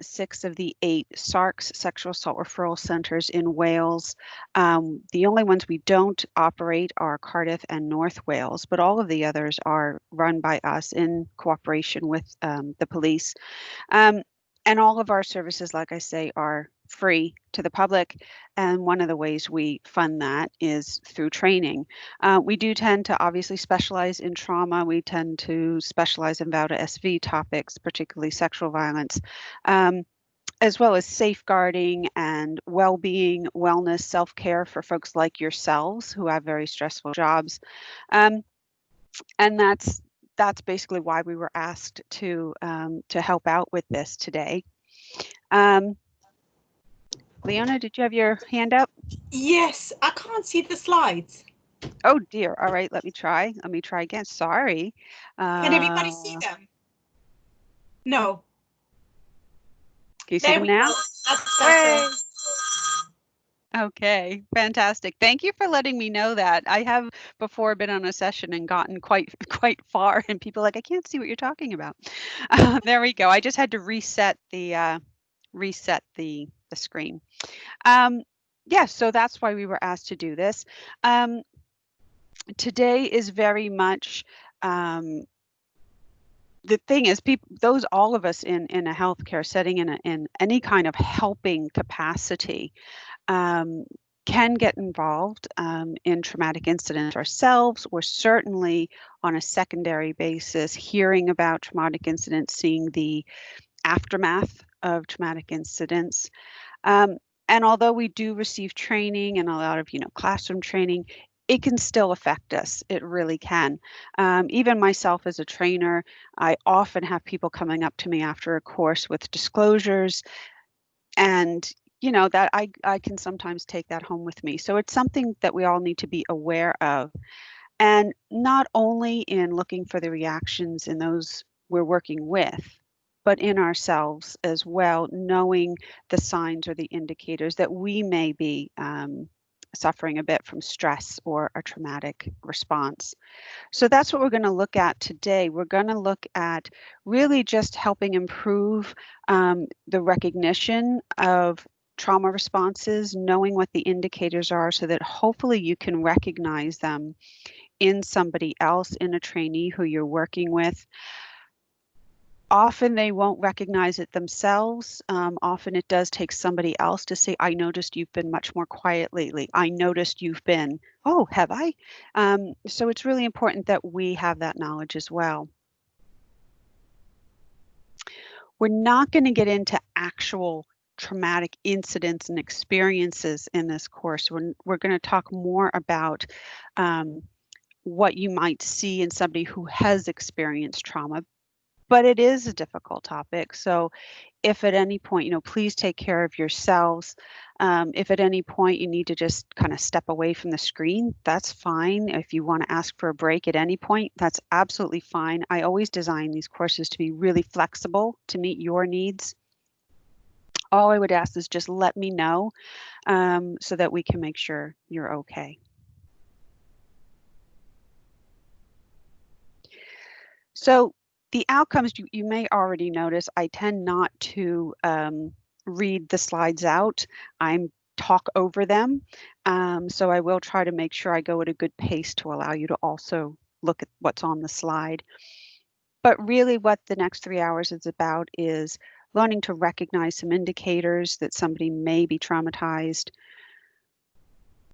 6 of the 8 SARCs, Sexual Assault Referral Centres in Wales. The only ones we don't operate are Cardiff and North Wales, but all of the others are run by us in cooperation with the police. And all of our services, like I say, are free to the public. And one of the ways we fund that is through training. We do tend to obviously specialize in trauma. We tend to specialize in VAUDA SV topics, particularly sexual violence, as well as safeguarding and well-being, wellness, self-care for folks like yourselves who have very stressful jobs. And that's basically why we were asked to help out with this today. Leona, did you have your hand up? Yes, I can't see the slides. Oh dear. All right, let me try. Let me try again. Sorry. Can everybody see them? No. Can you see them now? That's Okay, fantastic. Thank you for letting me know that. I have before been on a session and gotten quite far, and people are like, I can't see what you're talking about. There we go. I just had to reset the screen. Yeah, so that's why we were asked to do this. Today is very much the thing is, all of us in a healthcare setting, in any kind of helping capacity, can get involved in traumatic incidents ourselves, or certainly on a secondary basis, hearing about traumatic incidents, seeing the aftermath of traumatic incidents. And although we do receive training and a lot of, classroom training, it can still affect us. It really can. Even myself as a trainer, I often have people coming up to me after a course with disclosures, and that I can sometimes take that home with me. So it's something that we all need to be aware of. And not only in looking for the reactions in those we're working with, but in ourselves as well, knowing the signs or the indicators that we may be suffering a bit from stress or a traumatic response. So that's what we're going to look at today. We're going to look at really just helping improve the recognition of trauma responses, knowing what the indicators are so that hopefully you can recognize them in somebody else, in a trainee who you're working with. Often they won't recognize it themselves. Often it does take somebody else to say, I noticed you've been much more quiet lately. I noticed you've been, oh, have I? So it's really important that we have that knowledge as well. We're not going to get into actual traumatic incidents and experiences in this course. We're going to talk more about what you might see in somebody who has experienced trauma. But it is a difficult topic. So if at any point, please take care of yourselves. If at any point you need to just kind of step away from the screen, that's fine. If you want to ask for a break at any point, that's absolutely fine. I always design these courses to be really flexible to meet your needs. All I would ask is just let me know so that we can make sure you're okay. So the outcomes, you may already notice, I tend not to read the slides out. I talk over them. So I will try to make sure I go at a good pace to allow you to also look at what's on the slide. But really what the next 3 hours is about is learning to recognize some indicators that somebody may be traumatized,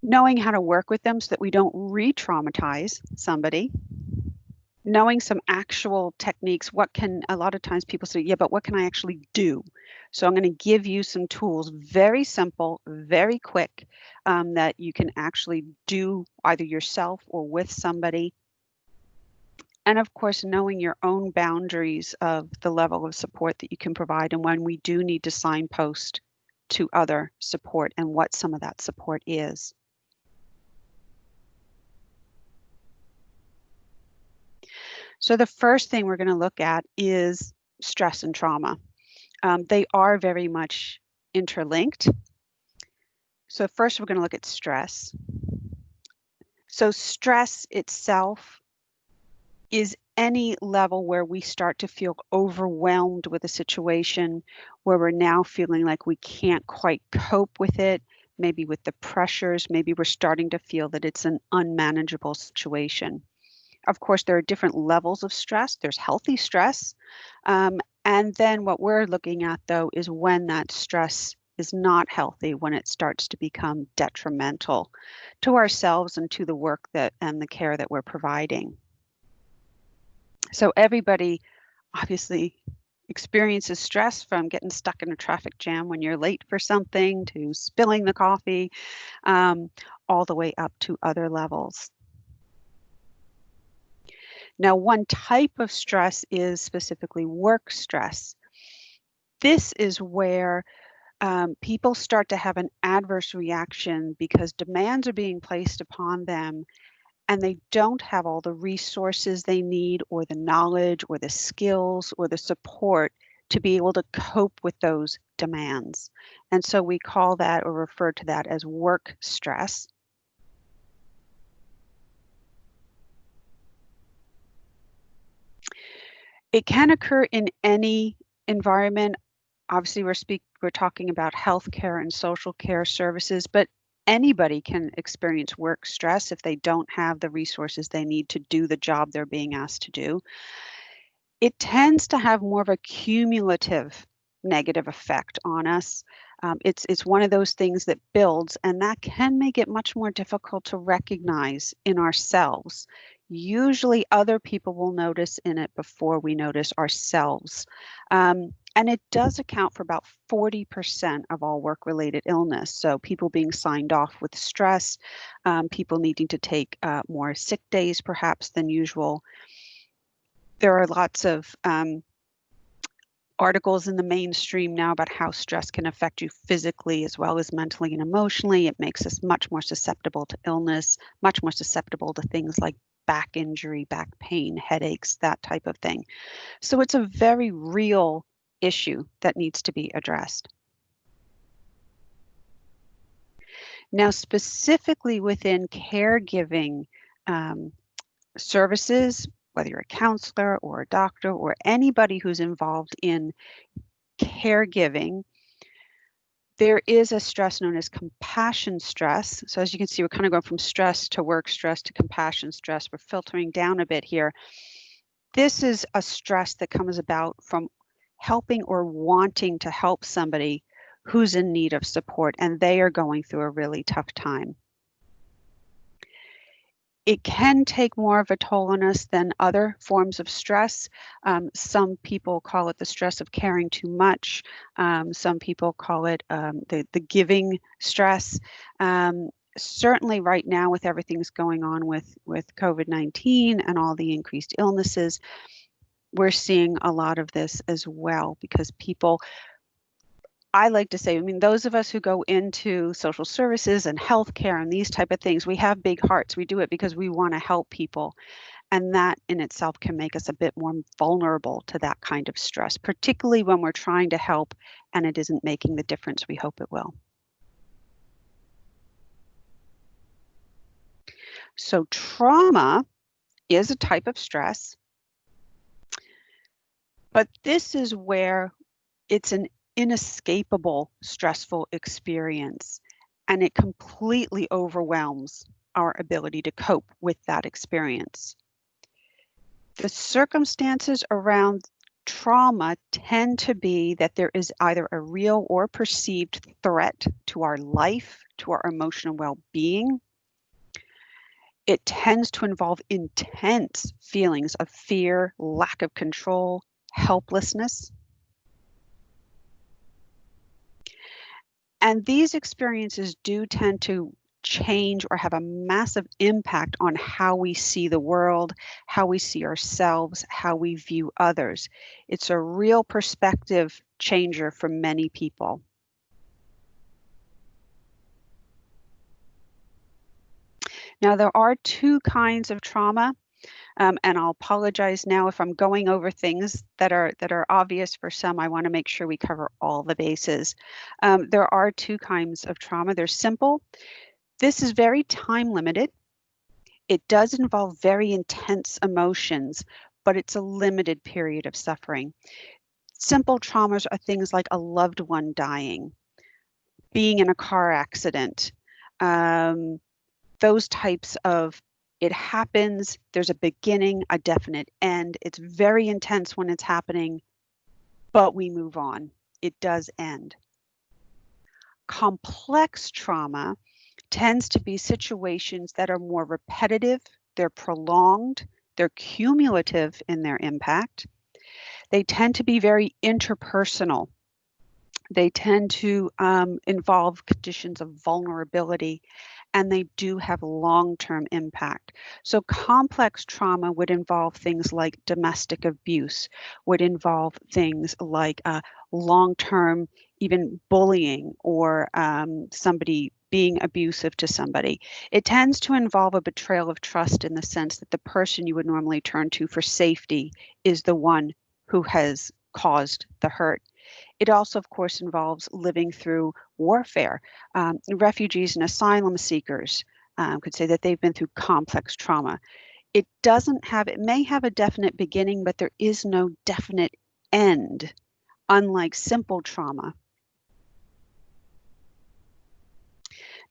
knowing how to work with them so that we don't re-traumatize somebody, knowing some actual techniques. A lot of times people say, yeah, but what can I actually do? So I'm going to give you some tools, very simple, very quick, that you can actually do either yourself or with somebody. And of course, knowing your own boundaries of the level of support that you can provide, and when we do need to signpost to other support and what some of that support is. So the first thing we're going to look at is stress and trauma. They are very much interlinked. So first we're going to look at stress. So stress itself is any level where we start to feel overwhelmed with a situation, where we're now feeling like we can't quite cope with it, maybe with the pressures, maybe we're starting to feel that it's an unmanageable situation. Of course, there are different levels of stress. There's healthy stress. And then what we're looking at, though, is when that stress is not healthy, when it starts to become detrimental to ourselves and to the work that and the care that we're providing. So everybody obviously experiences stress, from getting stuck in a traffic jam when you're late for something to spilling the coffee, all the way up to other levels. Now, one type of stress is specifically work stress. This is where people start to have an adverse reaction because demands are being placed upon them and they don't have all the resources they need, or the knowledge, or the skills, or the support to be able to cope with those demands. And so we call that, or refer to that, as work stress. It can occur in any environment. Obviously, we're talking about healthcare and social care services, but anybody can experience work stress if they don't have the resources they need to do the job they're being asked to do. It tends to have more of a cumulative negative effect on us. It's one of those things that builds, and that can make it much more difficult to recognize in ourselves. Usually other people will notice in it before we notice ourselves. And it does account for about 40% of all work-related illness. So people being signed off with stress, people needing to take more sick days perhaps than usual. There are lots of articles in the mainstream now about how stress can affect you physically as well as mentally and emotionally. It makes us much more susceptible to illness, much more susceptible to things like back injury, back pain, headaches, that type of thing. So it's a very real issue that needs to be addressed. Now, specifically within caregiving services, whether you're a counselor or a doctor or anybody who's involved in caregiving, there is a stress known as compassion stress. So as you can see, we're kind of going from stress to work stress to compassion stress. We're filtering down a bit here. This is a stress that comes about from helping or wanting to help somebody who's in need of support and they are going through a really tough time. It can take more of a toll on us than other forms of stress. Some people call it the stress of caring too much. Some people call it the giving stress. Certainly right now, with everything's going on with COVID-19 and all the increased illnesses, we're seeing a lot of this as well, because people, I like to say, I mean, those of us who go into social services and healthcare and these type of things, we have big hearts. We do it because we want to help people. And that in itself can make us a bit more vulnerable to that kind of stress, particularly when we're trying to help and it isn't making the difference we hope it will. So trauma is a type of stress, but this is where it's an inescapable stressful experience, and it completely overwhelms our ability to cope with that experience. The circumstances around trauma tend to be that there is either a real or perceived threat to our life, to our emotional well-being. It tends to involve intense feelings of fear, lack of control, helplessness. And these experiences do tend to change or have a massive impact on how we see the world, how we see ourselves, how we view others. It's a real perspective changer for many people. Now, there are two kinds of trauma. And I'll apologize now if I'm going over things that are obvious for some. I want to make sure we cover all the bases. There are two kinds of trauma. They're simple. This is very time limited. It does involve very intense emotions, but it's a limited period of suffering. Simple traumas are things like a loved one dying, being in a car accident, those types of, it happens, there's a beginning, a definite end. It's very intense when it's happening, but we move on. It does end. Complex trauma tends to be situations that are more repetitive, they're prolonged, they're cumulative in their impact. They tend to be very interpersonal. They tend to involve conditions of vulnerability, and they do have long-term impact. So complex trauma would involve things like domestic abuse, would involve things like long-term even bullying, or somebody being abusive to somebody. It tends to involve a betrayal of trust in the sense that the person you would normally turn to for safety is the one who has caused the hurt. It also, of course, involves living through warfare. Refugees and asylum seekers could say that they've been through complex trauma. It may have a definite beginning, but there is no definite end, unlike simple trauma.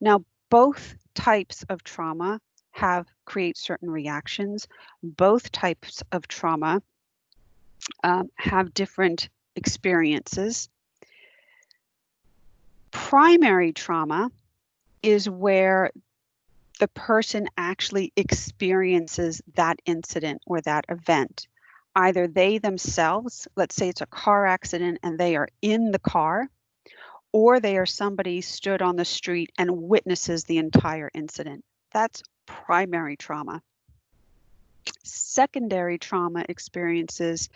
Now, both types of trauma create certain reactions. Both types of trauma have different experiences. Primary trauma is where the person actually experiences that incident or that event. Either they themselves, let's say it's a car accident and they are in the car, or they are somebody stood on the street and witnesses the entire incident. That's primary trauma. Secondary trauma experiences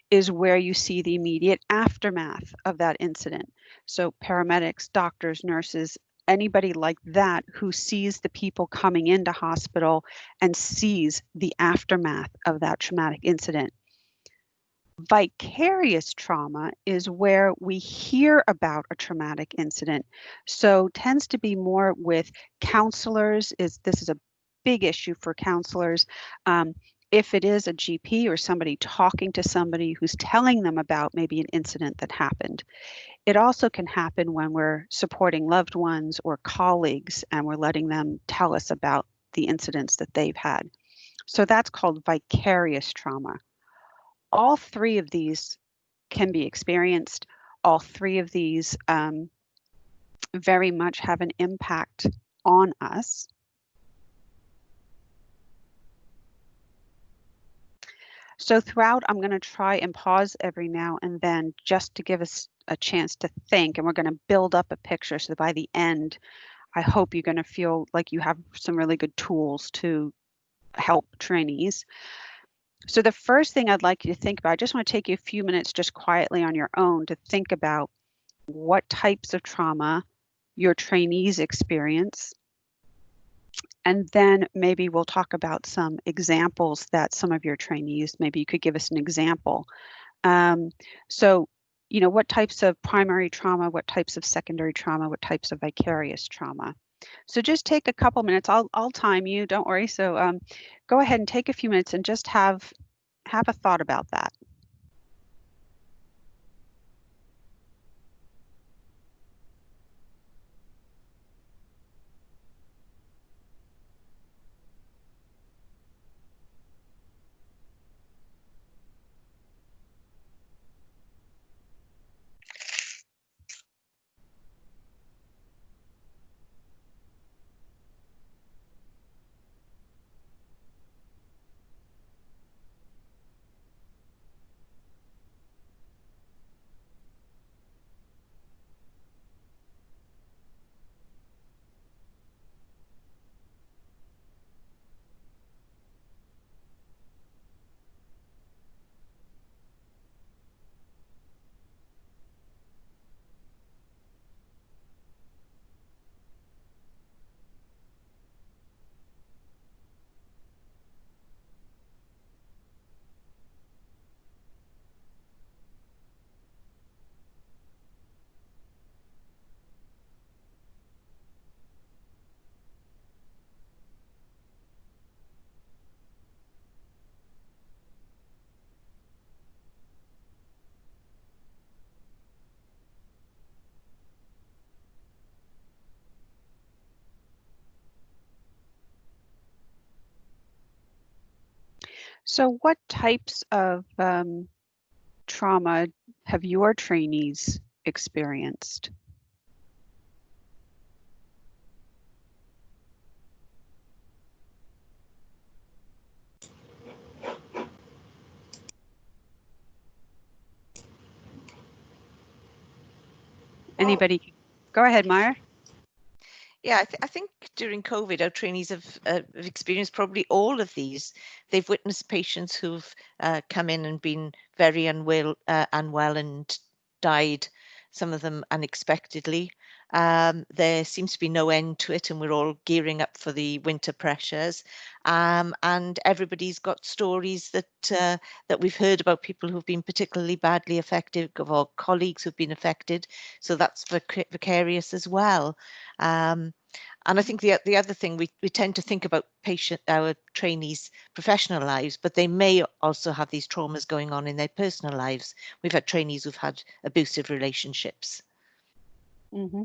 is where you see the immediate aftermath of that incident. So paramedics, doctors, nurses, anybody like that who sees the people coming into hospital and sees the aftermath of that traumatic incident. Vicarious trauma is where we hear about a traumatic incident. So tends to be more with counselors. This is a big issue for counselors. If it is a GP or somebody talking to somebody who's telling them about maybe an incident that happened. It also can happen when we're supporting loved ones or colleagues and we're letting them tell us about the incidents that they've had. So that's called vicarious trauma. All three of these can be experienced. All three of these very much have an impact on us. So throughout, I'm going to try and pause every now and then just to give us a chance to think, and we're going to build up a picture so that by the end, I hope you're going to feel like you have some really good tools to help trainees. So the first thing I'd like you to think about, I just want to take you a few minutes just quietly on your own to think about what types of trauma your trainees experience. And then maybe we'll talk about some examples that some of your trainees, maybe you could give us an example. So, what types of primary trauma, what types of secondary trauma, what types of vicarious trauma. So just take a couple minutes. I'll time you, don't worry. So go ahead and take a few minutes and just have a thought about that. So what types of trauma have your trainees experienced? Anybody? Go ahead, Maya. Yeah, I think during COVID, our trainees have experienced probably all of these. They've witnessed patients who've come in and been very unwell and died, some of them unexpectedly. There seems to be no end to it, and we're all gearing up for the winter pressures. And everybody's got stories that we've heard about people who've been particularly badly affected, or colleagues who've been affected. So that's vicarious as well. And I think the other thing, we tend to think about our trainees' professional lives, but they may also have these traumas going on in their personal lives. We've had trainees who've had abusive relationships. Mm-hmm.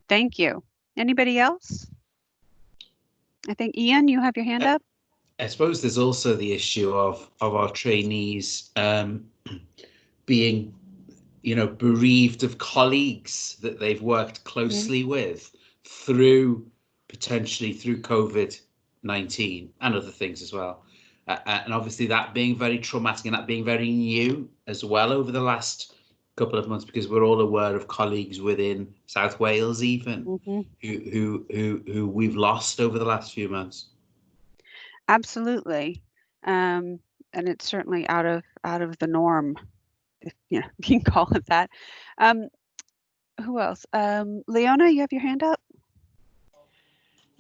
Thank you. Anybody else? I think, Ian, you have your hand up. I suppose there's also the issue of our trainees being, bereaved of colleagues that they've worked closely with potentially through COVID-19 and other things as well. And obviously that being very traumatic and that being very new as well over the last couple of months, because we're all aware of colleagues within South Wales even who we've lost over the last few months. Absolutely. And it's certainly out of the norm, if you can call it that. Who else? Leona, you have your hand up?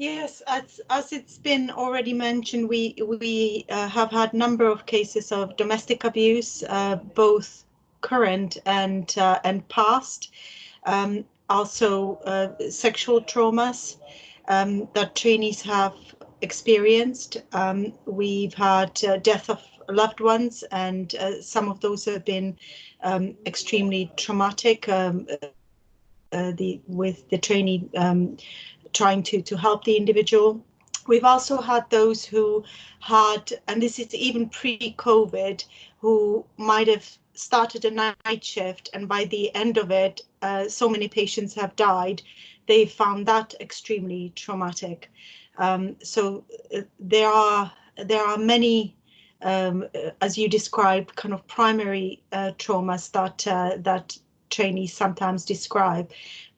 Yes, as it's been already mentioned, we have had number of cases of domestic abuse, both current and past. Also sexual traumas that trainees have experienced. We've had death of loved ones, and some of those have been extremely traumatic. With the trainee trying to help the individual. We've also had those who had, and this is even pre-COVID, who might have started a night shift, and by the end of it, so many patients have died. They found that extremely traumatic. So there are many, as you described, kind of primary traumas that trainees sometimes describe,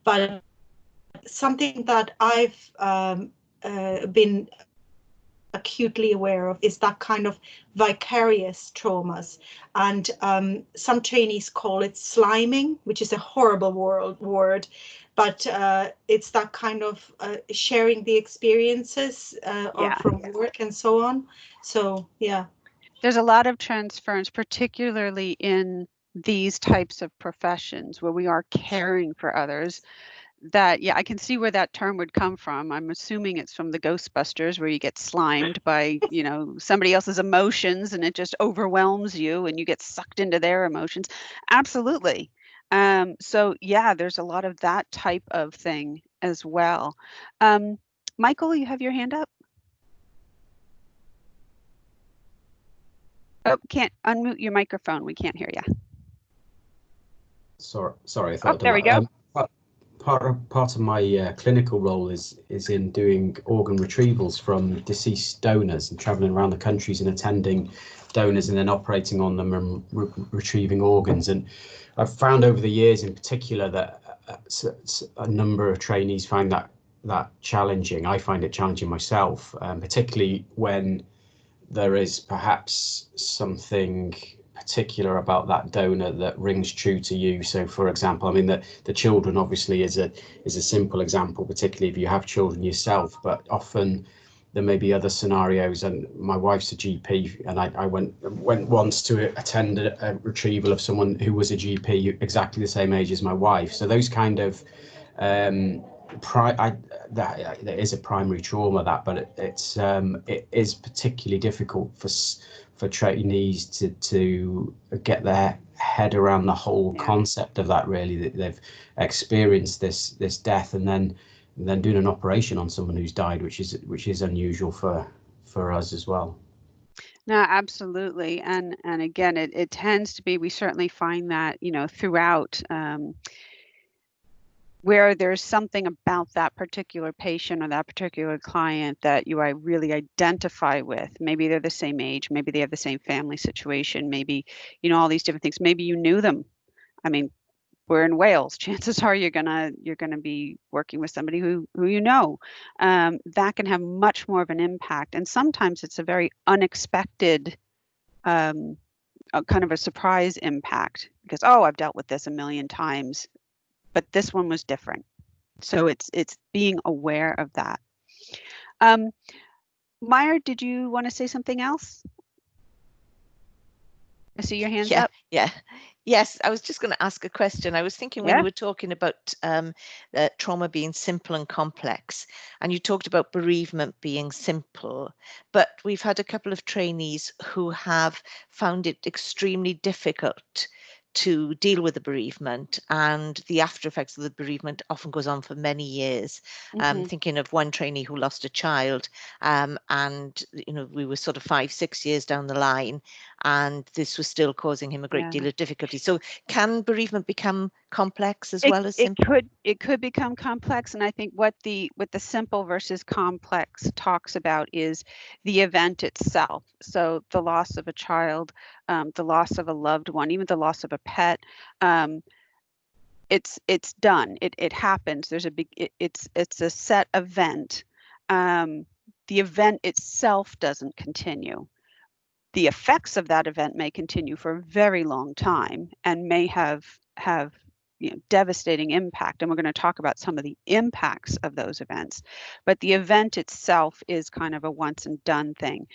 but something that I've been acutely aware of is that kind of vicarious traumas, and some trainees call it sliming, which is a horrible word, but it's that kind of sharing the experiences from work and so on. So yeah, there's a lot of transference, particularly in these types of professions where we are caring for others. That, I can see where that term would come from. I'm assuming it's from the Ghostbusters, where you get slimed by, somebody else's emotions, and it just overwhelms you and you get sucked into their emotions. Absolutely. So yeah, there's a lot of that type of thing as well. Michael, you have your hand up? Oh, can't unmute your microphone. We can't hear you. Sorry. I thought there we go. Part of my clinical role is in doing organ retrievals from deceased donors and travelling around the countries and attending donors and then operating on them and retrieving organs. And I've found over the years in particular that a number of trainees find that challenging. I find it challenging myself, particularly when there is perhaps something particular about that donor that rings true to you. So for example, I mean, the children obviously is a simple example, particularly if you have children yourself, but often there may be other scenarios. And my wife's a GP, and I went once to attend a retrieval of someone who was a GP exactly the same age as my wife. So those kind of there is a primary trauma, but it is particularly difficult for trainees to get their head around the whole concept of that, really, that they've experienced this death and then doing an operation on someone who's died, which is unusual for us as well. No, absolutely. And again, it tends to be, we certainly find that, throughout, where there's something about that particular patient or that particular client that I really identify with. Maybe they're the same age, maybe they have the same family situation, maybe, all these different things. Maybe you knew them. I mean, we're in Wales. Chances are you're gonna be working with somebody who you know. That can have much more of an impact, and sometimes it's a very unexpected, kind of a surprise impact, because I've dealt with this a million times, but this one was different. So it's being aware of that. Meyer, did you want to say something else? I see your hands up. Yeah. Yes, I was just going to ask a question. I was thinking when you were talking about trauma being simple and complex, and you talked about bereavement being simple, but we've had a couple of trainees who have found it extremely difficult to deal with the bereavement, and the after effects of the bereavement often goes on for many years. Thinking of one trainee who lost a child, and we were sort of 5-6 years down the line, and this was still causing him a great deal of difficulty. So can bereavement become complex as well as simple? It could become complex, and I think what the simple versus complex talks about is the event itself. So the loss of a child, the loss of a loved one, even the loss of a pet. It's done. It happens. There's a big. It's a set event. The event itself doesn't continue. The effects of that event may continue for a very long time and may have devastating impact. And we're going to talk about some of the impacts of those events. But the event itself is kind of a once and done thing.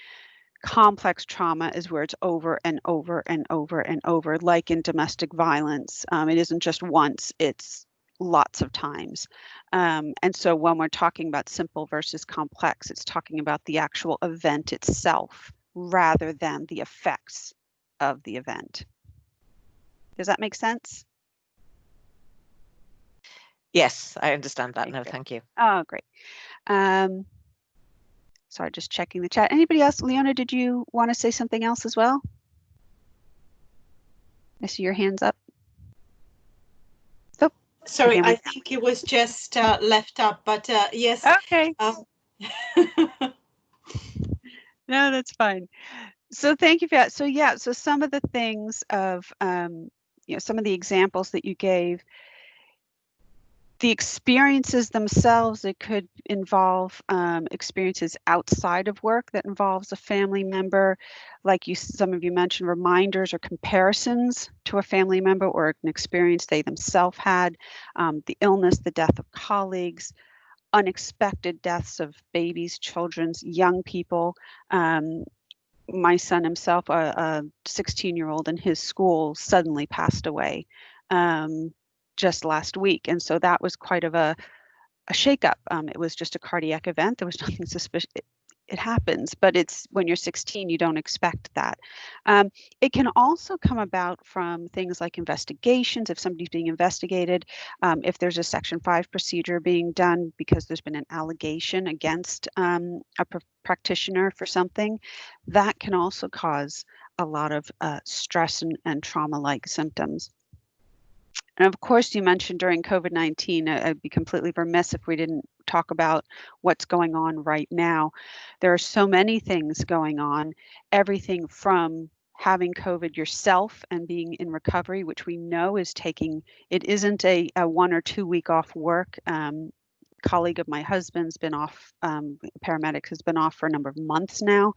Complex trauma is where it's over and over and over and over, like in domestic violence. It isn't just once, it's lots of times. And so when we're talking about simple versus complex, it's talking about the actual event itself rather than the effects of the event. Does that make sense? Yes, I understand that now. Thank you. Oh, great. Sorry, just checking the chat. Anybody else? Leona, did you want to say something else as well? I see your hands up. Oh, sorry, I think it was just left up, but yes. Okay. No, that's fine. So thank you for that. So yeah, so some of the things of, some of the examples that you gave, the experiences themselves, it could involve experiences outside of work that involves a family member, like some of you mentioned, reminders or comparisons to a family member or an experience they themselves had, the illness, the death of colleagues, unexpected deaths of babies, children, young people. My son himself, a 16-year-old in his school, suddenly passed away just last week. And so that was quite of a shakeup. It was just a cardiac event. There was nothing suspicious. It happens, but it's when you're 16, you don't expect that. It can also come about from things like investigations. If somebody's being investigated, if there's a Section 5 procedure being done because there's been an allegation against a practitioner for something, that can also cause a lot of stress and trauma-like symptoms. And of course, you mentioned during COVID-19, I'd be completely remiss if we didn't talk about what's going on right now. There are so many things going on, everything from having COVID yourself and being in recovery, which we know is it isn't a 1 or 2 week off work. Colleague of my husband's been off, paramedic has been off for a number of months now.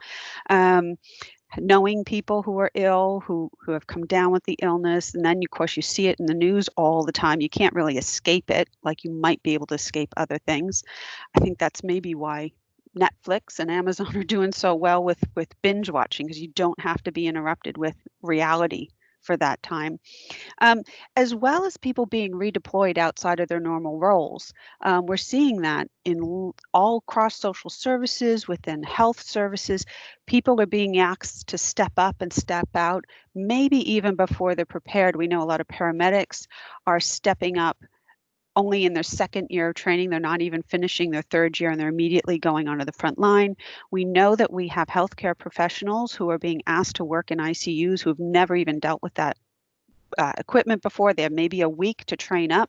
Knowing people who are ill, who have come down with the illness, and then of course you see it in the news all the time. You can't really escape it like you might be able to escape other things. I think that's maybe why Netflix and Amazon are doing so well with binge watching, because you don't have to be interrupted with reality for that time, as well as people being redeployed outside of their normal roles. We're seeing that in all cross social services, within health services. People are being asked to step up and step out, maybe even before they're prepared. We know a lot of paramedics are stepping up only in their second year of training. They're not even finishing their third year and they're immediately going onto the front line. We know that we have healthcare professionals who are being asked to work in ICUs who've never even dealt with that equipment before. They have maybe a week to train up.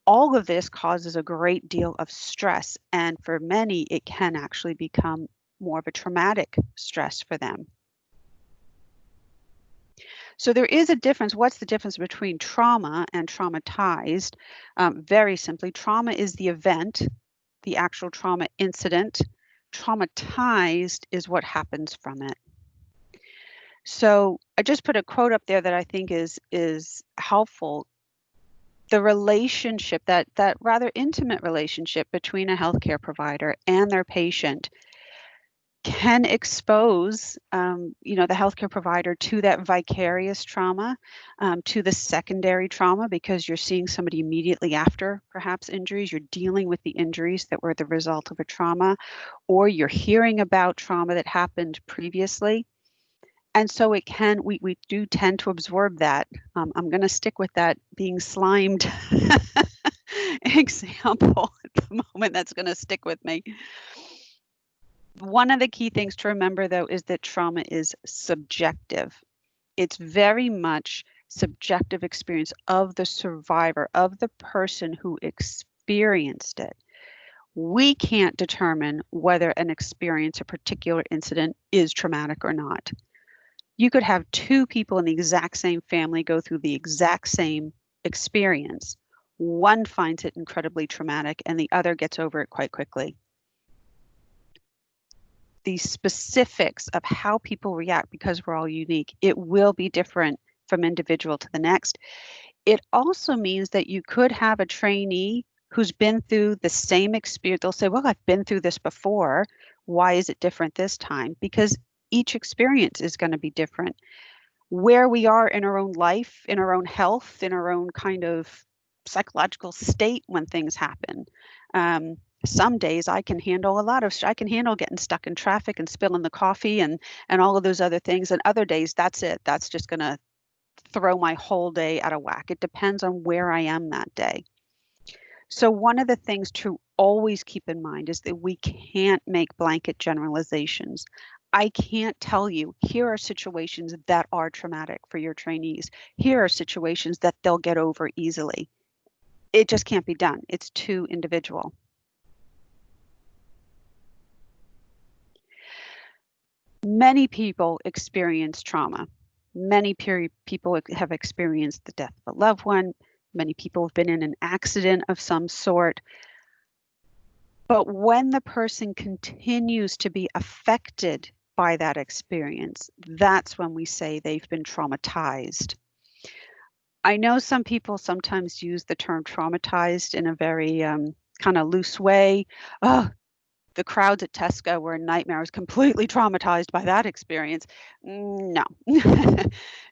All of this causes a great deal of stress, and for many, it can actually become more of a traumatic stress for them. So there is a difference. What's the difference between trauma and traumatized? Very simply, trauma is the event, the actual trauma incident. Traumatized is what happens from it. So I just put a quote up there that I think is helpful. The relationship, that rather intimate relationship between a healthcare provider and their patient, can expose the healthcare provider to that vicarious trauma, to the secondary trauma, because you're seeing somebody immediately after perhaps injuries. You're dealing with the injuries that were the result of a trauma, or you're hearing about trauma that happened previously. And so it can, we do tend to absorb that. I'm going to stick with that being slimed example at the moment. That's going to stick with me. One of the key things to remember, though, is that trauma is subjective. It's very much subjective experience of the survivor, of the person who experienced it. We can't determine whether an experience, a particular incident, is traumatic or not. You could have two people in the exact same family go through the exact same experience. One finds it incredibly traumatic and the other gets over it quite quickly. The specifics of how people react, because we're all unique, it will be different from individual to the next. It also means that you could have a trainee who's been through the same experience. They'll say, well, I've been through this before. Why is it different this time? Because each experience is going to be different. Where we are in our own life, in our own health, in our own kind of psychological state when things happen. Some days I can handle I can handle getting stuck in traffic and spilling the coffee and all of those other things. And other days, that's it. That's just going to throw my whole day out of whack. It depends on where I am that day. So one of the things to always keep in mind is that we can't make blanket generalizations. I can't tell you, here are situations that are traumatic for your trainees. Here are situations that they'll get over easily. It just can't be done. It's too individual. Many people experience trauma. Many people have experienced the death of a loved one. Many people have been in an accident of some sort. But when the person continues to be affected by that experience, that's when we say they've been traumatized. I know some people sometimes use the term traumatized in a very kind of loose way. Oh, the crowds at Tesco were a nightmare. I was completely traumatized by that experience. No.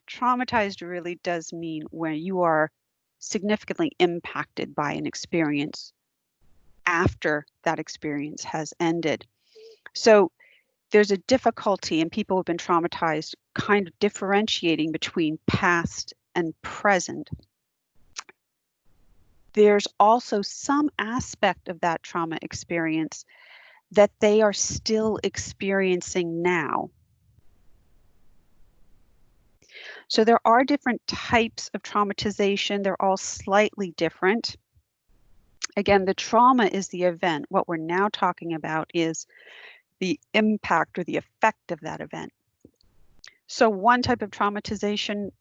Traumatized really does mean when you are significantly impacted by an experience after that experience has ended. So there's a difficulty, and people who have been traumatized kind of differentiating between past and present. There's also some aspect of that trauma experience that they are still experiencing now. So there are different types of traumatization. They're all slightly different. Again, the trauma is the event. What we're now talking about is the impact or the effect of that event. So one type of traumatization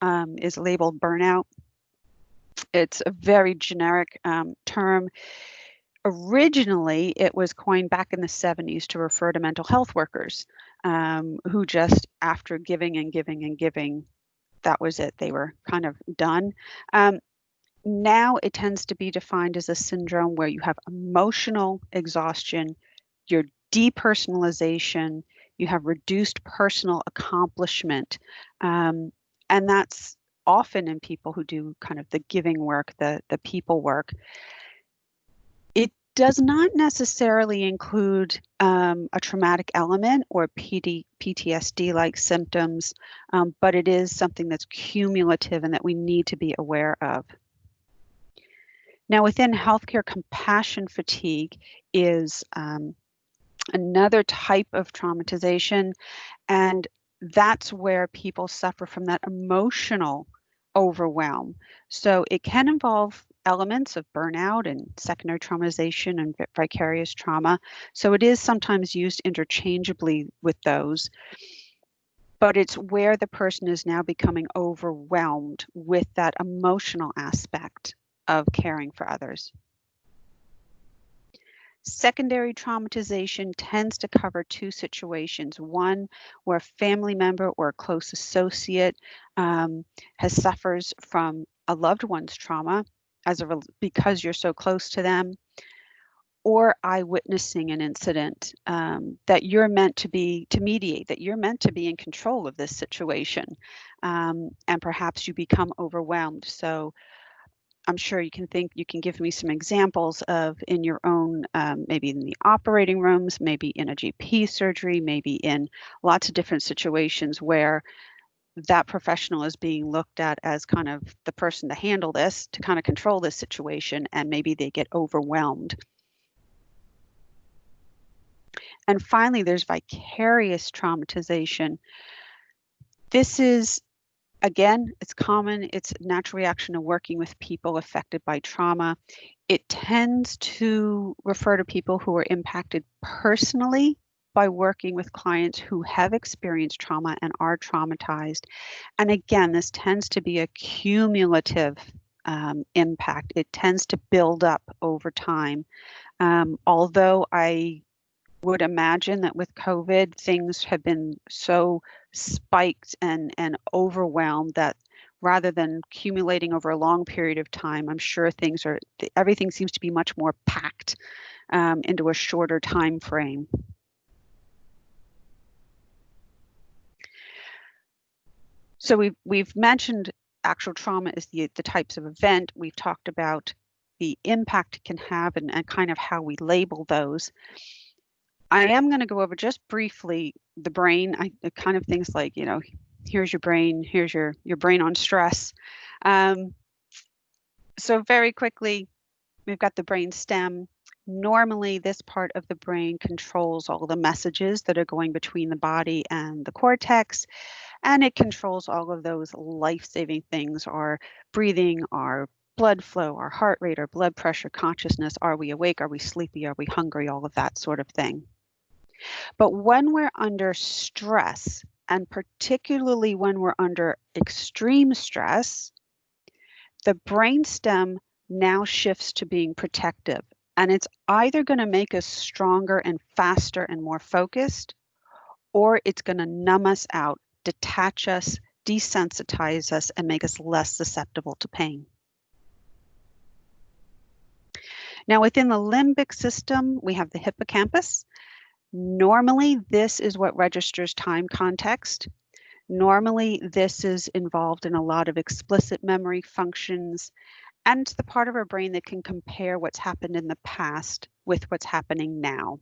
is labeled burnout. It's a very generic term. Originally, it was coined back in the 70s to refer to mental health workers who just, after giving and giving and giving, that was it. They were kind of done. Now it tends to be defined as a syndrome where you have emotional exhaustion, your depersonalization, you have reduced personal accomplishment. And that's often in people who do kind of the giving work, the people work. It does not necessarily include a traumatic element or PTSD-like symptoms, but it is something that's cumulative and that we need to be aware of. Now, within healthcare, compassion fatigue is another type of traumatization, and that's where people suffer from that emotional overwhelm. So it can involve elements of burnout and secondary traumatization and vicarious trauma. So it is sometimes used interchangeably with those, but it's where the person is now becoming overwhelmed with that emotional aspect of caring for others. Secondary traumatization tends to cover two situations. One, where a family member or a close associate suffers from a loved one's trauma because you're so close to them, or eyewitnessing an incident that you're meant to mediate, that you're meant to be in control of this situation, and perhaps you become overwhelmed. So I'm sure you can give me some examples of in your own, maybe in the operating rooms, maybe in a GP surgery, maybe in lots of different situations where that professional is being looked at as kind of the person to handle this, to kind of control this situation, and maybe they get overwhelmed. And finally, there's vicarious traumatization. This is, again, it's common. It's a natural reaction to working with people affected by trauma. It tends to refer to people who are impacted personally by working with clients who have experienced trauma and are traumatized. And again, this tends to be a cumulative impact. It tends to build up over time. Although I would imagine that with COVID, things have been so spiked and overwhelmed that rather than accumulating over a long period of time, I'm sure everything seems to be much more packed into a shorter time frame. So we've mentioned actual trauma is the types of event. We've talked about the impact it can have and kind of how we label those. I am going to go over just briefly the brain. Kind of things like, here's your brain, here's your brain on stress. So very quickly, we've got the brain stem. Normally, this part of the brain controls all the messages that are going between the body and the cortex, and it controls all of those life-saving things, our breathing, our blood flow, our heart rate, our blood pressure, consciousness. Are we awake? Are we sleepy? Are we hungry? All of that sort of thing. But when we're under stress, and particularly when we're under extreme stress, the brainstem now shifts to being protective. And it's either going to make us stronger and faster and more focused, or it's going to numb us out, detach us, desensitize us, and make us less susceptible to pain. Now, within the limbic system, we have the hippocampus. Normally, this is what registers time context. Normally, this is involved in a lot of explicit memory functions, and it's the part of our brain that can compare what's happened in the past with what's happening now.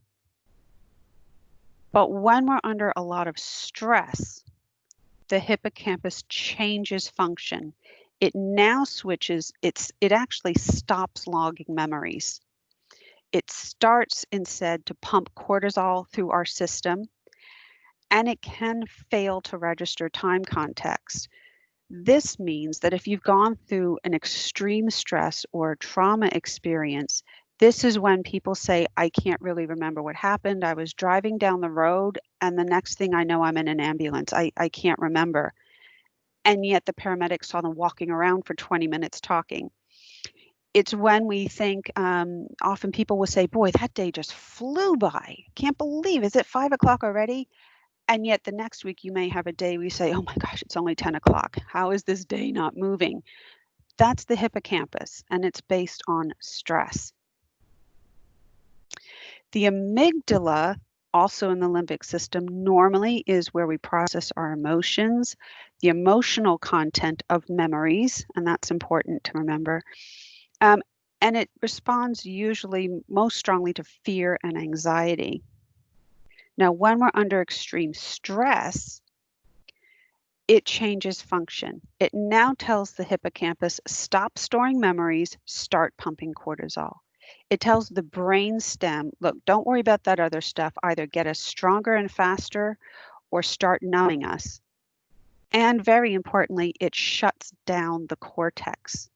But when we're under a lot of stress, the hippocampus changes function. It now switches, it actually stops logging memories. It starts instead to pump cortisol through our system, and it can fail to register time context. This means that if you've gone through an extreme stress or trauma experience, this is when people say, I can't really remember what happened. I was driving down the road, and the next thing I know, I'm in an ambulance. I can't remember. And yet the paramedics saw them walking around for 20 minutes talking. It's when we think, often people will say, boy, that day just flew by. Can't believe, is it 5 o'clock already? And yet the next week you may have a day where you say, oh my gosh, it's only 10 o'clock. How is this day not moving? That's the hippocampus, and it's based on stress. The amygdala, also in the limbic system, normally is where we process our emotions, the emotional content of memories, and that's important to remember. And it responds usually most strongly to fear and anxiety. Now, when we're under extreme stress, it changes function. It now tells the hippocampus, stop storing memories, start pumping cortisol. It tells the brain stem, look, don't worry about that other stuff. Either get us stronger and faster or start numbing us. And very importantly, it shuts down the cortex.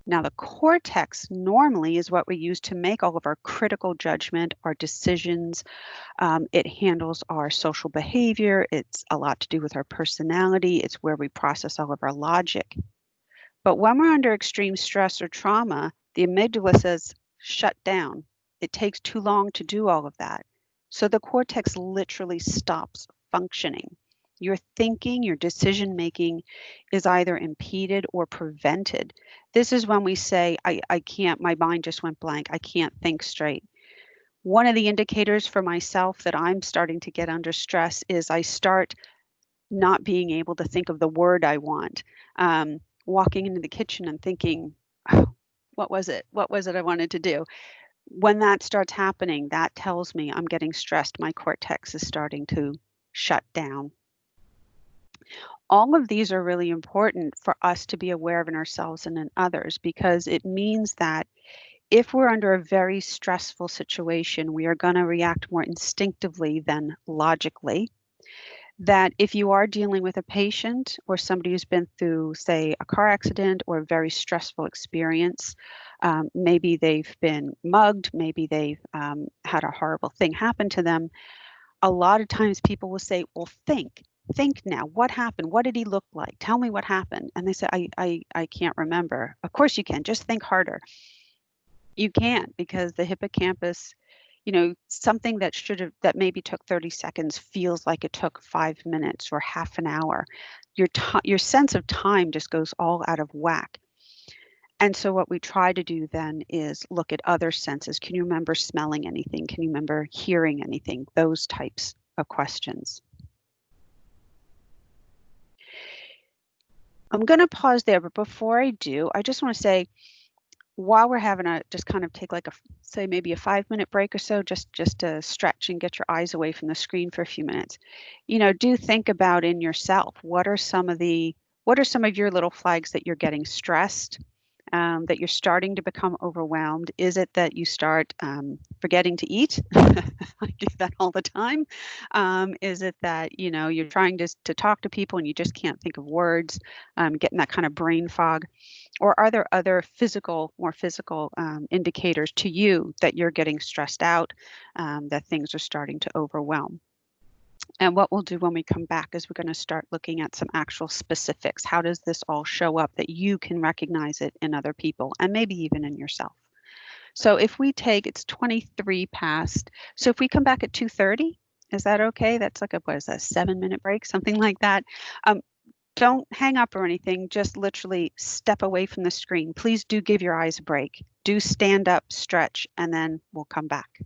Now, the cortex normally is what we use to make all of our critical judgment, our decisions. It handles our social behavior. It's a lot to do with our personality. It's where we process all of our logic. But when we're under extreme stress or trauma, the amygdala says, shut down. It takes too long to do all of that. So the cortex literally stops functioning. Your thinking, your decision making is either impeded or prevented. This is when we say, I can't, my mind just went blank. I can't think straight. One of the indicators for myself that I'm starting to get under stress is I start not being able to think of the word I want. Walking into the kitchen and thinking, oh, what was it? What was it I wanted to do? When that starts happening, that tells me I'm getting stressed. My cortex is starting to shut down. All of these are really important for us to be aware of in ourselves and in others, because it means that if we're under a very stressful situation, we are going to react more instinctively than logically. That if you are dealing with a patient or somebody who's been through, say, a car accident or a very stressful experience, maybe they've been mugged, maybe they've had a horrible thing happen to them, a lot of times people will say, well, think now, what happened? What did he look like? Tell me what happened. And they say, I can't remember. Of course you can, just think harder. You can't, because the hippocampus, something that maybe took 30 seconds feels like it took 5 minutes or half an hour. Your sense of time just goes all out of whack. And so what we try to do then is look at other senses. Can you remember smelling anything? Can you remember hearing anything? Those types of questions. I'm going to pause there, but before I do, I just want to say, while we're having just kind of take like say maybe a 5-minute break or so, just to stretch and get your eyes away from the screen for a few minutes, do think about in yourself, what are some of your little flags that you're getting stressed, that you're starting to become overwhelmed? Is it that you start forgetting to eat? I do that all the time. Is it that, you're trying to talk to people and you just can't think of words, getting that kind of brain fog? Or are there other more physical indicators to you that you're getting stressed out, that things are starting to overwhelm? And what we'll do when we come back is we're going to start looking at some actual specifics. How does this all show up that you can recognize it in other people and maybe even in yourself? So if we it's 23 past. So if we come back at 2:30, is that okay? That's like a 7-minute break, something like that. Don't hang up or anything. Just literally step away from the screen. Please do give your eyes a break. Do stand up, stretch, and then we'll come back.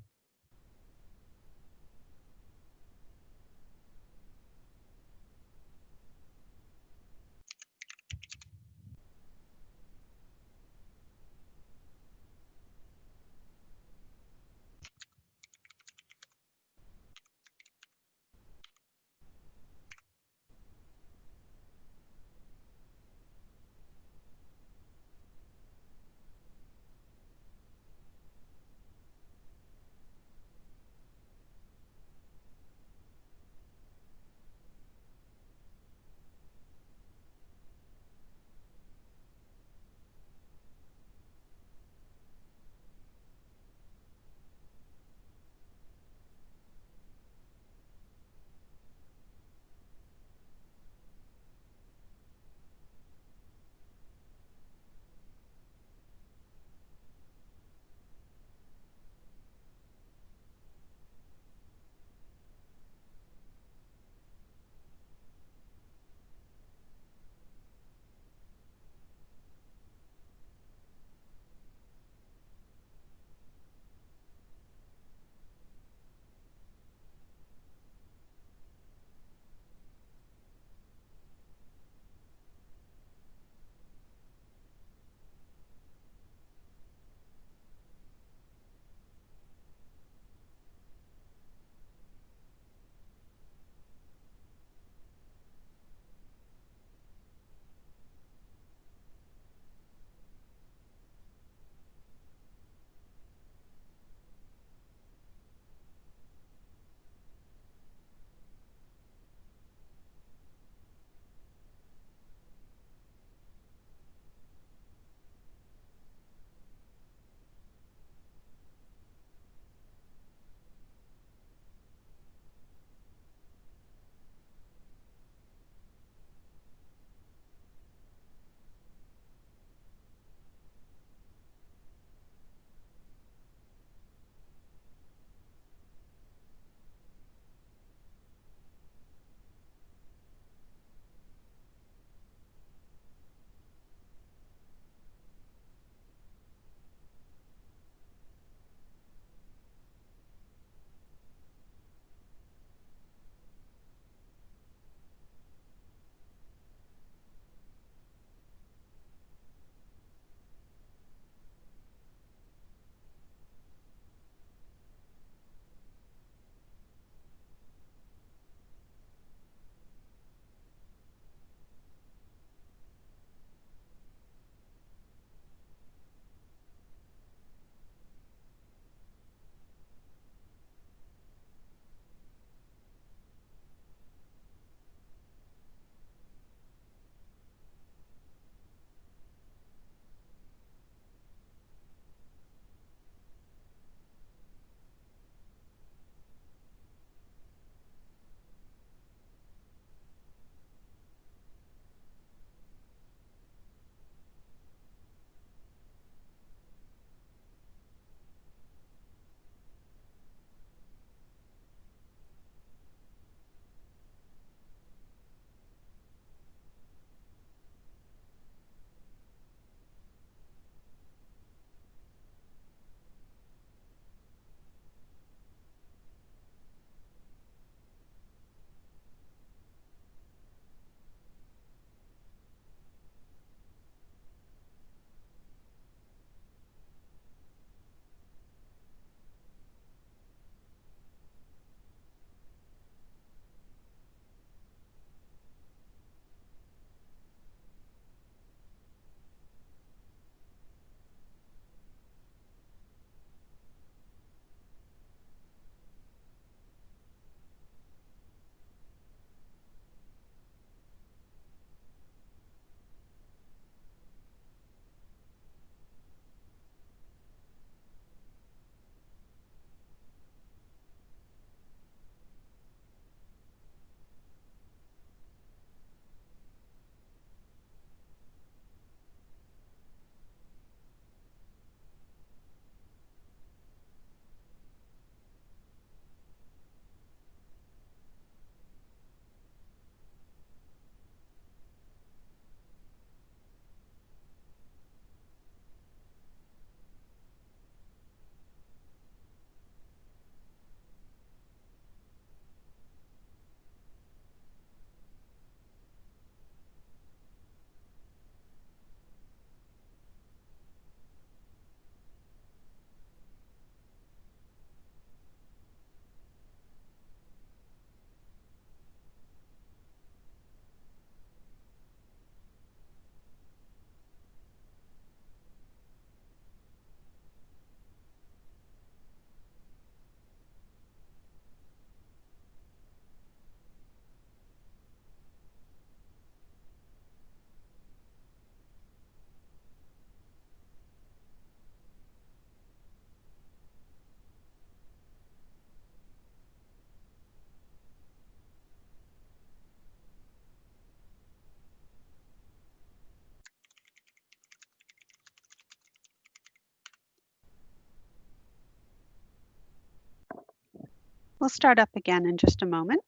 We'll start up again in just a moment.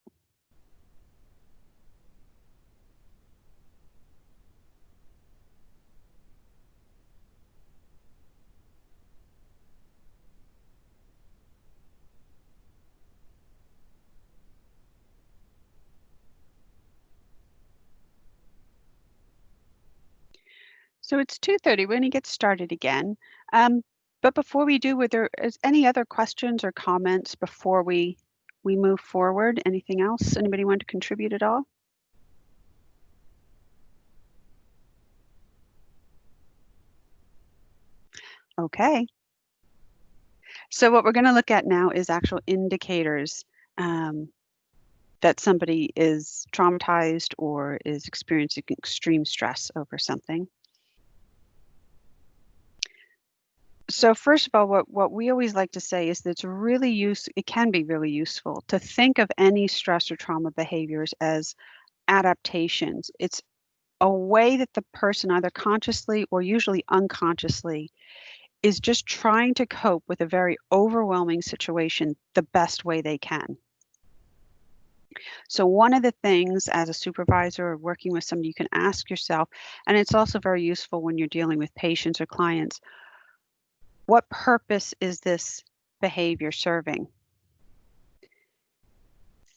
So it's 2:30. We're going to get started again. But before we do, were there any other questions or comments before we move forward? Anything else? Anybody want to contribute at all? Okay. So what we're going to look at now is actual indicators that somebody is traumatized or is experiencing extreme stress over something. So first of all, what we always like to say is that it can be really useful to think of any stress or trauma behaviors as adaptations. It's a way that the person, either consciously or usually unconsciously, is just trying to cope with a very overwhelming situation the best way they can. So one of the things as a supervisor or working with somebody, you can ask yourself, and it's also very useful when you're dealing with patients or clients, what purpose is this behavior serving?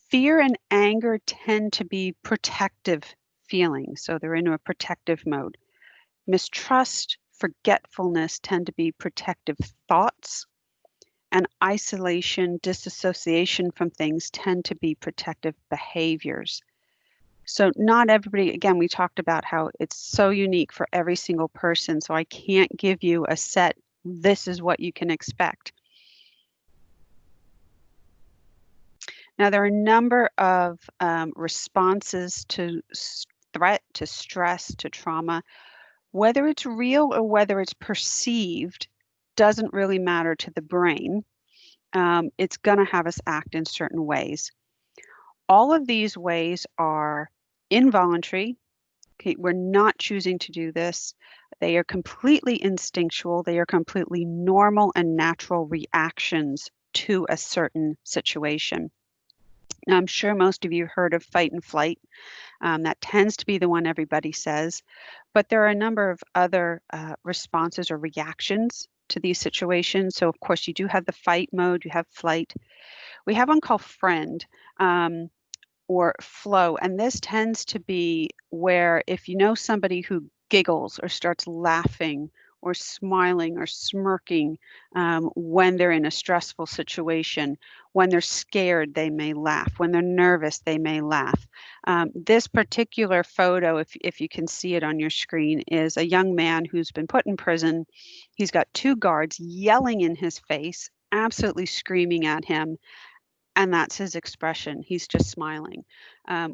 Fear and anger tend to be protective feelings, so they're in a protective mode. Mistrust, forgetfulness tend to be protective thoughts, and isolation, disassociation from things tend to be protective behaviors. So not everybody, again, we talked about how it's so unique for every single person, so I can't give you a set, this is what you can expect. Now, there are a number of responses to threat, to stress, to trauma. Whether it's real or whether it's perceived doesn't really matter to the brain. It's going to have us act in certain ways. All of these ways are involuntary. Okay, we're not choosing to do this. They are completely instinctual. They are completely normal and natural reactions to a certain situation. Now, I'm sure most of you heard of fight and flight. That tends to be the one everybody says, but there are a number of other responses or reactions to these situations. So of course you do have the fight mode, you have flight. We have one called friend or flow, and this tends to be where if you know somebody who giggles or starts laughing or smiling or smirking when they're in a stressful situation. When they're scared, they may laugh. When they're nervous, they may laugh. This particular photo, if you can see it on your screen, is a young man who's been put in prison. He's got two guards yelling in his face, absolutely screaming at him. And that's his expression. He's just smiling.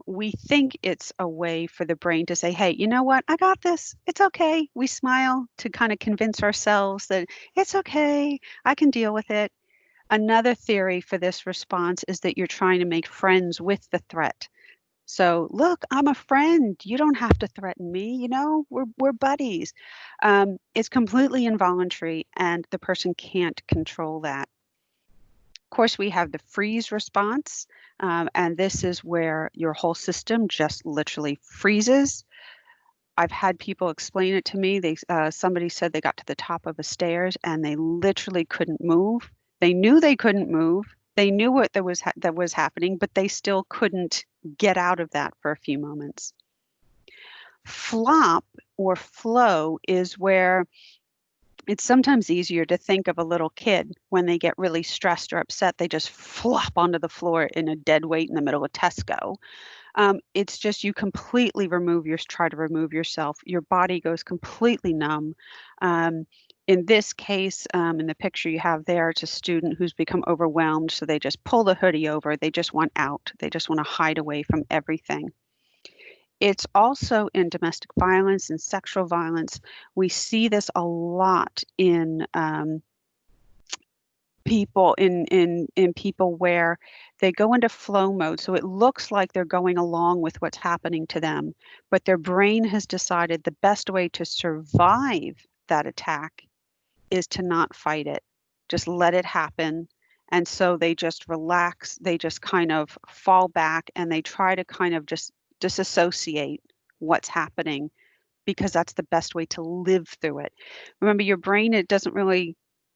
We think it's a way for the brain to say, hey, you know what? I got this. It's okay. We smile to kind of convince ourselves that it's okay. I can deal with it. Another theory for this response is that you're trying to make friends with the threat. So look, I'm a friend. You don't have to threaten me. You know, we're buddies. It's completely involuntary and the person can't control that. Of course, we have the freeze response, and this is where your whole system just literally freezes. I've had people explain it to me. Somebody said they got to the top of the stairs and they literally couldn't move. They knew they couldn't move. They knew what that was happening, but they still couldn't get out of that for a few moments. Flop or flow is where it's sometimes easier to think of a little kid when they get really stressed or upset, they just flop onto the floor in a dead weight in the middle of Tesco. It's just you completely try to remove yourself. Your body goes completely numb. In this case, in the picture you have there, it's a student who's become overwhelmed, so they just pull the hoodie over. They just want out. They just want to hide away from everything. It's also in domestic violence and sexual violence. We see this a lot in people in people where they go into flow mode. So it looks like they're going along with what's happening to them, but their brain has decided the best way to survive that attack is to not fight it. Just let it happen And so they just relax, they just kind of fall back, and they try to kind of just disassociate what's happening, because that's the best way to live through it. Remember, your brain, it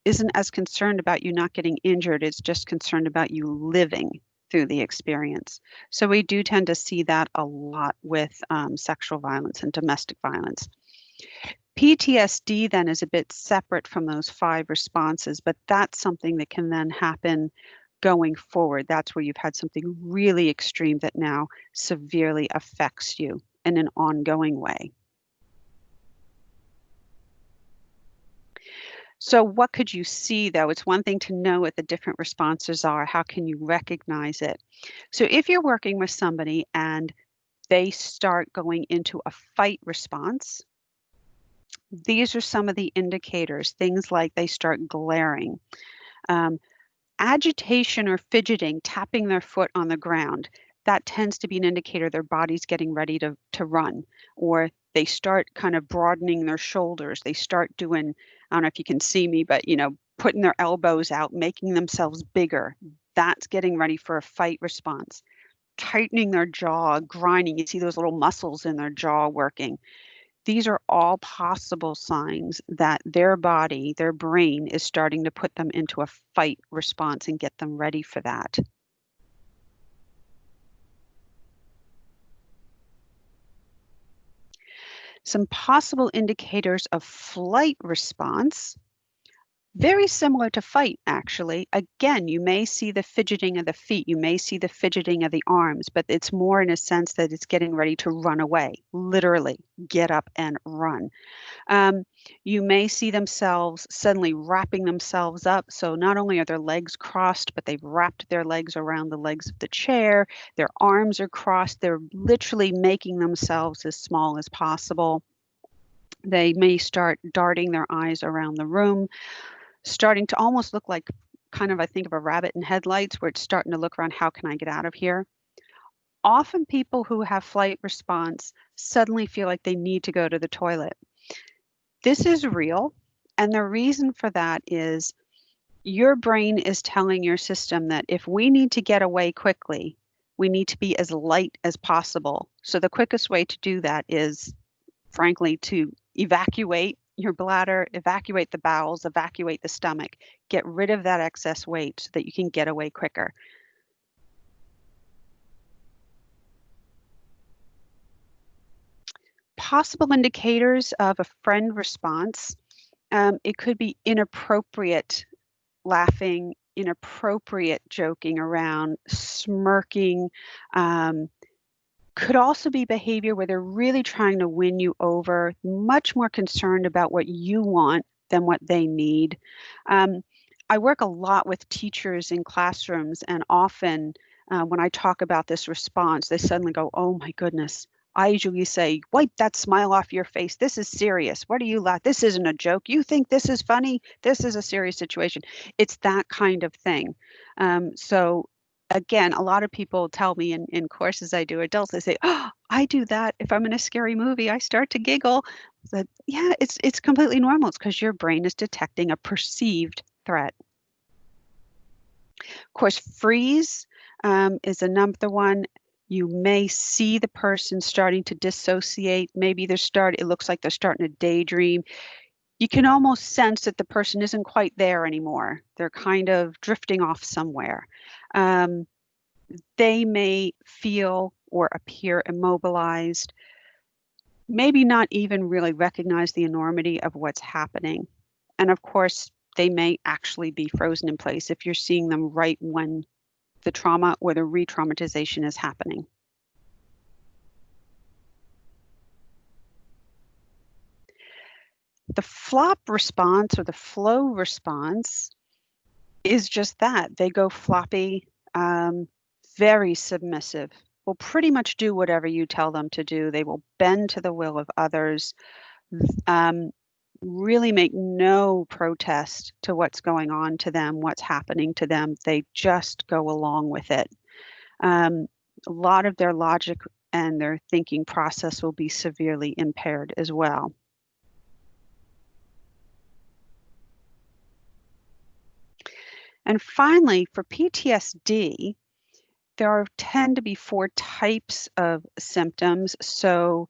isn't as concerned about you not getting injured, it's just concerned about you living through the experience. So we do tend to see that a lot with sexual violence and domestic violence. PTSD then is a bit separate from those 5 responses, but that's something that can then happen going forward. That's where you've had something really extreme that now severely affects you in an ongoing way. So what could you see, though? It's one thing to know what the different responses are. How can you recognize it? So if you're working with somebody and they start going into a fight response, these are some of the indicators. Things like they start glaring, agitation or fidgeting, tapping their foot on the ground. That tends to be an indicator their body's getting ready to run. Or they start kind of broadening their shoulders. They start doing, I don't know if you can see me, but putting their elbows out, making themselves bigger. That's getting ready for a fight response. Tightening their jaw, grinding. You see those little muscles in their jaw working. These are all possible signs that their body, their brain, is starting to put them into a fight response and get them ready for that. Some possible indicators of flight response. Very similar to fight, actually. Again, you may see the fidgeting of the feet, you may see the fidgeting of the arms, but it's more in a sense that it's getting ready to run away, literally get up and run. You may see themselves suddenly wrapping themselves up. So not only are their legs crossed, but they've wrapped their legs around the legs of the chair. Their arms are crossed. They're literally making themselves as small as possible. They may start darting their eyes around the room, starting to almost look like kind of, I think of a rabbit in headlights, where it's starting to look around, how can I get out of here? Often people who have flight response suddenly feel like they need to go to the toilet. This is real. And the reason for that is your brain is telling your system that if we need to get away quickly, we need to be as light as possible. So the quickest way to do that is, frankly, to evacuate your bladder, evacuate the bowels, evacuate the stomach, get rid of that excess weight so that you can get away quicker. Possible indicators of a friend response. It could be inappropriate laughing, inappropriate joking around, smirking. Could also be behavior where they're really trying to win you over, much more concerned about what you want than what they need. I work a lot with teachers in classrooms, and often when I talk about this response, they suddenly go, oh my goodness. I usually say, wipe that smile off your face. This is serious. What are you laughing? This isn't a joke. You think this is funny? This is a serious situation. It's that kind of thing. So again, a lot of people tell me in courses I do adults, they say, oh, I do that. If I'm in a scary movie, I start to giggle. But yeah, it's completely normal. It's because your brain is detecting a perceived threat. Of course, freeze is another one. You may see the person starting to dissociate. Maybe it looks like they're starting to daydream. You can almost sense that the person isn't quite there anymore. They're kind of drifting off somewhere. They may feel or appear immobilized, maybe not even really recognize the enormity of what's happening. And of course, they may actually be frozen in place if you're seeing them right when the trauma or the re-traumatization is happening. The flop response or the flow response is just that. They go floppy, very submissive, will pretty much do whatever you tell them to do. They will bend to the will of others, really make no protest to what's going on to them, what's happening to them. They just go along with it. A lot of their logic and their thinking process will be severely impaired as well. And finally, for PTSD, there tend to be 4 types of symptoms. So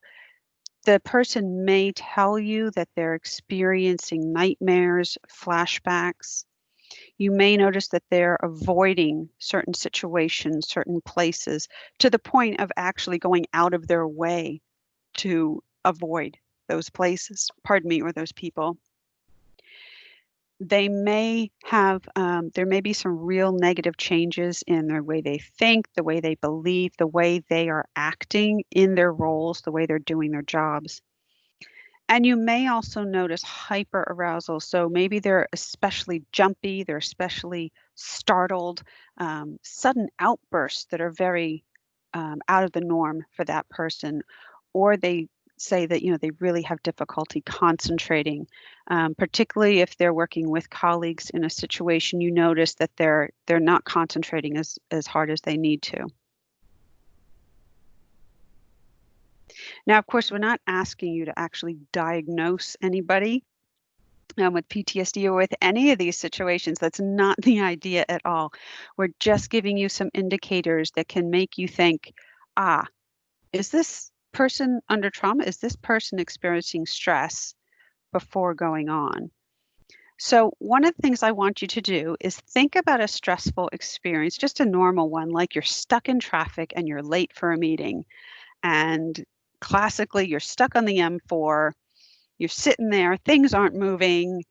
the person may tell you that they're experiencing nightmares, flashbacks. You may notice that they're avoiding certain situations, certain places, to the point of actually going out of their way to avoid those places, pardon me, or those people. They may have, there may be some real negative changes in the way they think, the way they believe, the way they are acting in their roles, the way they're doing their jobs. And you may also notice hyperarousal. So maybe they're especially jumpy, they're especially startled, sudden outbursts that are very out of the norm for that person, or they say that they really have difficulty concentrating, particularly if they're working with colleagues in a situation. You notice that they're not concentrating as hard as they need to. Now, of course, we're not asking you to actually diagnose anybody with PTSD or with any of these situations. That's not the idea at all. We're just giving you some indicators that can make you think, is this person under trauma? Is this person experiencing stress before going on? So one of the things I want you to do is think about a stressful experience, just a normal one, like you're stuck in traffic and you're late for a meeting. And classically, you're stuck on the M4, you're sitting there, things aren't moving.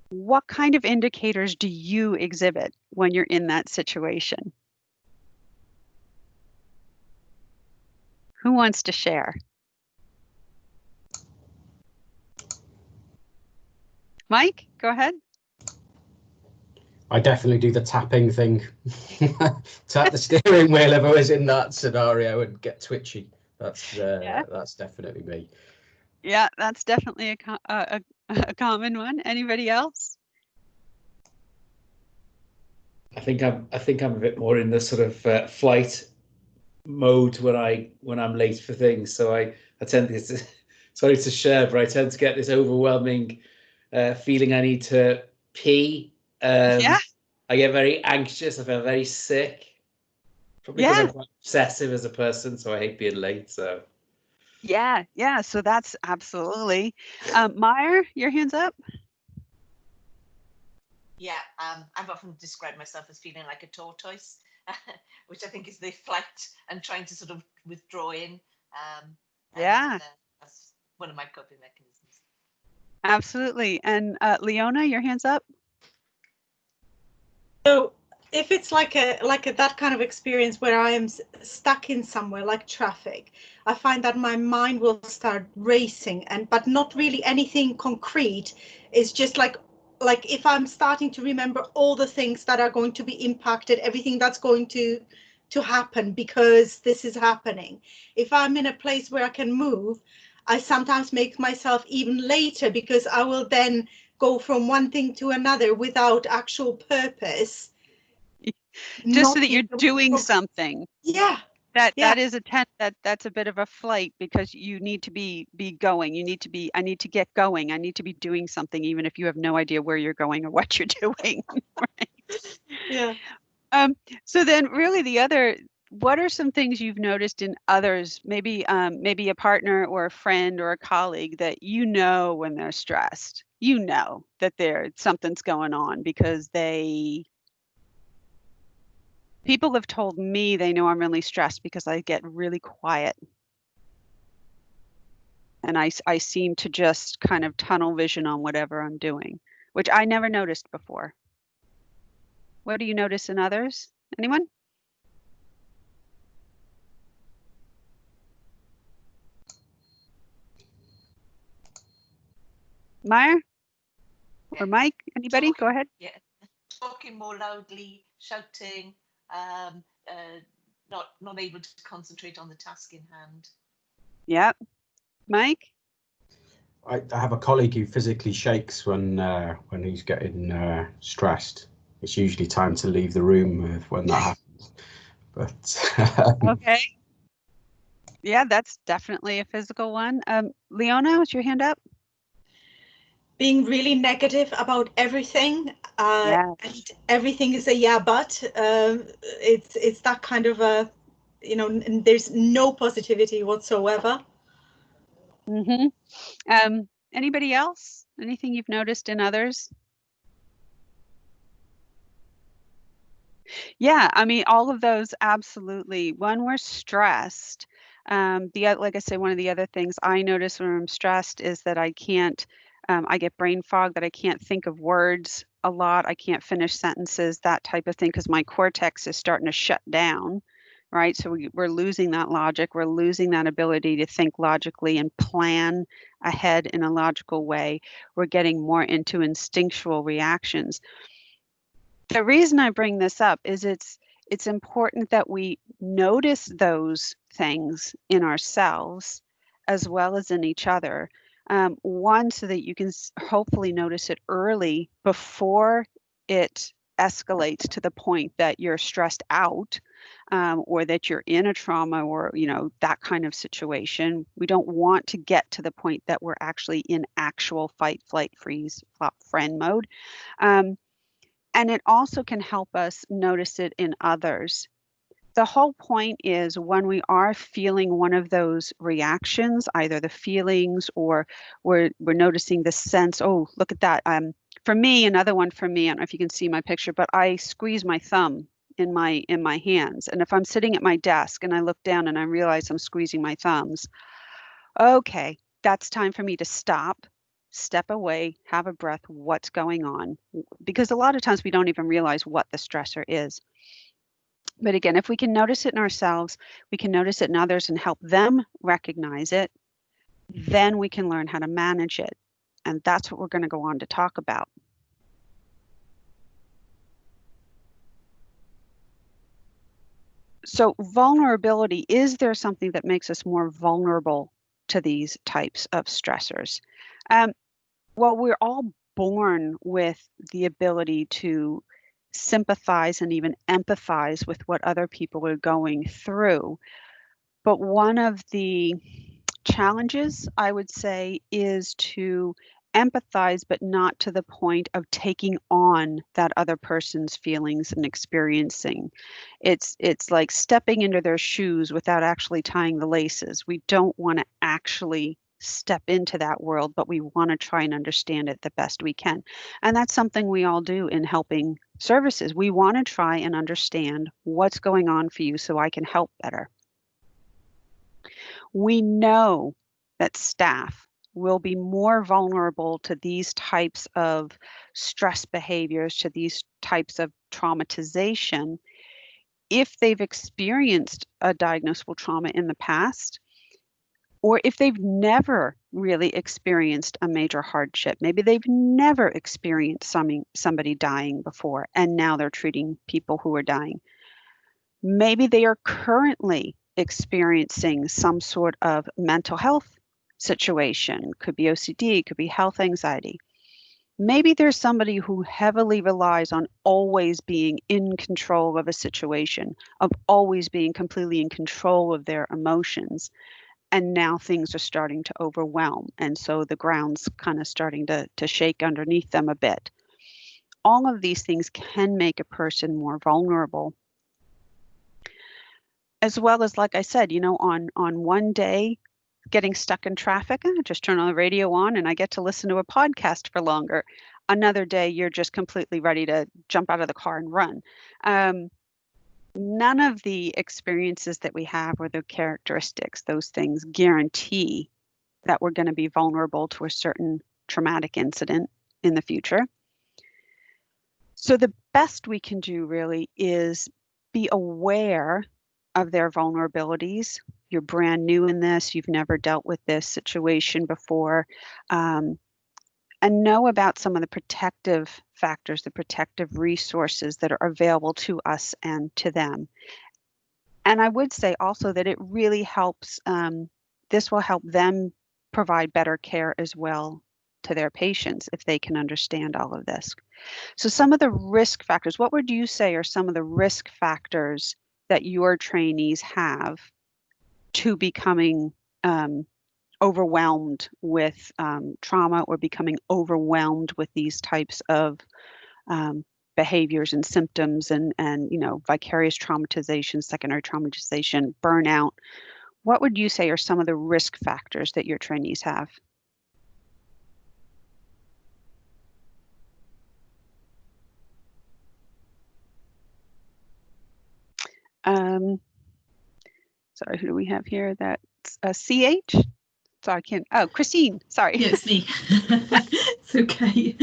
What kind of indicators do you exhibit when you're in that situation? Who wants to share? Mike, go ahead. I definitely do the tapping thing. Tap the steering wheel if I was in that scenario and get twitchy. That's definitely me. Yeah, that's definitely a common one. Anybody else? I think I'm a bit more in the sort of flight mode when I'm late for things. So I tend to, sorry to share, but I tend to get this overwhelming feeling I need to pee. Yeah. I get very anxious. I feel very sick. Probably because I'm quite obsessive as a person, so I hate being late. So. Yeah. So that's absolutely. Meyer, your hands up. Yeah, I've often described myself as feeling like a tortoise, which I think is the flight and trying to sort of withdraw in. That's one of my coping mechanisms. Absolutely. And Leona, your hands up. So if it's like that kind of experience where I am stuck in somewhere like traffic, I find that my mind will start racing, but not really anything concrete. It's just like if I'm starting to remember all the things that are going to be impacted, everything that's going to happen because this is happening. If I'm in a place where I can move, I sometimes make myself even later because I will then go from one thing to another without actual purpose. Just so that you're doing something. Yeah. That is that's a bit of a flight because you need to be going. You need to be, I need to get going. I need to be doing something, even if you have no idea where you're going or what you're doing. Right? Yeah. So then really what are some things you've noticed in others, maybe a partner or a friend or a colleague that when they're stressed, that something's going on because people have told me they know I'm really stressed because I get really quiet. And I seem to just kind of tunnel vision on whatever I'm doing, which I never noticed before. What do you notice in others? Anyone? Meyer? Or Mike? Anybody? Go ahead. Yeah. Talking more loudly, shouting, not able to concentrate on the task in hand. Yeah. Mike? I have a colleague who physically shakes when he's getting stressed. It's usually time to leave the room when that happens. But okay. Yeah, that's definitely a physical one. Leona, what's your hand up? Being really negative about everything. Yeah. and everything is a yeah, but it's that kind of a, and there's no positivity whatsoever. Mm-hmm. Anybody else? Anything you've noticed in others? Yeah, I mean, all of those, absolutely. When we're stressed, like I say, one of the other things I notice when I'm stressed is that I can't, I get brain fog, that I can't think of words a lot. I can't finish sentences, that type of thing, because my cortex is starting to shut down, right? So we're losing that logic. We're losing that ability to think logically and plan ahead in a logical way. We're getting more into instinctual reactions. The reason I bring this up is it's important that we notice those things in ourselves as well as in each other. One, so that you can hopefully notice it early before it escalates to the point that you're stressed out, or that you're in a trauma, or that kind of situation. We don't want to get to the point that we're actually in actual fight, flight, freeze, flop, friend mode. And it also can help us notice it in others. The whole point is, when we are feeling one of those reactions, either the feelings or we're noticing the sense, oh, look at that. For me, another one for me, I don't know if you can see my picture, but I squeeze my thumb in my hands. And if I'm sitting at my desk and I look down and I realize I'm squeezing my thumbs, okay, that's time for me to step away, have a breath. What's going on? Because a lot of times we don't even realize what the stressor is. But again, if we can notice it in ourselves, we can notice it in others and help them recognize it, then we can learn how to manage it. And that's what we're going to go on to talk about. So vulnerability, is there something that makes us more vulnerable to these types of stressors? Well, we're all born with the ability to sympathize and even empathize with what other people are going through. But one of the challenges, I would say, is to empathize, but not to the point of taking on that other person's feelings and experiencing. It's like stepping into their shoes without actually tying the laces. We don't want to actually step into that world, but we want to try and understand it the best we can. And that's something we all do in helping services. We want to try and understand what's going on for you so I can help better. We know that staff will be more vulnerable to these types of stress behaviors, to these types of traumatization, if they've experienced a diagnosable trauma in the past, or if they've never really experienced a major hardship. Maybe they've never experienced somebody dying before, and now they're treating people who are dying. Maybe they are currently experiencing some sort of mental health situation. Could be OCD, could be health anxiety. Maybe there's somebody who heavily relies on always being in control of a situation, of always being completely in control of their emotions. And now things are starting to overwhelm. And so the ground's kind of starting to shake underneath them a bit. All of these things can make a person more vulnerable. As well as, like I said, on one day, getting stuck in traffic, I just turn on the radio on and I get to listen to a podcast for longer. Another day, you're just completely ready to jump out of the car and run. None of the experiences that we have, or the characteristics, those things guarantee that we're going to be vulnerable to a certain traumatic incident in the future. So the best we can do really is be aware of their vulnerabilities. You're brand new in this, you've never dealt with this situation before, and know about some of the protective factors, the protective resources that are available to us and to them. And I would say also that it really helps, this will help them provide better care as well to their patients if they can understand all of this. So some of the risk factors, what would you say are some of the risk factors that your trainees have to becoming overwhelmed with trauma, or becoming overwhelmed with these types of behaviors and symptoms and vicarious traumatization, secondary traumatization, burnout. What would you say are some of the risk factors that your trainees have? Sorry, who do we have here? That's CH? So I can't. Oh, Christine. Sorry. Yeah, it's me. It's okay.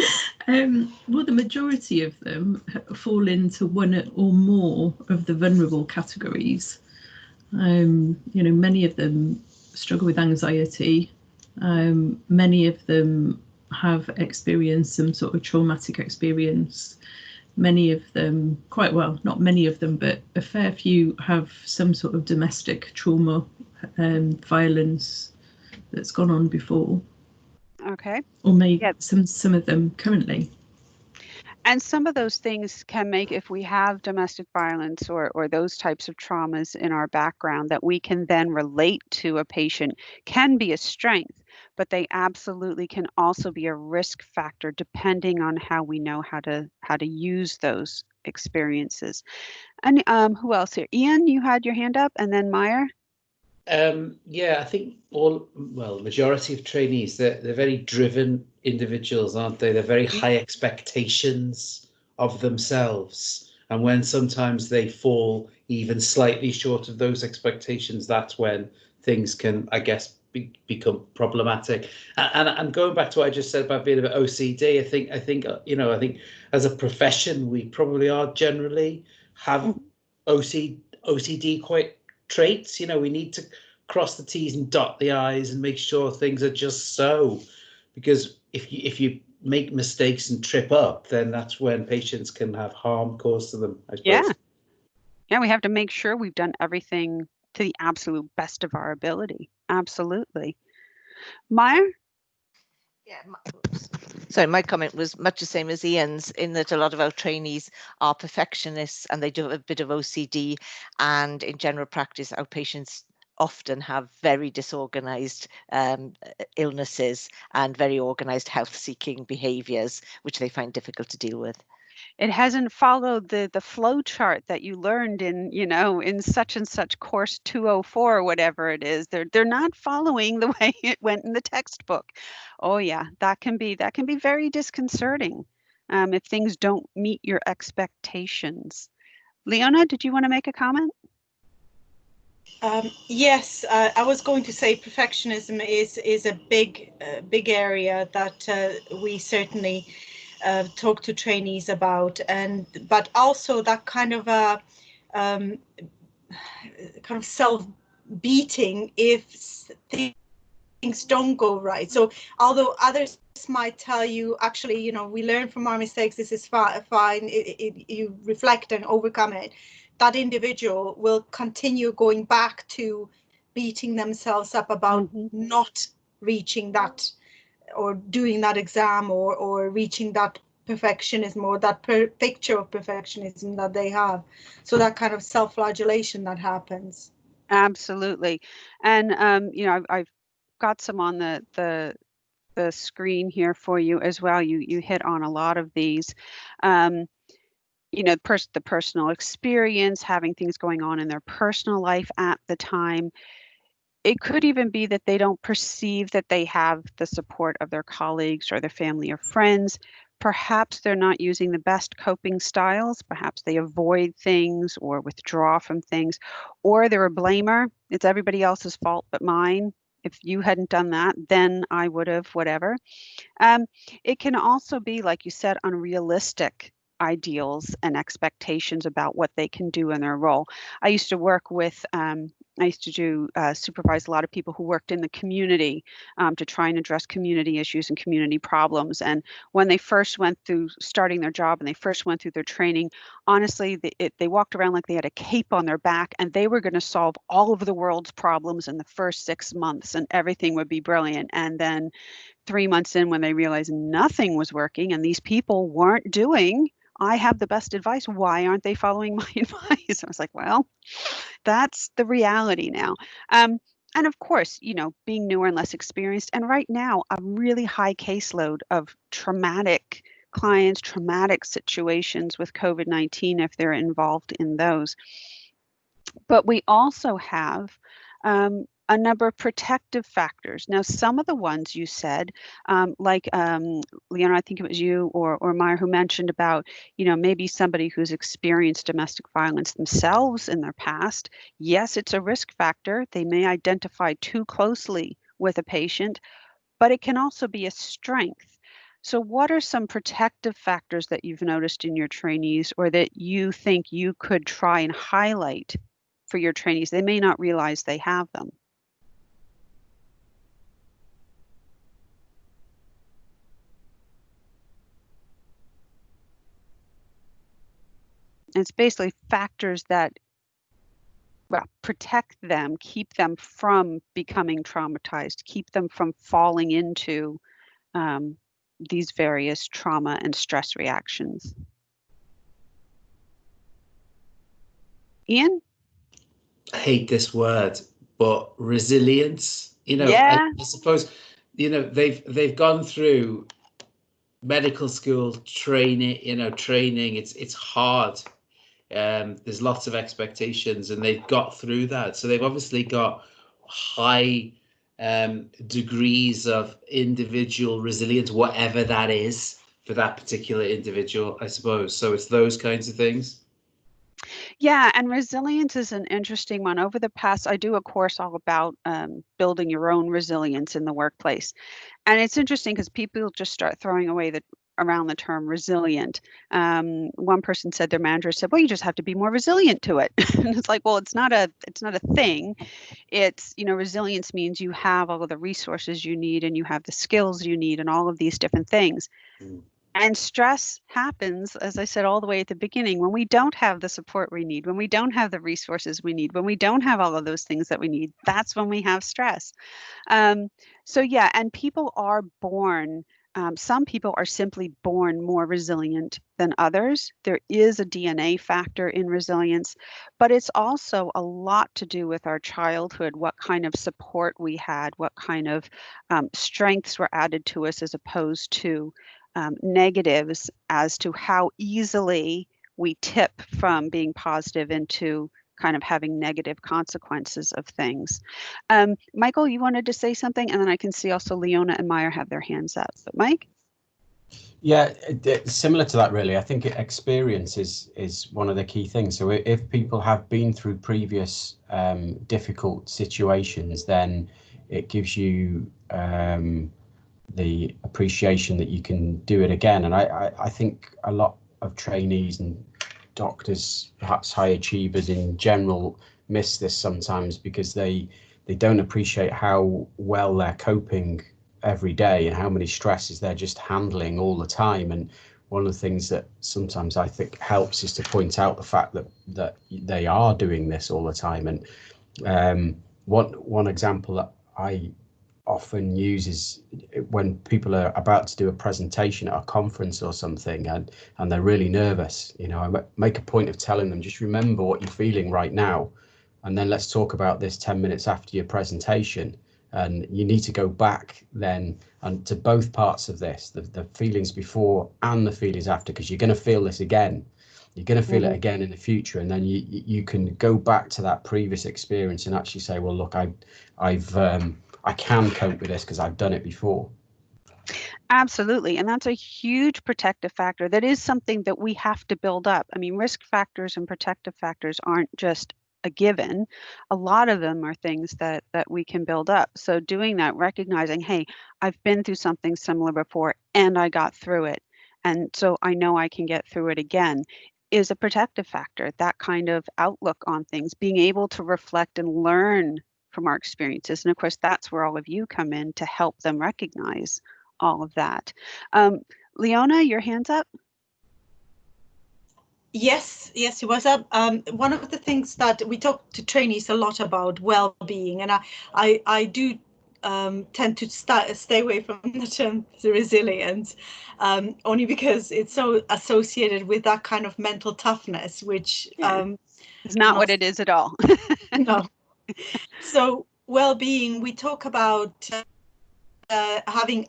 Well, the majority of them fall into one or more of the vulnerable categories. Many of them struggle with anxiety. Many of them have experienced some sort of traumatic experience. Many of them, not many of them, but a fair few have some sort of domestic trauma, violence that's gone on before. Okay. Or maybe some of them currently. And some of those things can make, if we have domestic violence or those types of traumas in our background that we can then relate to a patient, can be a strength, but they absolutely can also be a risk factor depending on how we know how to use those experiences. And who else here? Ian, you had your hand up, and then Meyer. Yeah, I think the majority of trainees, they're very driven individuals, aren't they? They're very high expectations of themselves. And when sometimes they fall even slightly short of those expectations, that's when things can, I guess, become problematic. And going back to what I just said about being a bit OCD, I think as a profession, we probably are generally have OCD quite traits. We need to cross the T's and dot the I's and make sure things are just so, because if you make mistakes and trip up, then that's when patients can have harm caused to them, I suppose. Yeah, we have to make sure we've done everything to the absolute best of our ability. Absolutely. Meyer? Yeah. So my comment was much the same as Ian's, in that a lot of our trainees are perfectionists and they do have a bit of OCD, and in general practice, our patients often have very disorganized illnesses and very organized health-seeking behaviors, which they find difficult to deal with. It hasn't followed the flow chart that you learned in such and such course 204 or whatever it is. They're not following the way it went in the textbook. Oh yeah, that can be very disconcerting if things don't meet your expectations. Leona, did you want to make a comment? Yes, I was going to say perfectionism is a big area that we certainly talk to trainees about, but also that kind of a kind of self-beating if things don't go right. So although others might tell you, actually, we learn from our mistakes, this is fine, you reflect and overcome it, that individual will continue going back to beating themselves up about not reaching that or doing that exam or reaching that perfectionism or that picture of perfectionism that they have. So that kind of self-flagellation that happens. Absolutely. And I've got some on the screen here for you as well. You hit on a lot of these. The personal experience, having things going on in their personal life at the time. It could even be that they don't perceive that they have the support of their colleagues or their family or friends. Perhaps they're not using the best coping styles. Perhaps they avoid things or withdraw from things, or they're a blamer. It's everybody else's fault but mine. If you hadn't done that, then I would have, whatever. It can also be, like you said, unrealistic ideals and expectations about what they can do in their role. I used to work with I used to supervise a lot of people who worked in the community to try and address community issues and community problems. And when they first went through starting their job and they first went through their training, honestly, they walked around like they had a cape on their back and they were going to solve all of the world's problems in the first 6 months and everything would be brilliant. And then 3 months in, when they realized nothing was working and these people weren't doing, I have the best advice, why aren't they following my advice? I was like, well, that's the reality now. And of course, being newer and less experienced, and right now a really high caseload of traumatic clients, traumatic situations with COVID-19 if they're involved in those. But we also have a number of protective factors. Now, some of the ones you said, like Leona, I think it was you or Maya who mentioned about, maybe somebody who's experienced domestic violence themselves in their past. Yes, it's a risk factor. They may identify too closely with a patient, but it can also be a strength. So what are some protective factors that you've noticed in your trainees or that you think you could try and highlight for your trainees? They may not realize they have them. It's basically factors that protect them, keep them from becoming traumatized, keep them from falling into these various trauma and stress reactions. Ian? I hate this word, but resilience, Yeah. I suppose, they've gone through medical school training, it's hard. There's lots of expectations and they've got through that. So they've obviously got high degrees of individual resilience, whatever that is for that particular individual, I suppose. So it's those kinds of things. Yeah, and resilience is an interesting one. Over the past, I do a course all about building your own resilience in the workplace. And it's interesting because people just start throwing away around the term resilient. One person said, their manager said, well, you just have to be more resilient to it. And it's like, well, it's not a thing. It's, resilience means you have all of the resources you need and you have the skills you need and all of these different things. And stress happens, as I said all the way at the beginning, when we don't have the support we need, when we don't have the resources we need, when we don't have all of those things that we need, that's when we have stress. So yeah, and people are born, some people are simply born more resilient than others. There is a DNA factor in resilience, but it's also a lot to do with our childhood, what kind of support we had, what kind of strengths were added to us as opposed to negatives, as to how easily we tip from being positive into kind of having negative consequences of things. Michael, you wanted to say something, and then I can see also Leona and Maya have their hands up. But Mike? Yeah, similar to that, really. I think experience is one of the key things. So if people have been through previous difficult situations, then it gives you the appreciation that you can do it again. And I think a lot of trainees and doctors, perhaps high achievers in general, miss this sometimes because they don't appreciate how well they're coping every day and how many stresses they're just handling all the time. And one of the things that sometimes I think helps is to point out the fact that they are doing this all the time. And one example that I often use is when people are about to do a presentation at a conference or something and they're really nervous. I make a point of telling them, just remember what you're feeling right now, and then let's talk about this 10 minutes after your presentation. And you need to go back then and to both parts of this, the feelings before and the feelings after, because you're going to feel this again. You're going to feel it again in the future, and then you can go back to that previous experience and actually say, well, look, I can cope with this because I've done it before. Absolutely. And that's a huge protective factor. That is something that we have to build up. I mean, risk factors and protective factors aren't just a given. A lot of them are things that we can build up. So doing that, recognizing, hey, I've been through something similar before and I got through it. And so I know I can get through it again, is a protective factor. That kind of outlook on things, being able to reflect and learn from our experiences. And of course, that's where all of you come in to help them recognize all of that. Leona, your hand's up. Yes, it was up. One of the things that we talk to trainees a lot about well-being, and I do tend to stay away from the term resilience, only because it's so associated with that kind of mental toughness, which is not what it is at all. No. So well-being, we talk about having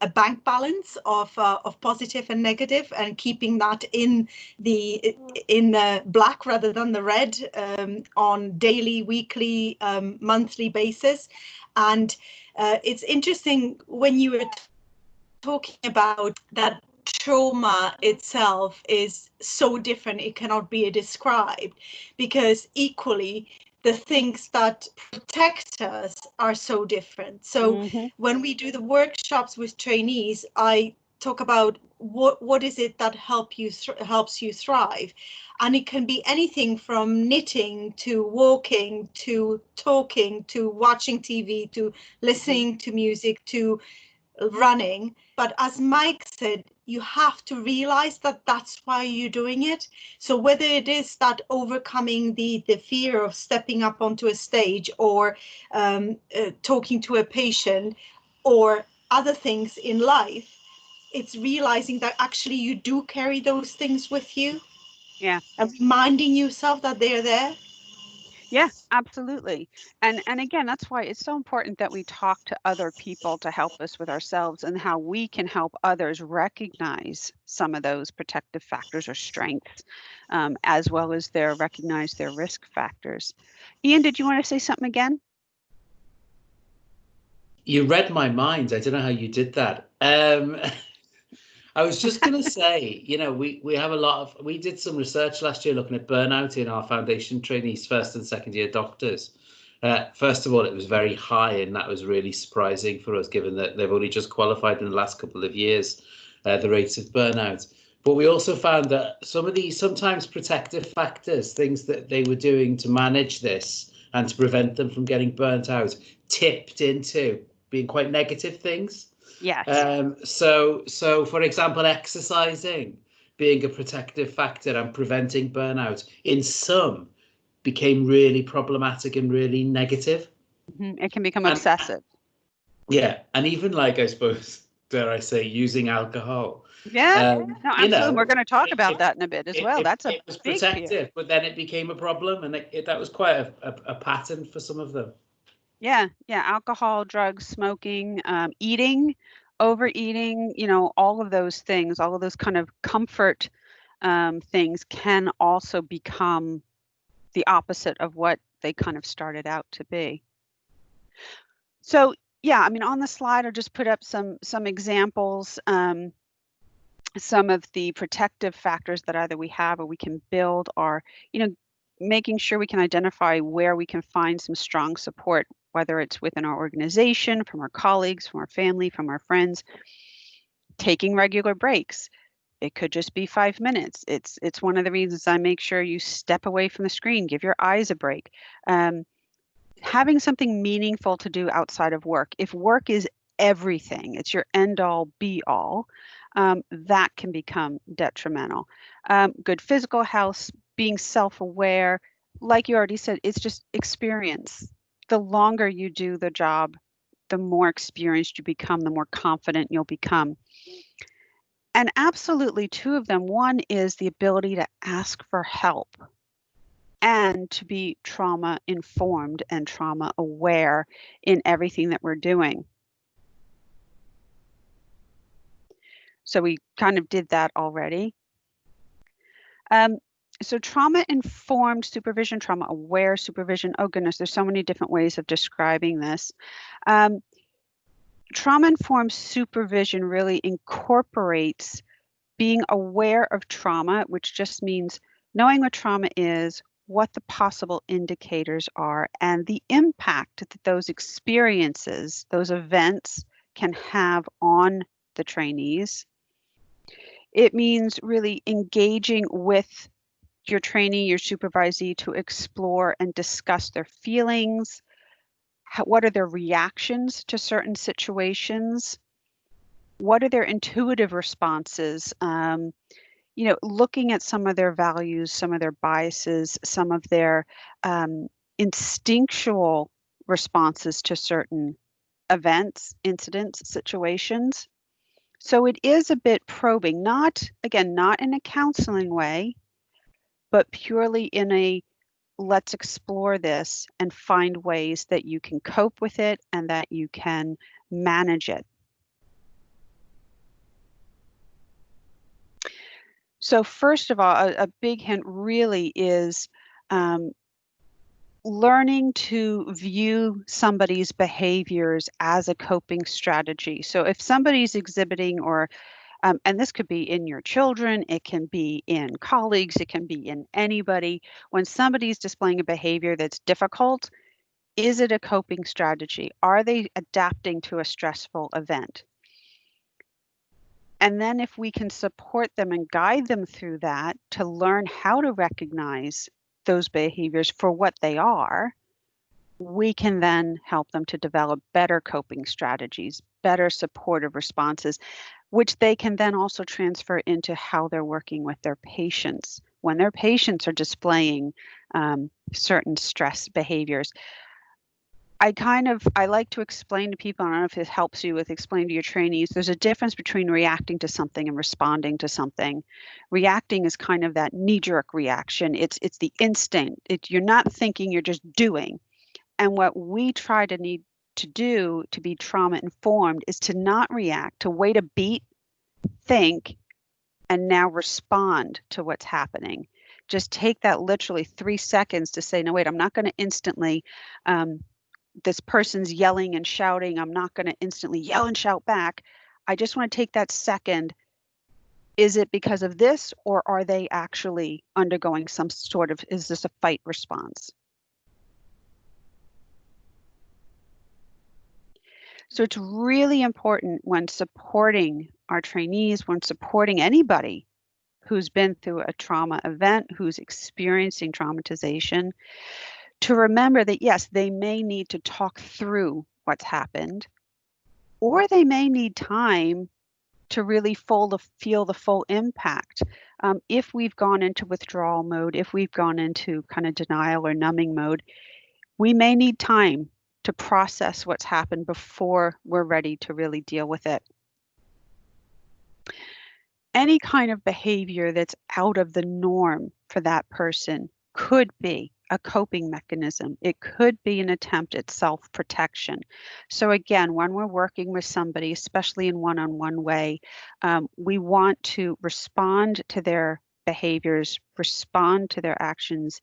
a bank balance of positive and negative, and keeping that in the black rather than the red on daily, weekly, monthly basis. And it's interesting when you were talking about that trauma itself is so different, it cannot be described, because equally the things that protect us are so different. So when we do the workshops with trainees, I talk about what is it that helps you thrive, and it can be anything from knitting to walking to talking to watching TV to listening to music to running. But as Mike said, you have to realize that that's why you're doing it. So whether it is that overcoming the fear of stepping up onto a stage, or talking to a patient, or other things in life, it's realizing that actually you do carry those things with you. Yeah. And reminding yourself that they're there. Yeah, absolutely. And again, that's why it's so important that we talk to other people to help us with ourselves, and how we can help others recognize some of those protective factors or strengths, as well as recognize their risk factors. Ian, did you want to say something again? You read my mind. I don't know how you did that. I was just going to say, you know, we have we did some research last year looking at burnout in our foundation trainees, first and second year doctors. First of all, it was very high, and that was really surprising for us, given that they've only just qualified in the last couple of years, the rates of burnout. But we also found that some of these sometimes protective factors, things that they were doing to manage this and to prevent them from getting burnt out, tipped into being quite negative things. Yes. So for example, exercising being a protective factor and preventing burnout in some became really problematic and really negative. It can become obsessive. Yeah, and even, like, I suppose, dare I say, using alcohol. Yeah, no, absolutely. You know, we're going to talk about that in a bit as well. That's a it was big protective, fear. but then it became a problem, and that was quite a pattern for some of them. Yeah, alcohol, drugs, smoking, eating, overeating, you know, all of those things, all of those kind of comfort things can also become the opposite of what they kind of started out to be. So yeah, I mean, on the slide, I just put up some examples, some of the protective factors that either we have or we can build are, you know, making sure we can identify where we can find some strong support, whether it's within our organization, from our colleagues, from our family, from our friends. Taking regular breaks. It could just be 5 minutes. It's one of the reasons I make sure you step away from the screen, give your eyes a break. Having something meaningful to do outside of work. If work is everything, it's your end all be all, that can become detrimental. Good physical health, being self-aware, like you already said, it's just experience. The longer you do the job, the more experienced you become, the more confident you'll become. And absolutely two of them. One is the ability to ask for help and to be trauma informed and trauma aware in everything that we're doing. So we kind of did that already. So trauma-informed supervision, trauma-aware supervision. Oh goodness, there's so many different ways of describing this. Trauma-informed supervision really incorporates being aware of trauma, which just means knowing what trauma is, what the possible indicators are, and the impact that those experiences, those events can have on the trainees. It means really engaging with your trainee, your supervisee, to explore and discuss their feelings. What are their reactions to certain situations? What are their intuitive responses? You know, looking at some of their values, some of their biases, some of their instinctual responses to certain events, incidents, situations. So it is a bit probing, not in a counseling way, but purely in a let's explore this and find ways that you can cope with it and that you can manage it. So first of all, a big hint really is learning to view somebody's behaviors as a coping strategy. So if somebody's exhibiting or and this could be in your children, it can be in colleagues, it can be in anybody. When somebody's displaying a behavior that's difficult, is it a coping strategy? Are they adapting to a stressful event? And then if we can support them and guide them through that to learn how to recognize those behaviors for what they are, we can then help them to develop better coping strategies, better supportive responses, which they can then also transfer into how they're working with their patients. When their patients are displaying certain stress behaviors, I like to explain to people, I don't know if it helps you with explaining to your trainees, there's a difference between reacting to something and responding to something. Reacting is kind of that knee-jerk reaction. It's the instinct. You're not thinking, you're just doing. And what we try to need to do to be trauma informed is to not react, to wait a beat, think, and now respond to what's happening. Just take that literally 3 seconds to say, no, wait, I'm not going to instantly, this person's yelling and shouting, I'm not going to instantly yell and shout back. I just want to take that second. Is it because of this, or are they actually undergoing some sort of, is this a fight response? So it's really important when supporting our trainees, when supporting anybody who's been through a trauma event, who's experiencing traumatization, to remember that, yes, they may need to talk through what's happened, or they may need time to really feel the full impact. If we've gone into withdrawal mode, if we've gone into kind of denial or numbing mode, we may need time to process what's happened before we're ready to really deal with it. Any kind of behavior that's out of the norm for that person could be a coping mechanism. It could be an attempt at self-protection. So again, when we're working with somebody, especially in one-on-one way, we want to respond to their behaviors, respond to their actions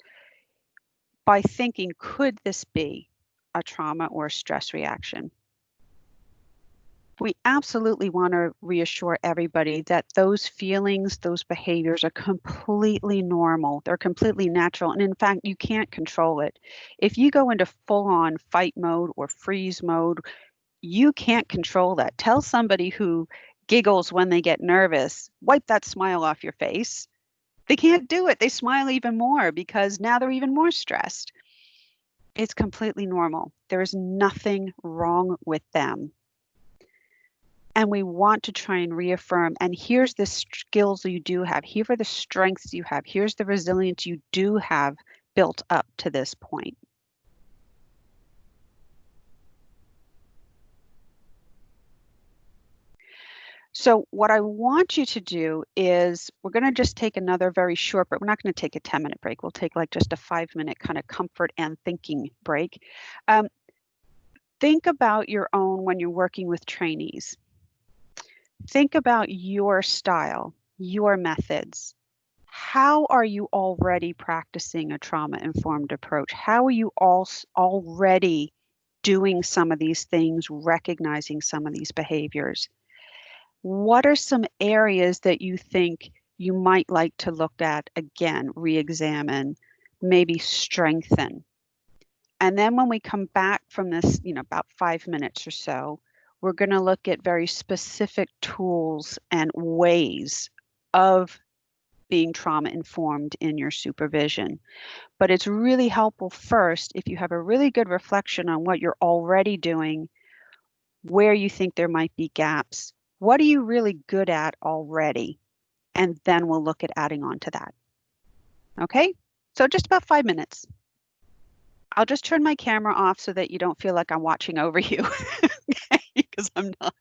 by thinking, could this be a trauma or a stress reaction? We absolutely want to reassure everybody that those feelings, those behaviors are completely normal. They're completely natural. And in fact, you can't control it. If you go into full-on fight mode or freeze mode, you can't control that. Tell somebody who giggles when they get nervous, wipe that smile off your face. They can't do it. They smile even more because now they're even more stressed. It's completely normal. There is nothing wrong with them. And we want to try and reaffirm, and here's the skills you do have. Here are the strengths you have. Here's the resilience you do have built up to this point. So what I want you to do is, we're going to just take another very short break. We're not going to take a 10-minute break. We'll take like just a 5-minute kind of comfort and thinking break. Think about your own when you're working with trainees. Think about your style, your methods. How are you already practicing a trauma-informed approach? How are you already doing some of these things, recognizing some of these behaviors? What are some areas that you think you might like to look at again, re-examine, maybe strengthen? And then when we come back from this, about 5 minutes or so, we're going to look at very specific tools and ways of being trauma informed in your supervision. But it's really helpful first if you have a really good reflection on what you're already doing, where you think there might be gaps, what are you really good at already? And then we'll look at adding on to that. Okay, so just about 5 minutes. I'll just turn my camera off so that you don't feel like I'm watching over you, because I'm not.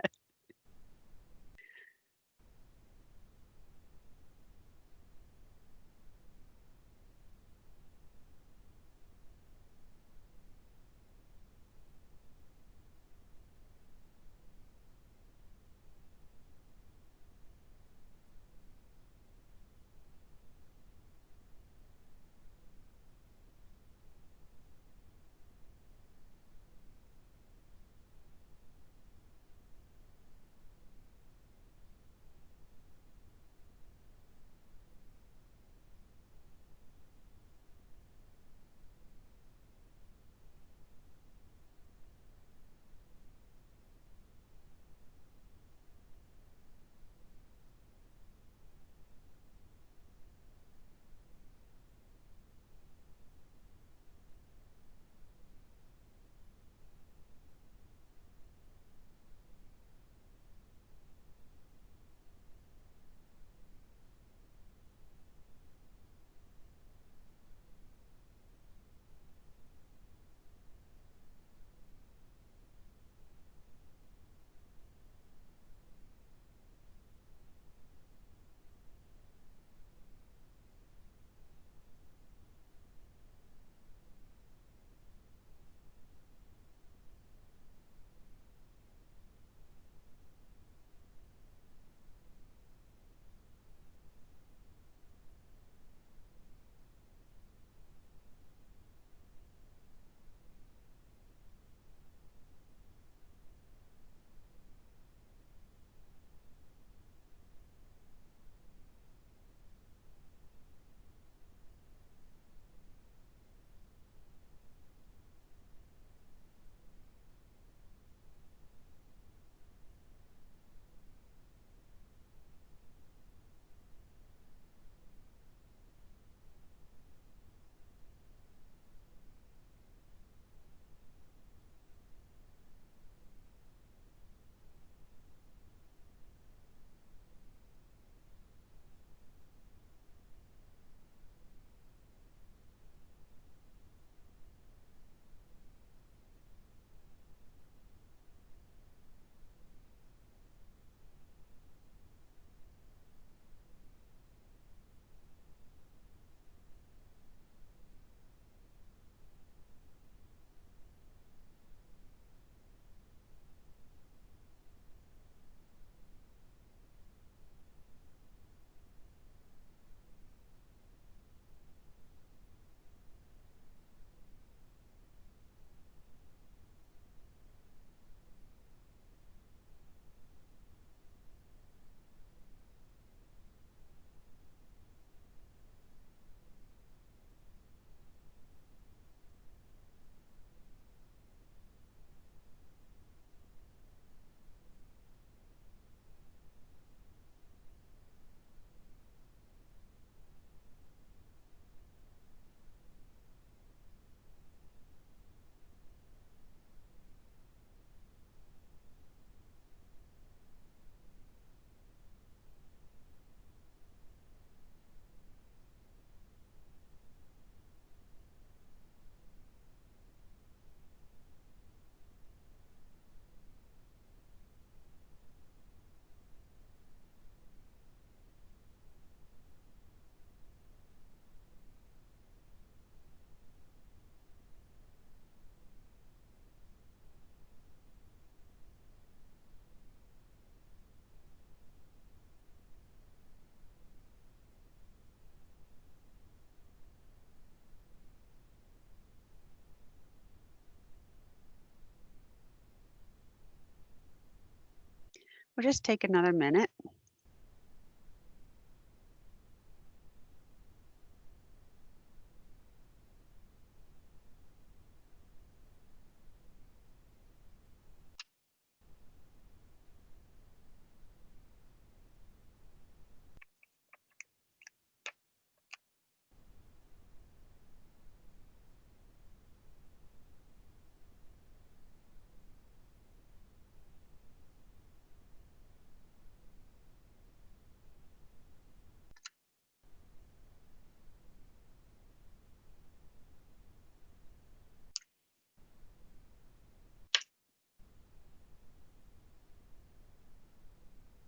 We'll just take another minute.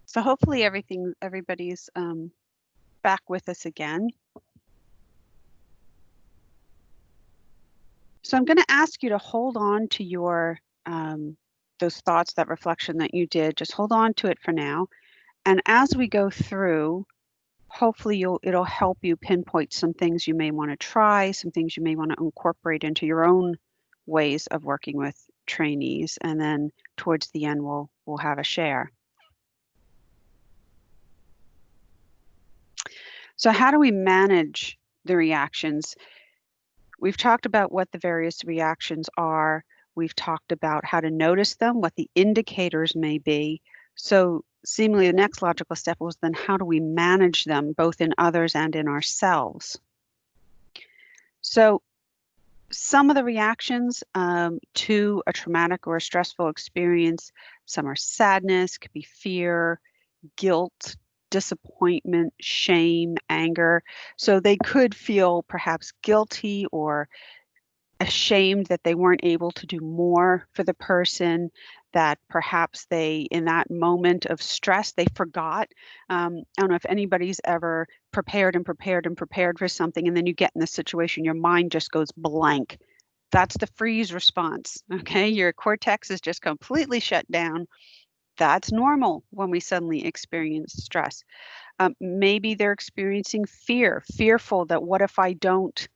So hopefully everybody's back with us again. So I'm going to ask you to hold on to your those thoughts, that reflection that you did. Just hold on to it for now. And as we go through, hopefully it'll help you pinpoint some things you may want to try, some things you may want to incorporate into your own ways of working with trainees. And then towards the end, we'll have a share. So how do we manage the reactions? We've talked about what the various reactions are. We've talked about how to notice them, what the indicators may be. So seemingly the next logical step was then how do we manage them both in others and in ourselves? So some of the reactions to a traumatic or a stressful experience, some are sadness, could be fear, guilt, disappointment, shame, anger. So they could feel perhaps guilty or ashamed that they weren't able to do more for the person, that perhaps they, in that moment of stress, they forgot. I don't know if anybody's ever prepared for something, and then you get in this situation, your mind just goes blank. That's the freeze response, okay? Your cortex is just completely shut down. That's normal when we suddenly experience stress. Maybe they're experiencing fear, fearful that what if I don't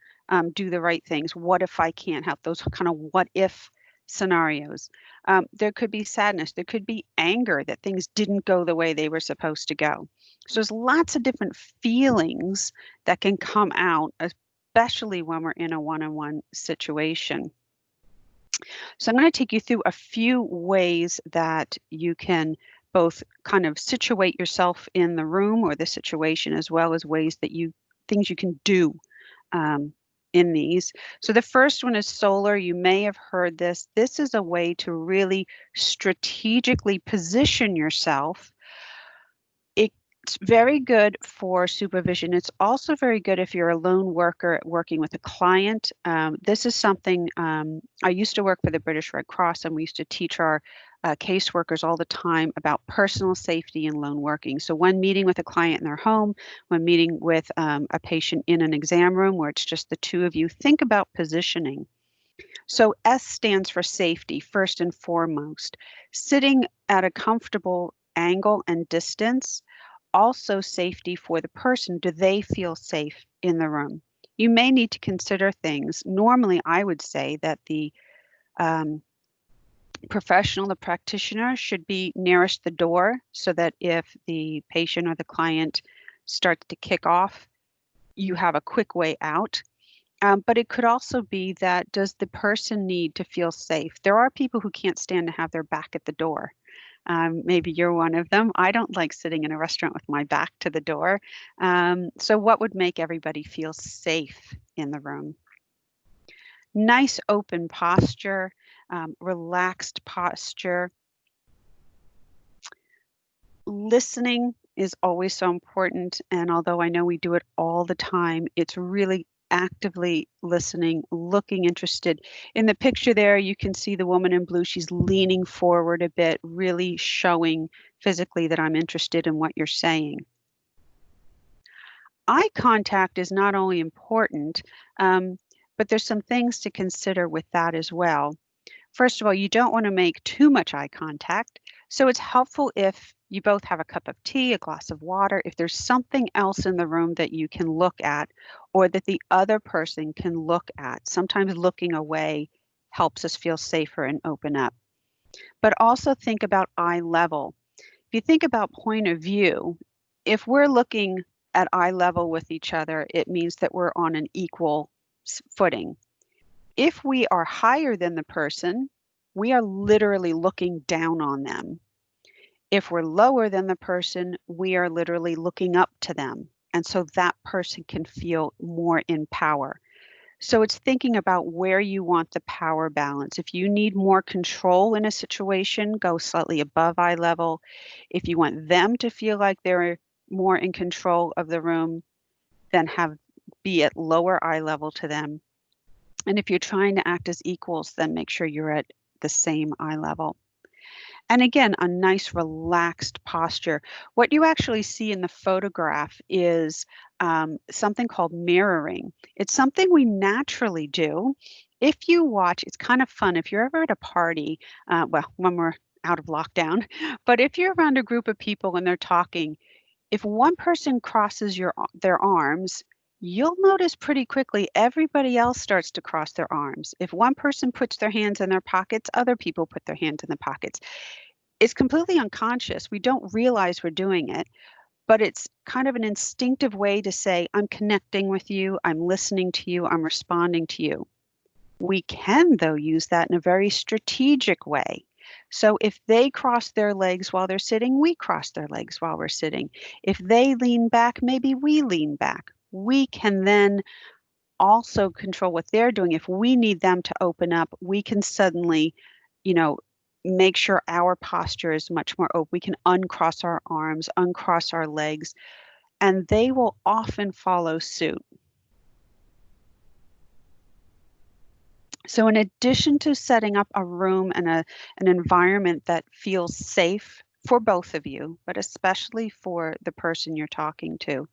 do the right things? What if I can't help? Those kind of what if scenarios. There could be sadness. There could be anger that things didn't go the way they were supposed to go. So there's lots of different feelings that can come out, especially when we're in a one-on-one situation. So I'm going to take you through a few ways that you can both kind of situate yourself in the room or the situation, as well as ways that things you can do in these. So the first one is solar. You may have heard this. This is a way to really strategically position yourself. It's very good for supervision. It's also very good if you're a lone worker working with a client. This is something, I used to work for the British Red Cross, and we used to teach our caseworkers all the time about personal safety and lone working. So when meeting with a client in their home, when meeting with a patient in an exam room where it's just the two of you, think about positioning. So S stands for safety, first and foremost. Sitting at a comfortable angle and distance. Also safety for the person. Do they feel safe in the room? You may need to consider things. Normally, I would say that the professional, the practitioner, should be nearest the door so that if the patient or the client starts to kick off, you have a quick way out. But it could also be that, does the person need to feel safe? There are people who can't stand to have their back at the door. Maybe you're one of them. I don't like sitting in a restaurant with my back to the door. So what would make everybody feel safe in the room? Nice open posture, relaxed posture. Listening is always so important. And although I know we do it all the time, it's really actively listening, looking interested. In the picture there, you can see the woman in blue. She's leaning forward a bit, really showing physically that I'm interested in what you're saying. Eye contact is not only important, but there's some things to consider with that as well. First of all, you don't want to make too much eye contact. So it's helpful if you both have a cup of tea, a glass of water, if there's something else in the room that you can look at or that the other person can look at. Sometimes looking away helps us feel safer and open up. But also think about eye level. If you think about point of view, if we're looking at eye level with each other, it means that we're on an equal footing. If we are higher than the person, we are literally looking down on them. If we're lower than the person, we are literally looking up to them. And so that person can feel more in power. So it's thinking about where you want the power balance. If you need more control in a situation, go slightly above eye level. If you want them to feel like they're more in control of the room, then be at lower eye level to them. And if you're trying to act as equals, then make sure you're at the same eye level. And again, a nice relaxed posture. What you actually see in the photograph is something called mirroring. It's something we naturally do. If you watch, it's kind of fun. If you're ever at a party, well, when we're out of lockdown, but if you're around a group of people and they're talking, if one person crosses their arms, you'll notice pretty quickly everybody else starts to cross their arms. If one person puts their hands in their pockets, other people put their hands in the pockets. It's completely unconscious. We don't realize we're doing it, but it's kind of an instinctive way to say, I'm connecting with you, I'm listening to you, I'm responding to you. We can, though, use that in a very strategic way. So if they cross their legs while they're sitting, we cross their legs while we're sitting. If they lean back, maybe we lean back. We can then also control what they're doing. If we need them to open up, we can suddenly, make sure our posture is much more open. We can uncross our arms, uncross our legs, and they will often follow suit. So in addition to setting up a room and an environment that feels safe for both of you, but especially for the person you're talking to,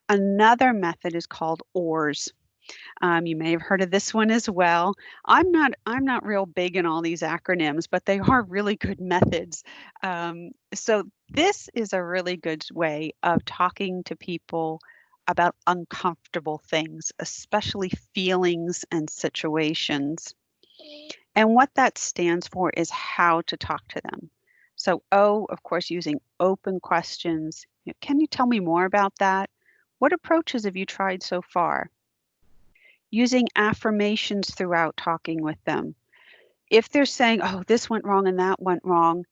another method is called OARS. You may have heard of this one as well. I'm not real big in all these acronyms, but they are really good methods. So this is a really good way of talking to people about uncomfortable things, especially feelings and situations. And what that stands for is how to talk to them. So O, of course, using open questions. Can you tell me more about that? What approaches have you tried so far? Using affirmations throughout talking with them. If they're saying, oh, this went wrong and that went wrong,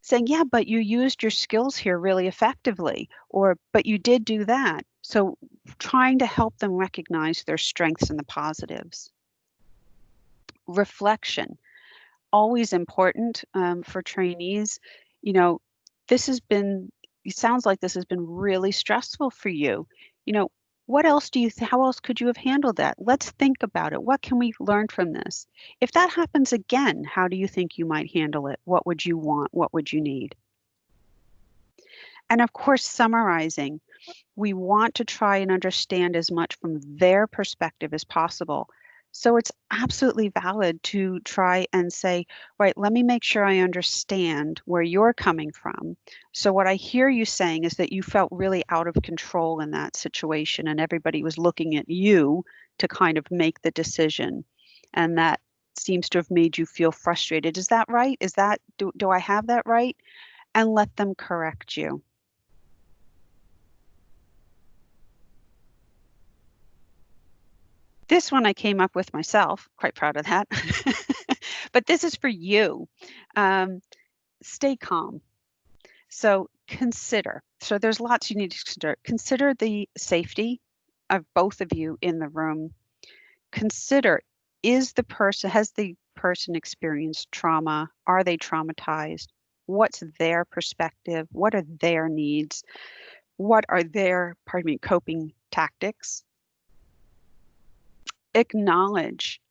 saying, yeah, but you used your skills here really effectively, or, but you did do that. So trying to help them recognize their strengths and the positives. Reflection, always important for trainees. It sounds like this has been really stressful for you. What else how else could you have handled that? Let's think about it. What can we learn from this? If that happens again, how do you think you might handle it? What would you want? What would you need? And of course, summarizing. We want to try and understand as much from their perspective as possible. So it's absolutely valid to try and say, right, let me make sure I understand where you're coming from. So what I hear you saying is that you felt really out of control in that situation and everybody was looking at you to kind of make the decision. And that seems to have made you feel frustrated. Is that right? Do I have that right? And let them correct you. This one I came up with myself, quite proud of that. But this is for you. Stay calm. So consider. So there's lots you need to consider. Consider the safety of both of you in the room. Consider, has the person experienced trauma? Are they traumatized? What's their perspective? What are their needs? What are their, coping tactics? Acknowledge,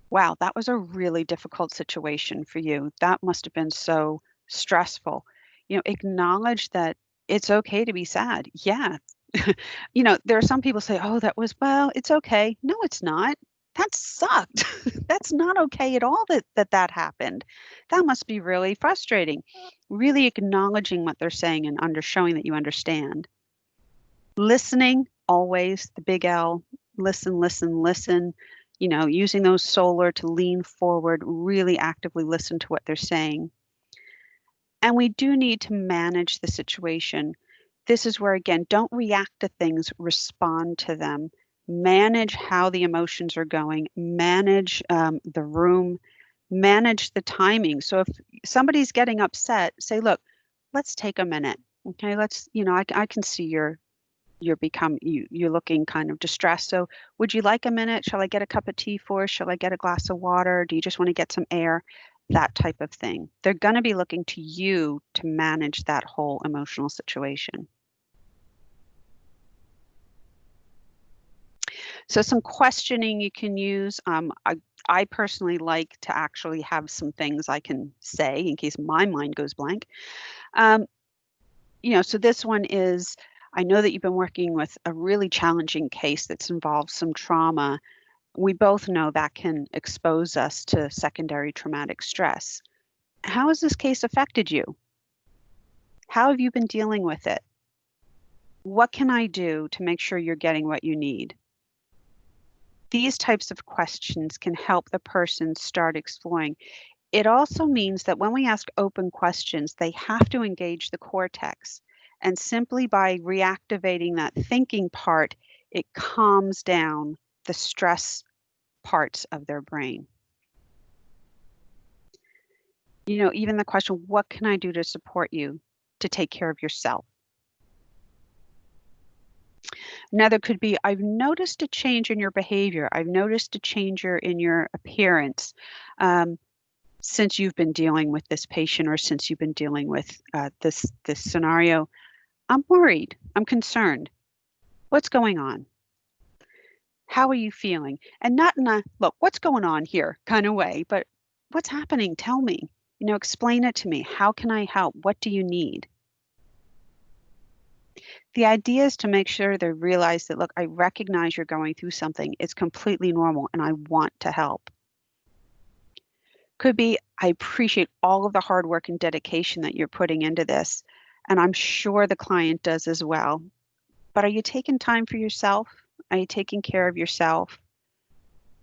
wow, that was a really difficult situation for you. That must have been so stressful. Acknowledge that it's okay to be sad. Yeah. There are some people say, oh, it's okay. No, it's not. That sucked. That's not okay at all that happened. That must be really frustrating. Really acknowledging what they're saying and showing that you understand. Listening, always, the big L. Listen, using those solar to lean forward, really actively listen to what they're saying. And we do need to manage the situation. This is where, again, don't react to things, respond to them. Manage how the emotions are going, manage the room, manage the timing. So if somebody's getting upset, say, look, let's take a minute. Okay, let's, I can see you're looking kind of distressed. So would you like a minute? Shall I get a cup of tea for us? Shall I get a glass of water? Do you just want to get some air? That type of thing. They're going to be looking to you to manage that whole emotional situation. So some questioning you can use. I personally like to actually have some things I can say in case my mind goes blank. So this one is, I know that you've been working with a really challenging case that's involved some trauma. We both know that can expose us to secondary traumatic stress. How has this case affected you? How have you been dealing with it? What can I do to make sure you're getting what you need? These types of questions can help the person start exploring. It also means that when we ask open questions, they have to engage the cortex. And simply by reactivating that thinking part, it calms down the stress parts of their brain. Even the question, what can I do to support you to take care of yourself? Another could be, I've noticed a change in your behavior. I've noticed a change in your appearance since you've been dealing with this patient or since you've been dealing with this scenario. I'm worried. I'm concerned. What's going on? How are you feeling? And not in a, look, what's going on here kind of way, but what's happening? Tell me. Explain it to me. How can I help? What do you need? The idea is to make sure they realize that, look, I recognize you're going through something. It's completely normal and I want to help. Could be, I appreciate all of the hard work and dedication that you're putting into this. And I'm sure the client does as well. But are you taking time for yourself? Are you taking care of yourself?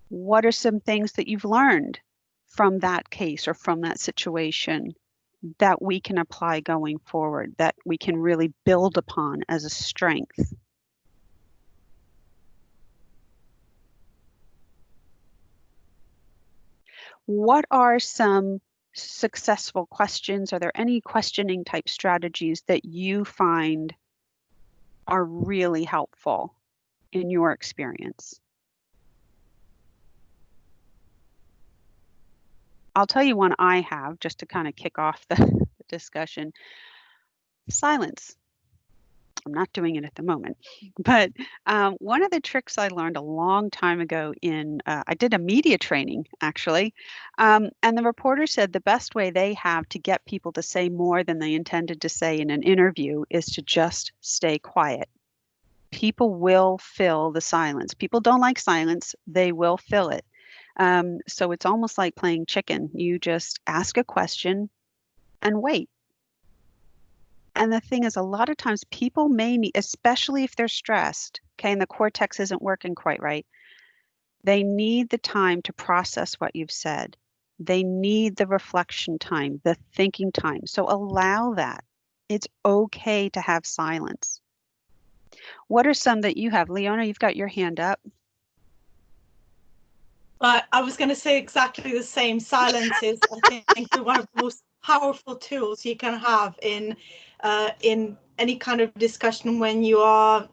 What are some things that you've learned from that case or from that situation that we can apply going forward, that we can really build upon as a strength? What are some successful questions? Are there any questioning type strategies that you find are really helpful in your experience? I'll tell you one I have just to kind of kick off the discussion. Silence. I'm not doing it at the moment, but one of the tricks I learned a long time ago I did a media training actually, and the reporter said the best way they have to get people to say more than they intended to say in an interview is to just stay quiet. People will fill the silence. People don't like silence, they will fill it. So it's almost like playing chicken. You just ask a question and wait. And the thing is, a lot of times people may need, especially if they're stressed, okay, and the cortex isn't working quite right, they need the time to process what you've said. They need the reflection time, the thinking time. So allow that. It's okay to have silence. What are some that you have? Leona, you've got your hand up. I was going to say exactly the same. Silence is, I think, one of the most powerful tools you can have in any kind of discussion when you are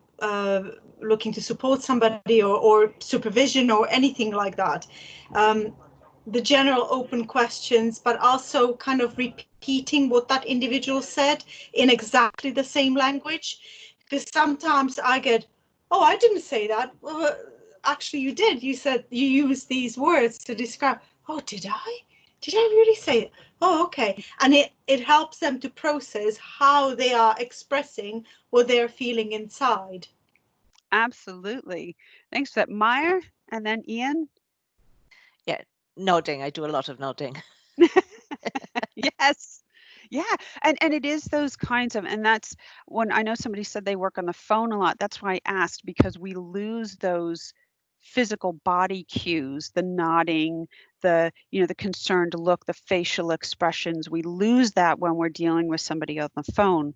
looking to support somebody or supervision or anything like that. The general open questions, but also kind of repeating what that individual said in exactly the same language. Because sometimes I get, oh, I didn't say that. Well, actually, you did. You said you used these words to describe. Oh, did I? Did I really say it? Oh, okay. And it helps them to process how they are expressing what they're feeling inside. Absolutely. Thanks for that. Meyer, and then Ian. Yeah, nodding. I do a lot of nodding. Yes. Yeah. And it is those kinds of, and that's when I know somebody said they work on the phone a lot. That's why I asked, because we lose those physical body cues, the nodding, the the concerned look, the facial expressions. We lose that when we're dealing with somebody on the phone,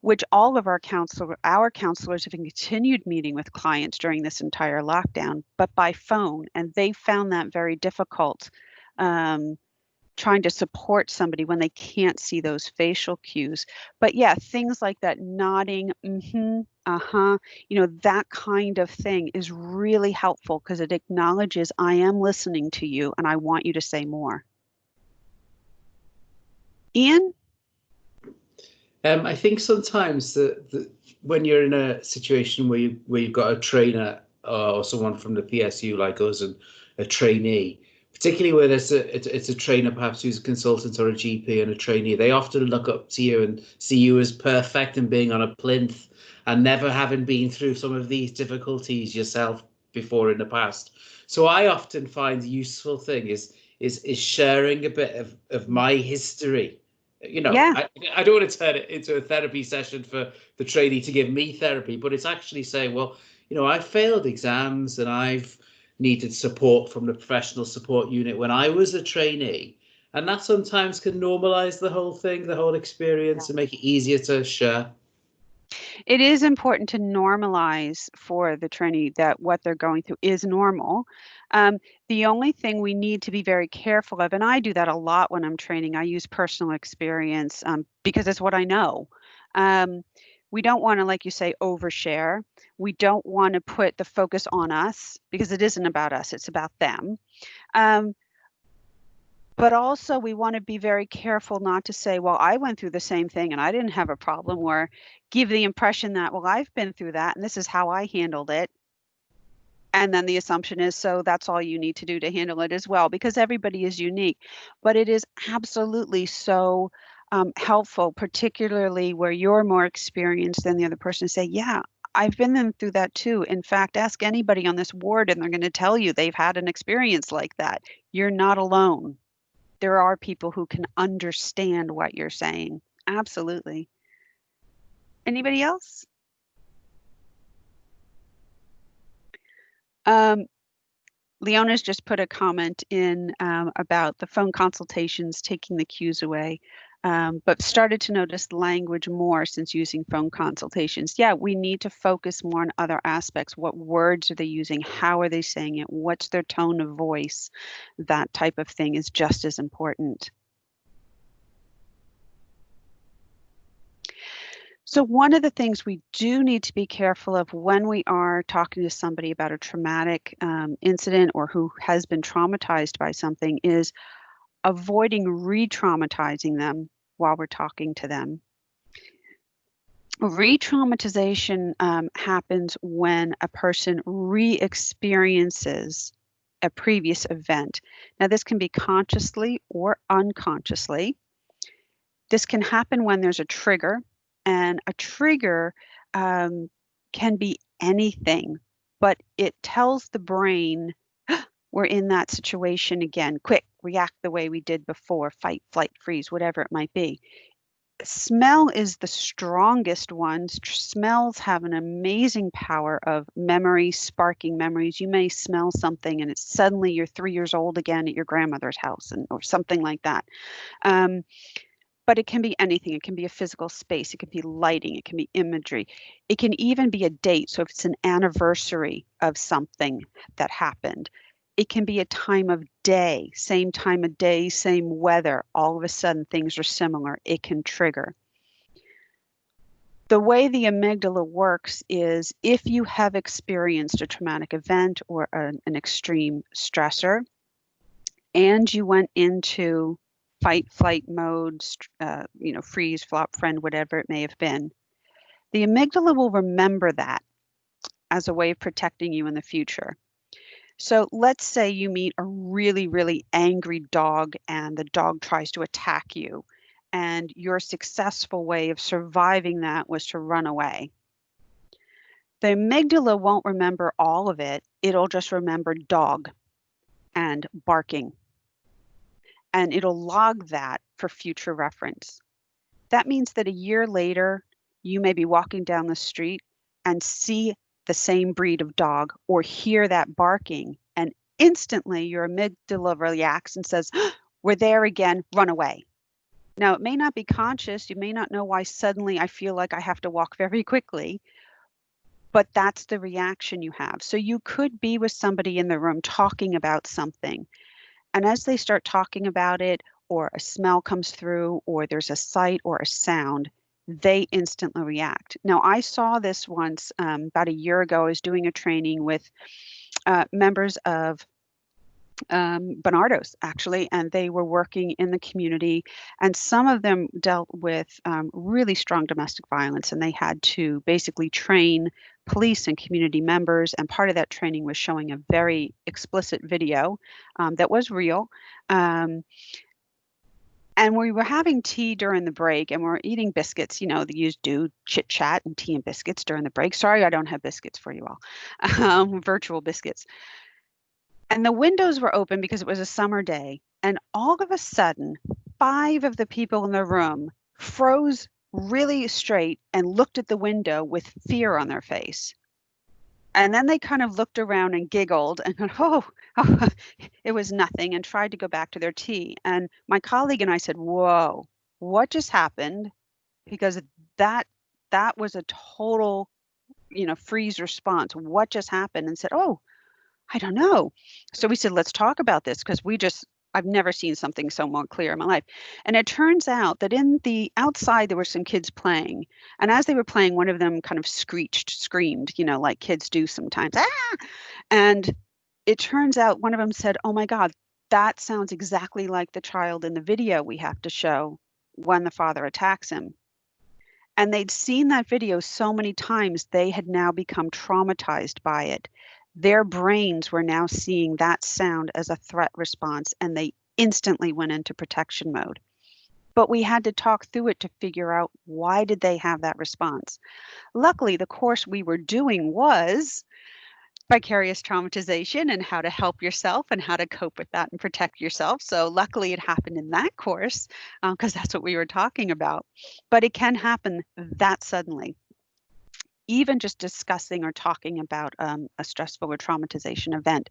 which all of our counselors have continued meeting with clients during this entire lockdown, but by phone, and they found that very difficult. Trying to support somebody when they can't see those facial cues. But yeah, things like that nodding, that kind of thing is really helpful because it acknowledges I am listening to you and I want you to say more. Ian? I think sometimes when you're in a situation where you've got a trainer or someone from the PSU like us and a trainee, particularly where it's a trainer perhaps who's a consultant or a GP and a trainee, they often look up to you and see you as perfect and being on a plinth and never having been through some of these difficulties yourself before in the past. So I often find the useful thing is sharing a bit of my history. Yeah. I don't want to turn it into a therapy session for the trainee to give me therapy, but it's actually saying, well, I failed exams and I've needed support from the professional support unit when I was a trainee. And that sometimes can normalize the whole thing, the whole experience, and make it easier to share. It is important to normalize for the trainee that what they're going through is normal. The only thing we need to be very careful of, and I do that a lot when I'm training, I use personal experience because it's what I know. We don't want to, like you say, overshare. We don't want to put the focus on us because it isn't about us, it's about them. But also we want to be very careful not to say, well, I went through the same thing and I didn't have a problem, or give the impression that, well, I've been through that and this is how I handled it. And then the assumption is, so that's all you need to do to handle it as well, because everybody is unique. But it is absolutely so helpful, particularly where you're more experienced than the other person, to say, yeah, I've been through that too. In fact, ask anybody on this ward and they're going to tell you they've had an experience like that. You're not alone. There are people who can understand what you're saying. Absolutely. Anybody else? Leona's just put a comment in about the phone consultations taking the cues away, but started to notice language more since using phone consultations. Yeah, we need to focus more on other aspects. What words are they using? How are they saying it? What's their tone of voice? That type of thing is just as important. So one of the things we do need to be careful of when we are talking to somebody about a traumatic incident or who has been traumatized by something is avoiding re-traumatizing them while we're talking to them. Re-traumatization happens when a person re-experiences a previous event. Now, this can be consciously or unconsciously. This can happen when there's a trigger. And a trigger can be anything, but it tells the brain, we're in that situation again, quick, react the way we did before, fight, flight, freeze, whatever it might be. Smell is the strongest one. Smells have an amazing power of memory, sparking memories. You may smell something and it's suddenly you're 3 years old again at your grandmother's house or something like that. But it can be anything. It can be a physical space. It can be lighting. It can be imagery. It can even be a date. So if it's an anniversary of something that happened, it can be a time of day, same time of day, same weather. All of a sudden, things are similar. It can trigger. The way the amygdala works is if you have experienced a traumatic event or an extreme stressor, and you went into fight, flight mode, freeze, flop, friend, whatever it may have been, the amygdala will remember that as a way of protecting you in the future. So let's say you meet a really, really angry dog and the dog tries to attack you, and your successful way of surviving that was to run away. The amygdala won't remember all of it. It'll just remember dog and barking. And it'll log that for future reference. That means that a year later, you may be walking down the street and see the same breed of dog or hear that barking, and instantly your amygdala reacts and says, we're there again, run away. Now, it may not be conscious. You may not know why suddenly I feel like I have to walk very quickly, but that's the reaction you have. So you could be with somebody in the room talking about something, and as they start talking about it, or a smell comes through, or there's a sight or a sound, they instantly react. Now, I saw this once about a year ago. I was doing a training with members of Bernardo's, actually, and they were working in the community, and some of them dealt with really strong domestic violence, and they had to basically train police and community members, and part of that training was showing a very explicit video that was real. And we were having tea during the break, and we're eating biscuits. You do chit chat and tea and biscuits during the break. Sorry, I don't have biscuits for you all, virtual biscuits. And the windows were open because it was a summer day. And all of a sudden, 5 of the people in the room froze really straight and looked at the window with fear on their face. And then they kind of looked around and giggled and went, oh, it was nothing, and tried to go back to their tea. And my colleague and I said, whoa, what just happened? Because that was a total, freeze response. What just happened? And said, oh, I don't know. So we said, let's talk about this, because I've never seen something so more clear in my life. And it turns out that in the outside, there were some kids playing. And as they were playing, one of them kind of screamed, like kids do sometimes. Ah! And it turns out one of them said, oh my God, that sounds exactly like the child in the video we have to show when the father attacks him. And they'd seen that video so many times, they had now become traumatized by it. Their brains were now seeing that sound as a threat response, and they instantly went into protection mode. But we had to talk through it to figure out, why did they have that response? Luckily, the course we were doing was vicarious traumatization and how to help yourself and how to cope with that and protect yourself. So luckily it happened in that course, because that's what we were talking about. But it can happen that suddenly. Even just discussing or talking about a stressful or traumatization event.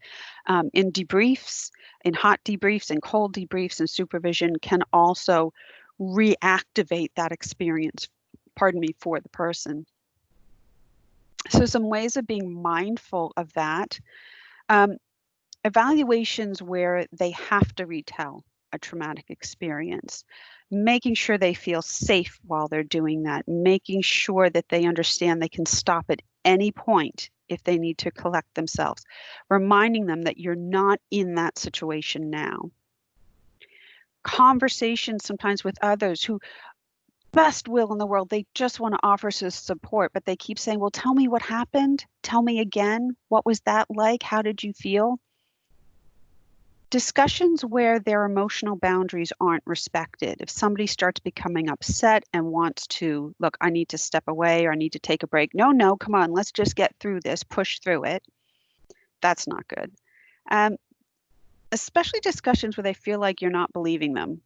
In debriefs, in hot debriefs and cold debriefs and supervision can also reactivate that experience, for the person. So some ways of being mindful of that. Evaluations where they have to retell a traumatic experience, making sure they feel safe while they're doing that, making sure that they understand they can stop at any point if they need to collect themselves, reminding them that you're not in that situation now. Conversations sometimes with others who, best will in the world, they just want to offer support, but they keep saying, well, tell me what happened. Tell me again. What was that like? How did you feel? Discussions where their emotional boundaries aren't respected. If somebody starts becoming upset and wants to, look, I need to step away or I need to take a break. No, come on, let's just get through this, push through it. That's not good. Especially discussions where they feel like you're not believing them,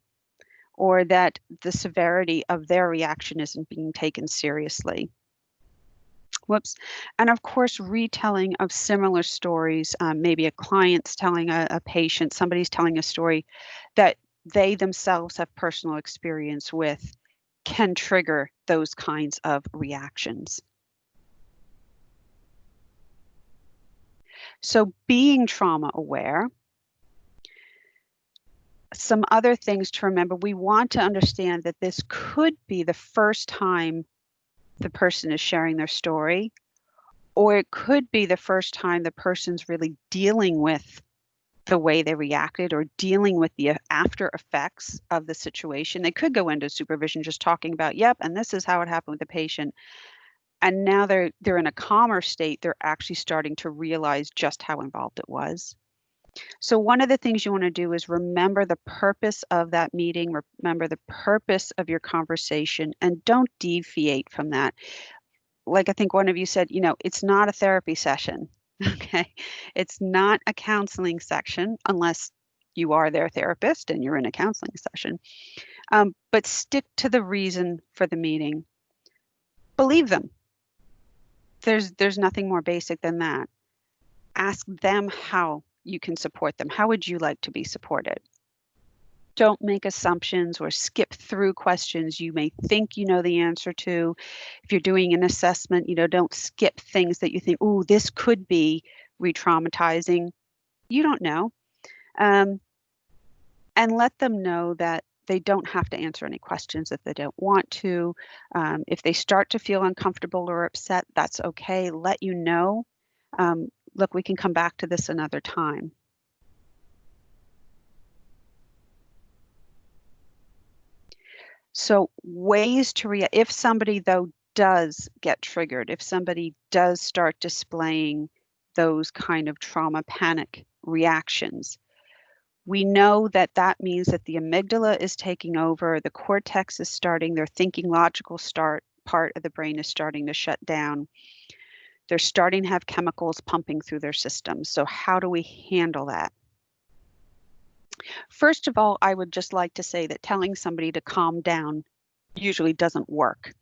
or that the severity of their reaction isn't being taken seriously. Whoops. And of course, retelling of similar stories, maybe a client's telling a patient, somebody's telling a story that they themselves have personal experience with, can trigger those kinds of reactions. So being trauma aware. Some other things to remember, we want to understand that this could be the first time the person is sharing their story, or it could be the first time the person's really dealing with the way they reacted or dealing with the after effects of the situation. They could go into supervision just talking about, yep, and this is how it happened with the patient. And now they're in a calmer state. They're actually starting to realize just how involved it was. So one of the things you want to do is remember the purpose of that meeting, remember the purpose of your conversation, and don't deviate from that. Like I think one of you said, it's not a therapy session, okay? It's not a counseling section unless you are their therapist and you're in a counseling session. But stick to the reason for the meeting. Believe them. There's nothing more basic than that. Ask them how you can support them. How would you like to be supported? Don't make assumptions or skip through questions you may think you know the answer to. If you're doing an assessment, don't skip things that you think, oh, this could be re-traumatizing. You don't know. And let them know that they don't have to answer any questions if they don't want to. If they start to feel uncomfortable or upset, that's okay. Let you know. Look, we can come back to this another time. So ways to react, if somebody though does get triggered, if somebody does start displaying those kind of trauma panic reactions, we know that that means that the amygdala is taking over, the cortex is starting, their thinking logical part of the brain is starting to shut down. They're starting to have chemicals pumping through their system. So how do we handle that? First of all, I would just like to say that telling somebody to calm down usually doesn't work.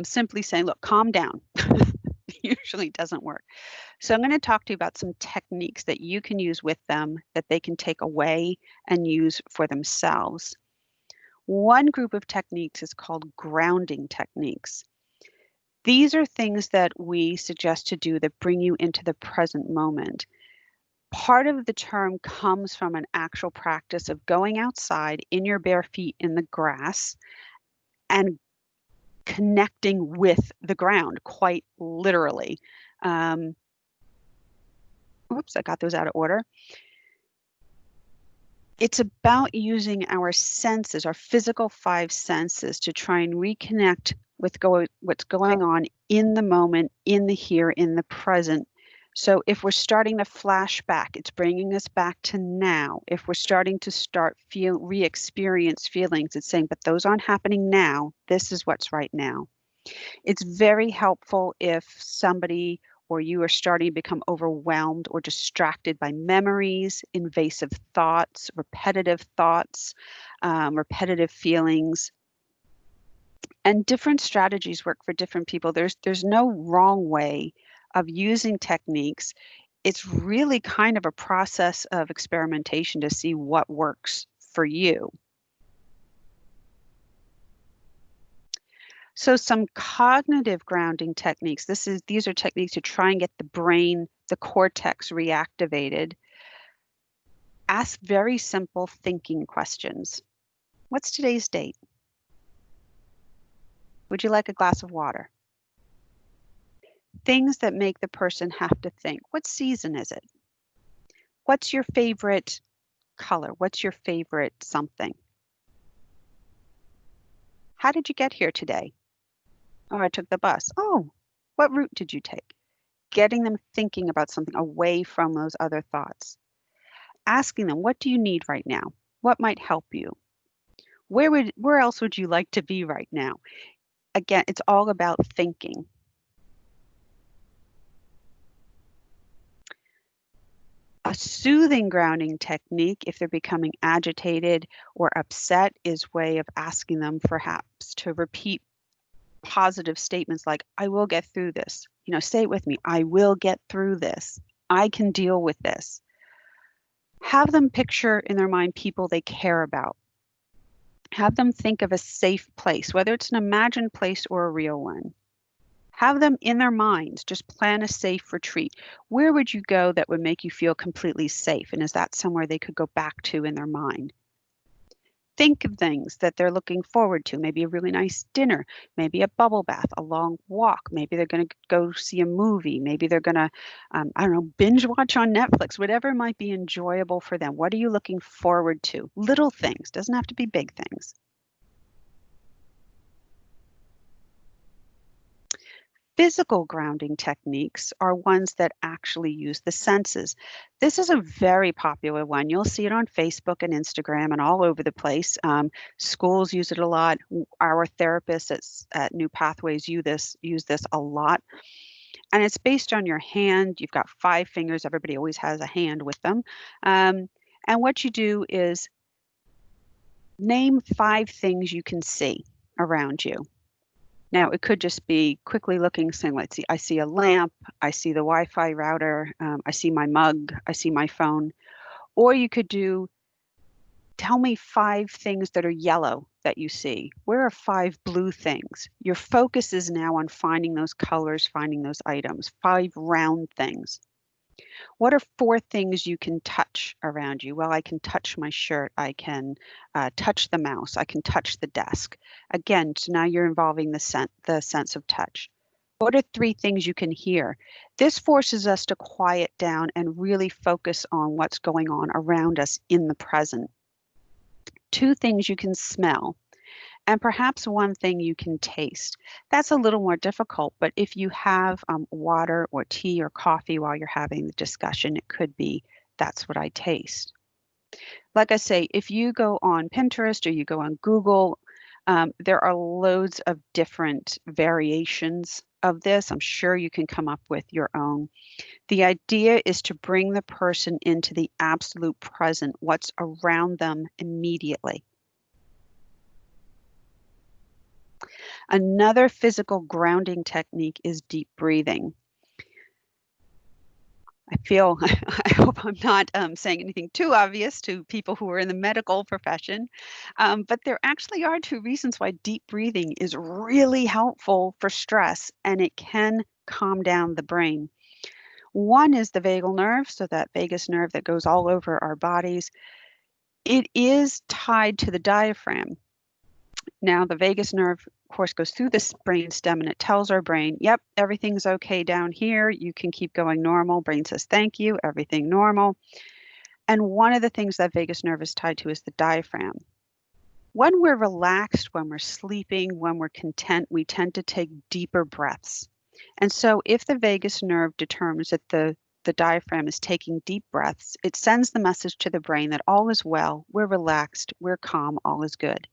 Simply saying, look, calm down usually doesn't work. So I'm going to talk to you about some techniques that you can use with them that they can take away and use for themselves. One group of techniques is called grounding techniques. These are things that we suggest to do that bring you into the present moment. Part of the term comes from an actual practice of going outside in your bare feet in the grass and connecting with the ground, quite literally. Oops, I got those out of order. It's about using our senses, our physical 5 senses, to try and reconnect with what's going on in the moment, in the here, in the present. So if we're starting to flash back, it's bringing us back to now. If we're starting to re-experience feelings, it's saying, but those aren't happening now. This is what's right now. It's very helpful if somebody or you are starting to become overwhelmed or distracted by memories, invasive thoughts, repetitive feelings. And different strategies work for different people. There's no wrong way of using techniques. It's really kind of a process of experimentation to see what works for you. So some cognitive grounding techniques. These are techniques to try and get the brain, the cortex reactivated. Ask very simple thinking questions. What's today's date? Would you like a glass of water? Things that make the person have to think. What season is it? What's your favorite color? What's your favorite something? How did you get here today? Oh, I took the bus. Oh, what route did you take? Getting them thinking about something away from those other thoughts. Asking them, what do you need right now? What might help you? Where else would you like to be right now? Again, it's all about thinking. A soothing grounding technique, if they're becoming agitated or upset, is a way of asking them perhaps to repeat positive statements like, I will get through this. Say it with me. I will get through this. I can deal with this. Have them picture in their mind people they care about. Have them think of a safe place, whether it's an imagined place or a real one. Have them in their minds just plan a safe retreat. Where would you go that would make you feel completely safe? And is that somewhere they could go back to in their mind? Think of things that they're looking forward to, maybe a really nice dinner, maybe a bubble bath, a long walk. Maybe they're going to go see a movie. Maybe they're going to, binge watch on Netflix, whatever might be enjoyable for them. What are you looking forward to? Little things, doesn't have to be big things. Physical grounding techniques are ones that actually use the senses. This is a very popular one. You'll see it on Facebook and Instagram and all over the place. Schools use it a lot. Our therapists at New Pathways use this a lot. And it's based on your hand. You've got 5 fingers. Everybody always has a hand with them. And what you do is name 5 things you can see around you. Now, it could just be quickly looking, saying, let's see, I see a lamp, I see the Wi-Fi router, I see my mug, I see my phone. Or you could do, tell me 5 things that are yellow that you see. Where are 5 blue things? Your focus is now on finding those colors, finding those items, 5 round things. What are 4 things you can touch around you? Well, I can touch my shirt. I can touch the mouse. I can touch the desk. Again, so now you're involving the sense of touch. What are 3 things you can hear? This forces us to quiet down and really focus on what's going on around us in the present. 2 things you can smell. And perhaps 1 thing you can taste. That's a little more difficult, but if you have water or tea or coffee while you're having the discussion, it could be, that's what I taste. Like I say, if you go on Pinterest or you go on Google, there are loads of different variations of this. I'm sure you can come up with your own. The idea is to bring the person into the absolute present, what's around them immediately. Another physical grounding technique is deep breathing. I hope I'm not saying anything too obvious to people who are in the medical profession, but there actually are 2 reasons why deep breathing is really helpful for stress, and it can calm down the brain. One is the vagal nerve, so that vagus nerve that goes all over our bodies. It is tied to the diaphragm. Now, the vagus nerve, of course, goes through the brainstem and it tells our brain, yep, everything's okay down here. You can keep going normal. Brain says, thank you, everything normal. And one of the things that vagus nerve is tied to is the diaphragm. When we're relaxed, when we're sleeping, when we're content, we tend to take deeper breaths. And so if the vagus nerve determines that the diaphragm is taking deep breaths, it sends the message to the brain that all is well, we're relaxed, we're calm, all is good.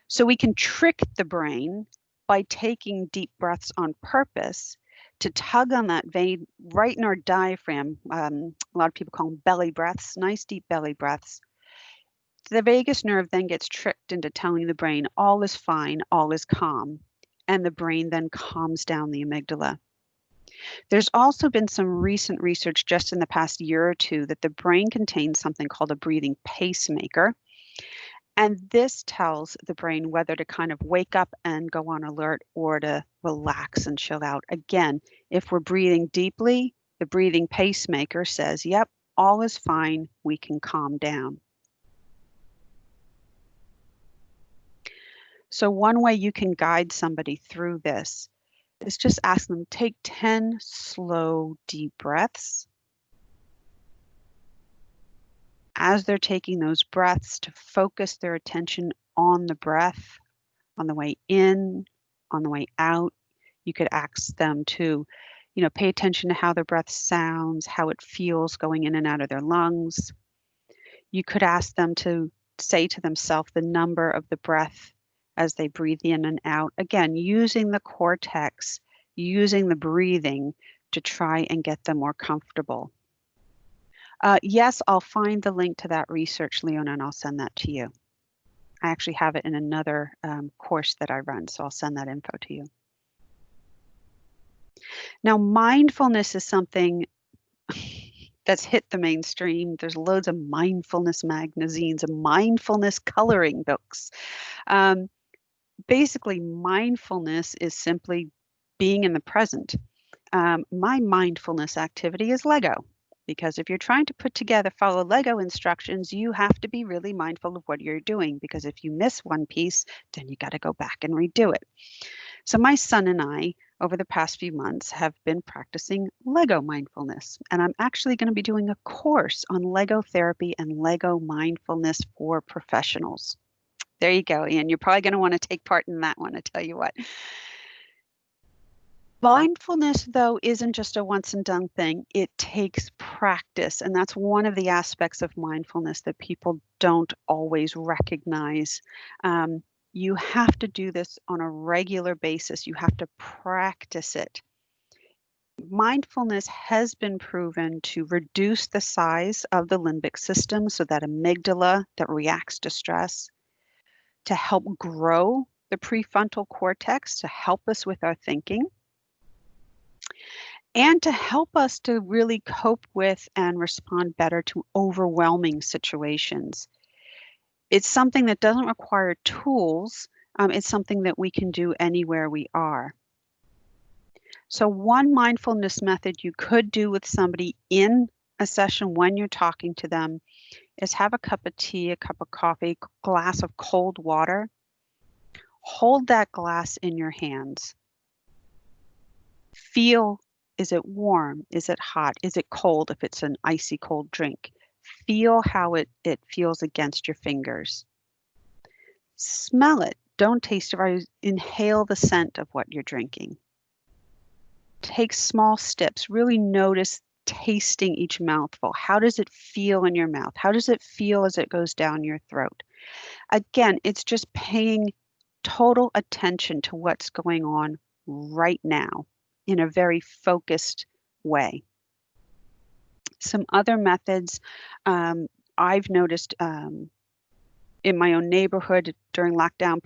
So we can trick the brain by taking deep breaths on purpose to tug on that vein right in our diaphragm. A lot of people call them belly breaths, nice deep belly breaths. The vagus nerve then gets tricked into telling the brain all is fine, all is calm, and the brain then calms down the amygdala. There's also been some recent research just in the past year or 2 that the brain contains something called a breathing pacemaker. And this tells the brain whether to kind of wake up and go on alert or to relax and chill out. Again, if we're breathing deeply, the breathing pacemaker says, yep, all is fine, we can calm down. So one way you can guide somebody through this is just ask them, take 10 slow, deep breaths. As they're taking those breaths, to focus their attention on the breath, on the way in, on the way out. You could ask them to, pay attention to how their breath sounds, how it feels going in and out of their lungs. You could ask them to say to themselves the number of the breath as they breathe in and out. Again, using the cortex, using the breathing to try and get them more comfortable. Yes, I'll find the link to that research, Leona, and I'll send that to you. I actually have it in another course that I run, so I'll send that info to you. Now, mindfulness is something that's hit the mainstream. There's loads of mindfulness magazines and mindfulness coloring books. Basically, mindfulness is simply being in the present. My mindfulness activity is Lego. Because if you're trying to follow Lego instructions, you have to be really mindful of what you're doing, because if you miss one piece, then you got to go back and redo it. So my son and I, over the past few months, have been practicing Lego mindfulness. And I'm actually going to be doing a course on Lego therapy and Lego mindfulness for professionals. There you go, Ian. You're probably going to want to take part in that one, I tell you what. Mindfulness, though, isn't just a once and done thing. It takes practice. And that's one of the aspects of mindfulness that people don't always recognize. You have to do this on a regular basis. You have to practice it. Mindfulness has been proven to reduce the size of the limbic system, so that amygdala that reacts to stress, to help grow the prefrontal cortex to help us with our thinking, and to help us to really cope with and respond better to overwhelming situations. It's something that doesn't require tools. It's something that we can do anywhere we are. So one mindfulness method you could do with somebody in a session when you're talking to them is have a cup of tea, a cup of coffee, a glass of cold water. Hold that glass in your hands. Feel, is it warm? Is it hot? Is it cold if it's an icy cold drink? Feel how it feels against your fingers. Smell it. Don't taste it. Inhale the scent of what you're drinking. Take small steps. Really notice tasting each mouthful. How does it feel in your mouth? How does it feel as it goes down your throat? Again, it's just paying total attention to what's going on right now in a very focused way. Some other methods I've noticed in my own neighborhood during lockdown,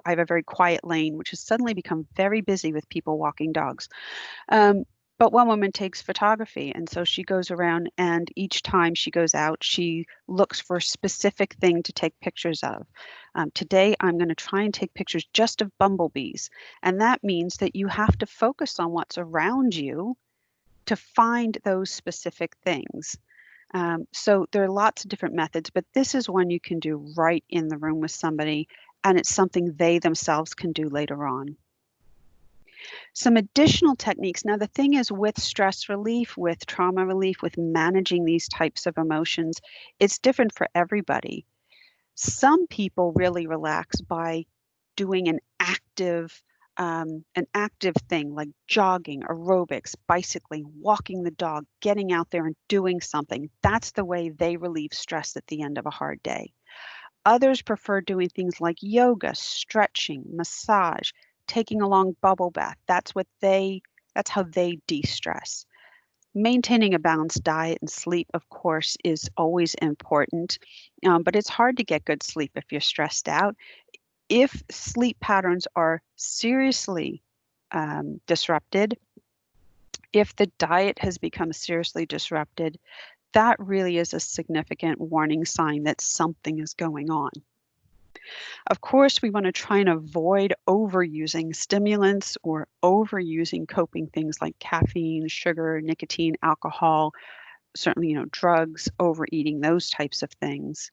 I have a very quiet lane, which has suddenly become very busy with people walking dogs. But one woman takes photography, and so she goes around, and each time she goes out, she looks for a specific thing to take pictures of. Today, I'm going to try and take pictures just of bumblebees, and that means that you have to focus on what's around you to find those specific things. So there are lots of different methods, but this is one you can do right in the room with somebody, and it's something they themselves can do later on. Some additional techniques. Now, the thing is, with stress relief, with trauma relief, with managing these types of emotions, it's different for everybody. Some people really relax by doing an active thing like jogging, aerobics, bicycling, walking the dog, getting out there and doing something. That's the way they relieve stress at the end of a hard day. Others prefer doing things like yoga, stretching, massage, taking a long bubble bath. That's how they de-stress. Maintaining a balanced diet and sleep, of course, is always important, but it's hard to get good sleep if you're stressed out. If sleep patterns are seriously disrupted, if the diet has become seriously disrupted, that really is a significant warning sign that something is going on. Of course, we want to try and avoid overusing stimulants or overusing coping things like caffeine, sugar, nicotine, alcohol, certainly, drugs, overeating, those types of things.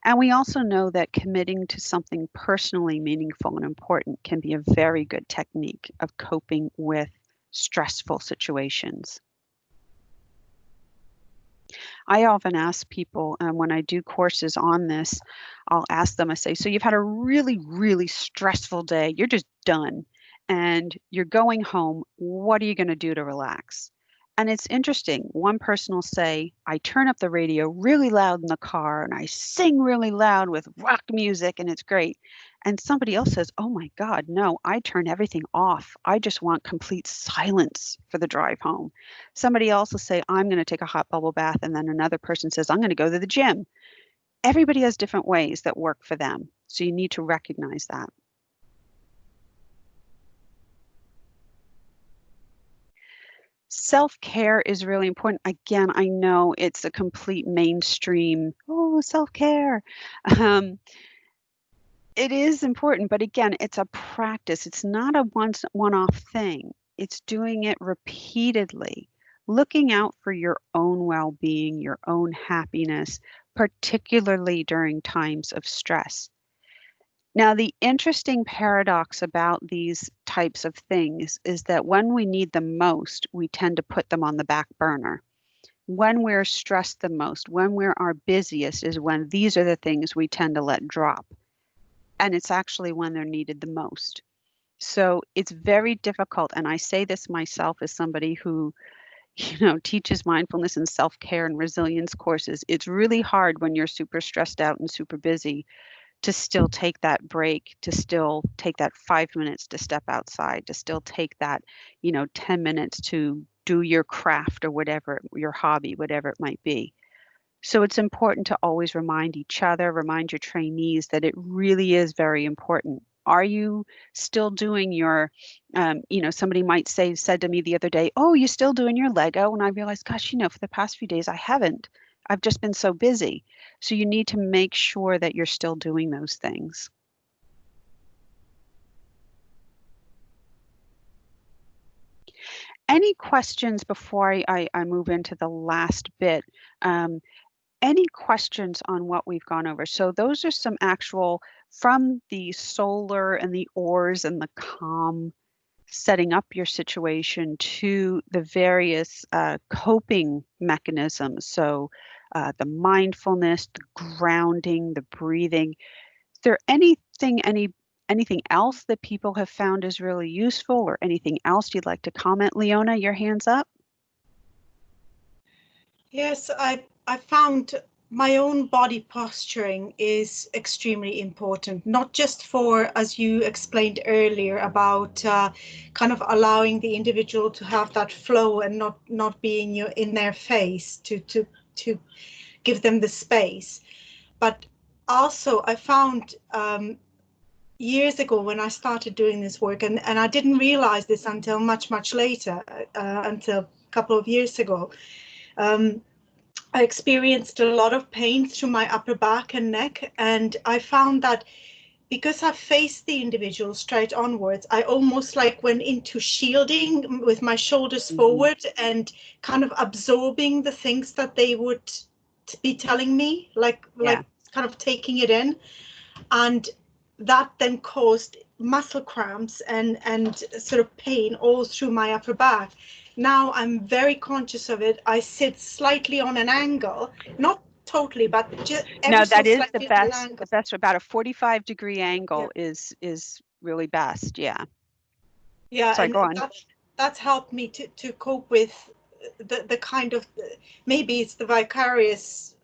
And we also know that committing to something personally meaningful and important can be a very good technique of coping with stressful situations. I often ask people, when I do courses on this, I'll ask them, I say, so you've had a really, really stressful day. You're just done. And you're going home. What are you going to do to relax? And it's interesting. One person will say, I turn up the radio really loud in the car and I sing really loud with rock music and it's great. And somebody else says, oh my God, no, I turn everything off. I just want complete silence for the drive home. Somebody else will say, I'm going to take a hot bubble bath. And then another person says, I'm going to go to the gym. Everybody has different ways that work for them. So you need to recognize that. Self-care is really important. Again, I know it's a complete mainstream, self-care. It is important, but again, it's a practice. It's not a one-off thing. It's doing it repeatedly, looking out for your own well-being, your own happiness, particularly during times of stress. Now, the interesting paradox about these types of things is that when we need them most, we tend to put them on the back burner. When we're stressed the most, when we're our busiest, is when these are the things we tend to let drop. And it's actually when they're needed the most. So it's very difficult. And I say this myself as somebody who, teaches mindfulness and self-care and resilience courses. It's really hard when you're super stressed out and super busy to still take that break, to still take that 5 minutes to step outside, to still take that, 10 minutes to do your craft or whatever, your hobby, whatever it might be. So it's important to always remind each other, remind your trainees that it really is very important Are you still doing your, somebody might said to me the other day, oh, you still doing your Lego? And I realized, gosh, for the past few days, I haven't. I've just been so busy. So you need to make sure that you're still doing those things. Any questions before I move into the last bit? Any questions on what we've gone over? So those are some actual, from the solar and the oars and the calm, setting up your situation, to the various coping mechanisms. So the mindfulness, the grounding, the breathing. Is there anything else that people have found is really useful, or anything else you'd like to comment? Leona, your hand's up. Yes, I found my own body posturing is extremely important, not just for, as you explained earlier, about kind of allowing the individual to have that flow and not being in their face, to give them the space. But also I found years ago when I started doing this work, and I didn't realize this until much later, until a couple of years ago, I experienced a lot of pain through my upper back and neck, and I found that because I faced the individual straight onwards, I almost like went into shielding with my shoulders forward and kind of absorbing the things that they would be telling me, like kind of taking it in, and that then caused muscle cramps and sort of pain all through my upper back. Now I'm very conscious of it. I sit slightly on an angle, not totally, but just no, that is the best. The best, about a 45-degree angle is really best. Yeah. Sorry, go on. That's helped me to cope with the kind of, maybe it's the vicarious,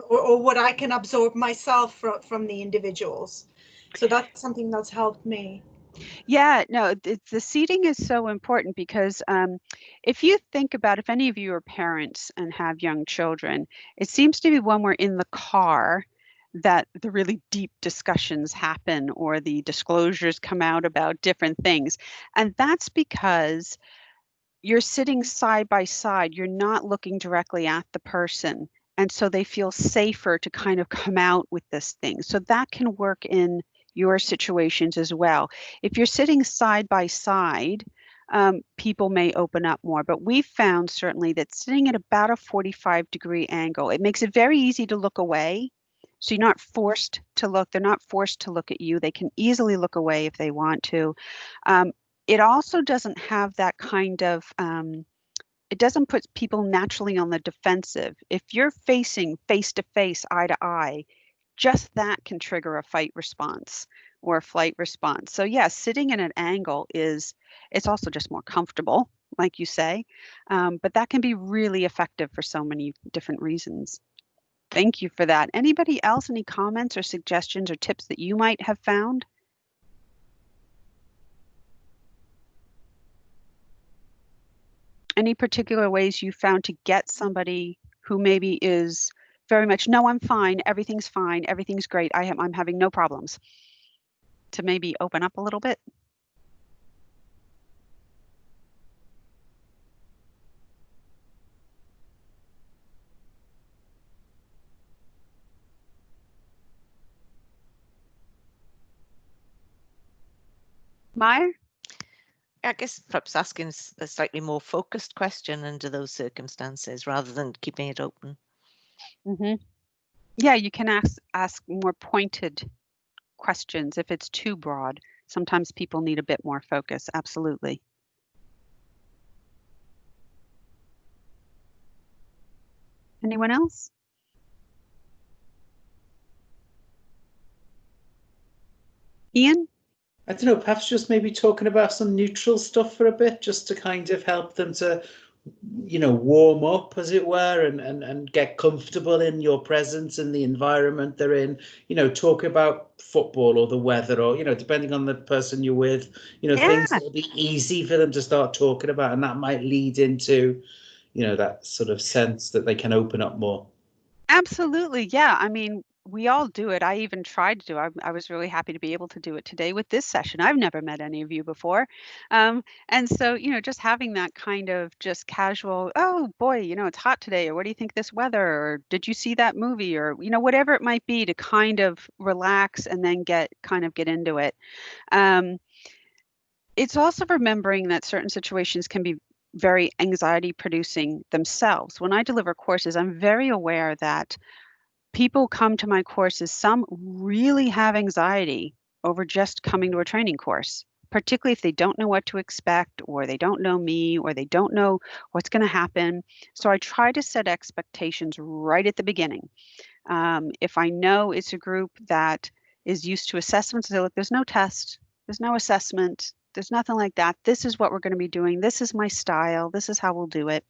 or what I can absorb myself from the individuals. So that's something that's helped me. Yeah, no, the seating is so important, because if you think about, if any of you are parents and have young children, it seems to be when we're in the car that the really deep discussions happen, or the disclosures come out about different things. And that's because you're sitting side by side, you're not looking directly at the person. And so they feel safer to kind of come out with this thing. So that can work in your situations as well. If you're sitting side by side, people may open up more, but we've found certainly that sitting at about a 45-degree angle, it makes it very easy to look away. So you're not forced to look. They're not forced to look at you. They can easily look away if they want to. It also doesn't have that kind of, it doesn't put people naturally on the defensive. If you're facing face to face, eye to eye, just that can trigger a fight response or a flight response. So yeah, sitting at an angle it's also just more comfortable, like you say, but that can be really effective for so many different reasons. Thank you for that. Anybody else, any comments or suggestions or tips that you might have found? Any particular ways you found to get somebody who maybe is very much, no, I'm fine, everything's great, I'm having no problems, to maybe open up a little bit? Meyer? I guess perhaps asking a slightly more focused question under those circumstances rather than keeping it open. Yeah, you can ask more pointed questions if it's too broad. Sometimes people need a bit more focus. Absolutely. Anyone else? Ian? I don't know, perhaps just maybe talking about some neutral stuff for a bit, just to kind of help them to, warm up, as it were, and get comfortable in your presence and the environment they're in. Talk about football or the weather, or, depending on the person you're with, things that will be easy for them to start talking about, and that might lead into, that sort of sense that they can open up more. Absolutely. Yeah. I mean, we all do it. I even tried to do it. I was really happy to be able to do it today with this session. I've never met any of you before. And so, just having that kind of just casual, oh boy, it's hot today, or what do you think of this weather? Or did you see that movie? Or, whatever it might be, to kind of relax and then get into it. It's also remembering that certain situations can be very anxiety producing themselves. When I deliver courses, I'm very aware that people come to my courses, some really have anxiety over just coming to a training course, particularly if they don't know what to expect, or they don't know me, or they don't know what's going to happen. So I try to set expectations right at the beginning. If I know it's a group that is used to assessments, I say, look, there's no test, there's no assessment, there's nothing like that. This is what we're going to be doing. This is my style. This is how we'll do it.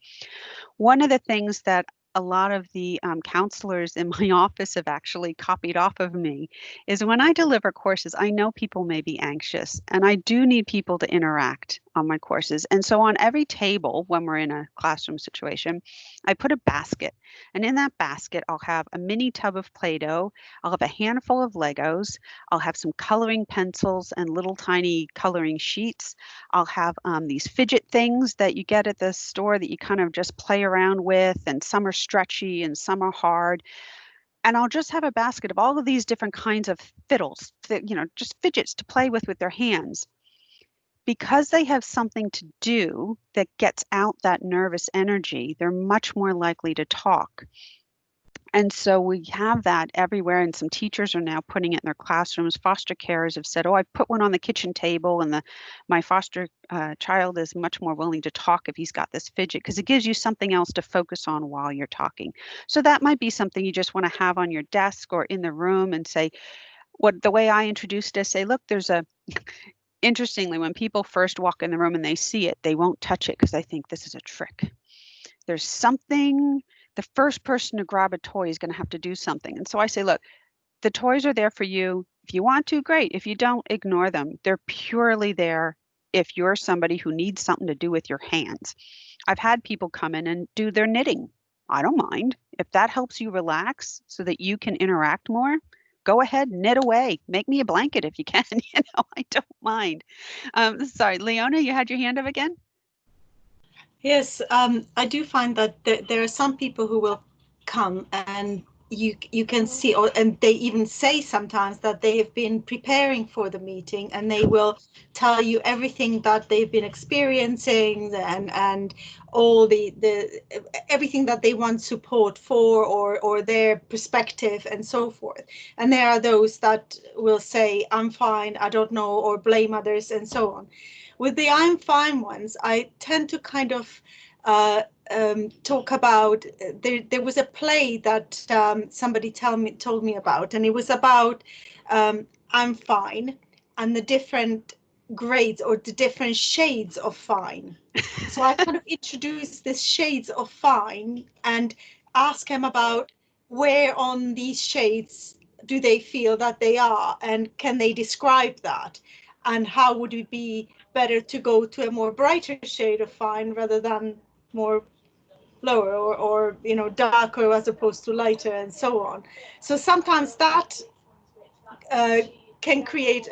One of the things that a lot of the counselors in my office have actually copied off of me is when I deliver courses, I know people may be anxious, and I do need people to interact on my courses. And so on every table, when we're in a classroom situation, I put a basket. And in that basket, I'll have a mini tub of Play-Doh. I'll have a handful of Legos. I'll have some coloring pencils and little tiny coloring sheets. I'll have these fidget things that you get at the store that you kind of just play around with, and some are stretchy and some are hard. And I'll just have a basket of all of these different kinds of fiddles, just fidgets to play with their hands. Because they have something to do that gets out that nervous energy, they're much more likely to talk. And so we have that everywhere, and some teachers are now putting it in their classrooms. Foster carers have said, oh, I put one on the kitchen table, and my foster child is much more willing to talk if he's got this fidget, because it gives you something else to focus on while you're talking. So that might be something you just want to have on your desk or in the room, and say, the way I introduced it, say, look, there's interestingly, when people first walk in the room and they see it, they won't touch it because they think this is a trick. There's something, the first person to grab a toy is going to have to do something. And so I say, look, the toys are there for you. If you want to, great. If you don't, ignore them. They're purely there if you're somebody who needs something to do with your hands. I've had people come in and do their knitting. I don't mind. If that helps you relax so that you can interact more, go ahead, knit away. Make me a blanket if you can. I don't mind. Sorry, Leona, you had your hand up again? Yes, I do find that there are some people who will come, and you can see, and they even say sometimes that they have been preparing for the meeting, and they will tell you everything that they've been experiencing, and all the everything that they want support for, or their perspective and so forth. And there are those that will say, I'm fine, I don't know, or blame others and so on. With the I'm fine ones, I tend to kind of talk about, there was a play that somebody told me about, and it was about I'm fine and the different grades or the different shades of fine. So I kind of introduced this shades of fine and ask them about where on these shades do they feel that they are, and can they describe that, and how would it be better to go to a more brighter shade of fine rather than more lower, or darker as opposed to lighter, and so on. So sometimes that can create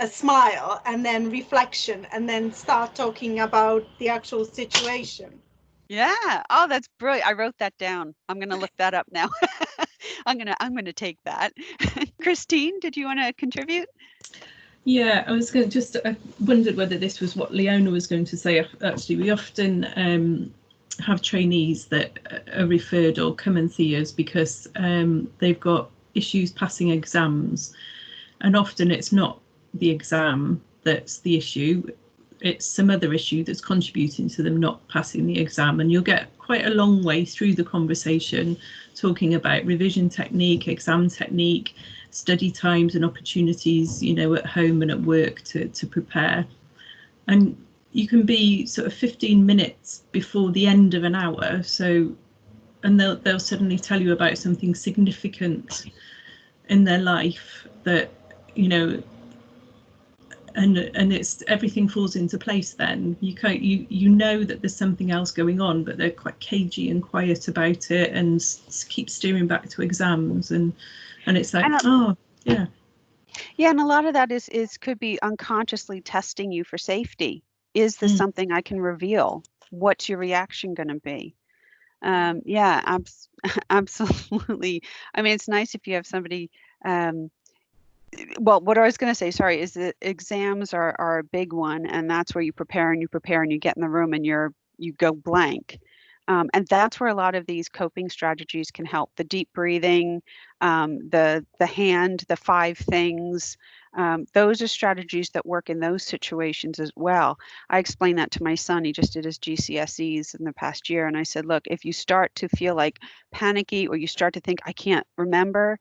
a smile, and then reflection, and then start talking about the actual situation. Yeah. Oh, that's brilliant. I wrote that down. I'm going to look that up now. I'm going to take that. Christine, did you want to contribute? Yeah, I was going to I wondered whether this was what Leona was going to say. Actually, we often have trainees that are referred or come and see us because they've got issues passing exams, and often it's not the exam that's the issue, it's some other issue that's contributing to them not passing the exam. And you'll get quite a long way through the conversation talking about revision technique, exam technique, study times and opportunities, at home and at work to prepare. And you can be sort of 15 minutes before the end of an hour. And they'll suddenly tell you about something significant in their life that, and it's everything falls into place. Then you know that there's something else going on, but they're quite cagey and quiet about it, and keep steering back to exams, and it's like, oh yeah. Yeah, and a lot of that is could be unconsciously testing you for safety. Is this something I can reveal? What's your reaction going to be? Yeah, absolutely. I mean, it's nice if you have somebody. Well, what I was going to say, sorry, is that exams are a big one, and that's where you prepare and you prepare and you get in the room and you go blank. And that's where a lot of these coping strategies can help. The deep breathing, the hand, the 5 things. Those are strategies that work in those situations as well. I explained that to my son. He just did his GCSEs in the past year. And I said, look, if you start to feel like panicky or you start to think, I can't remember,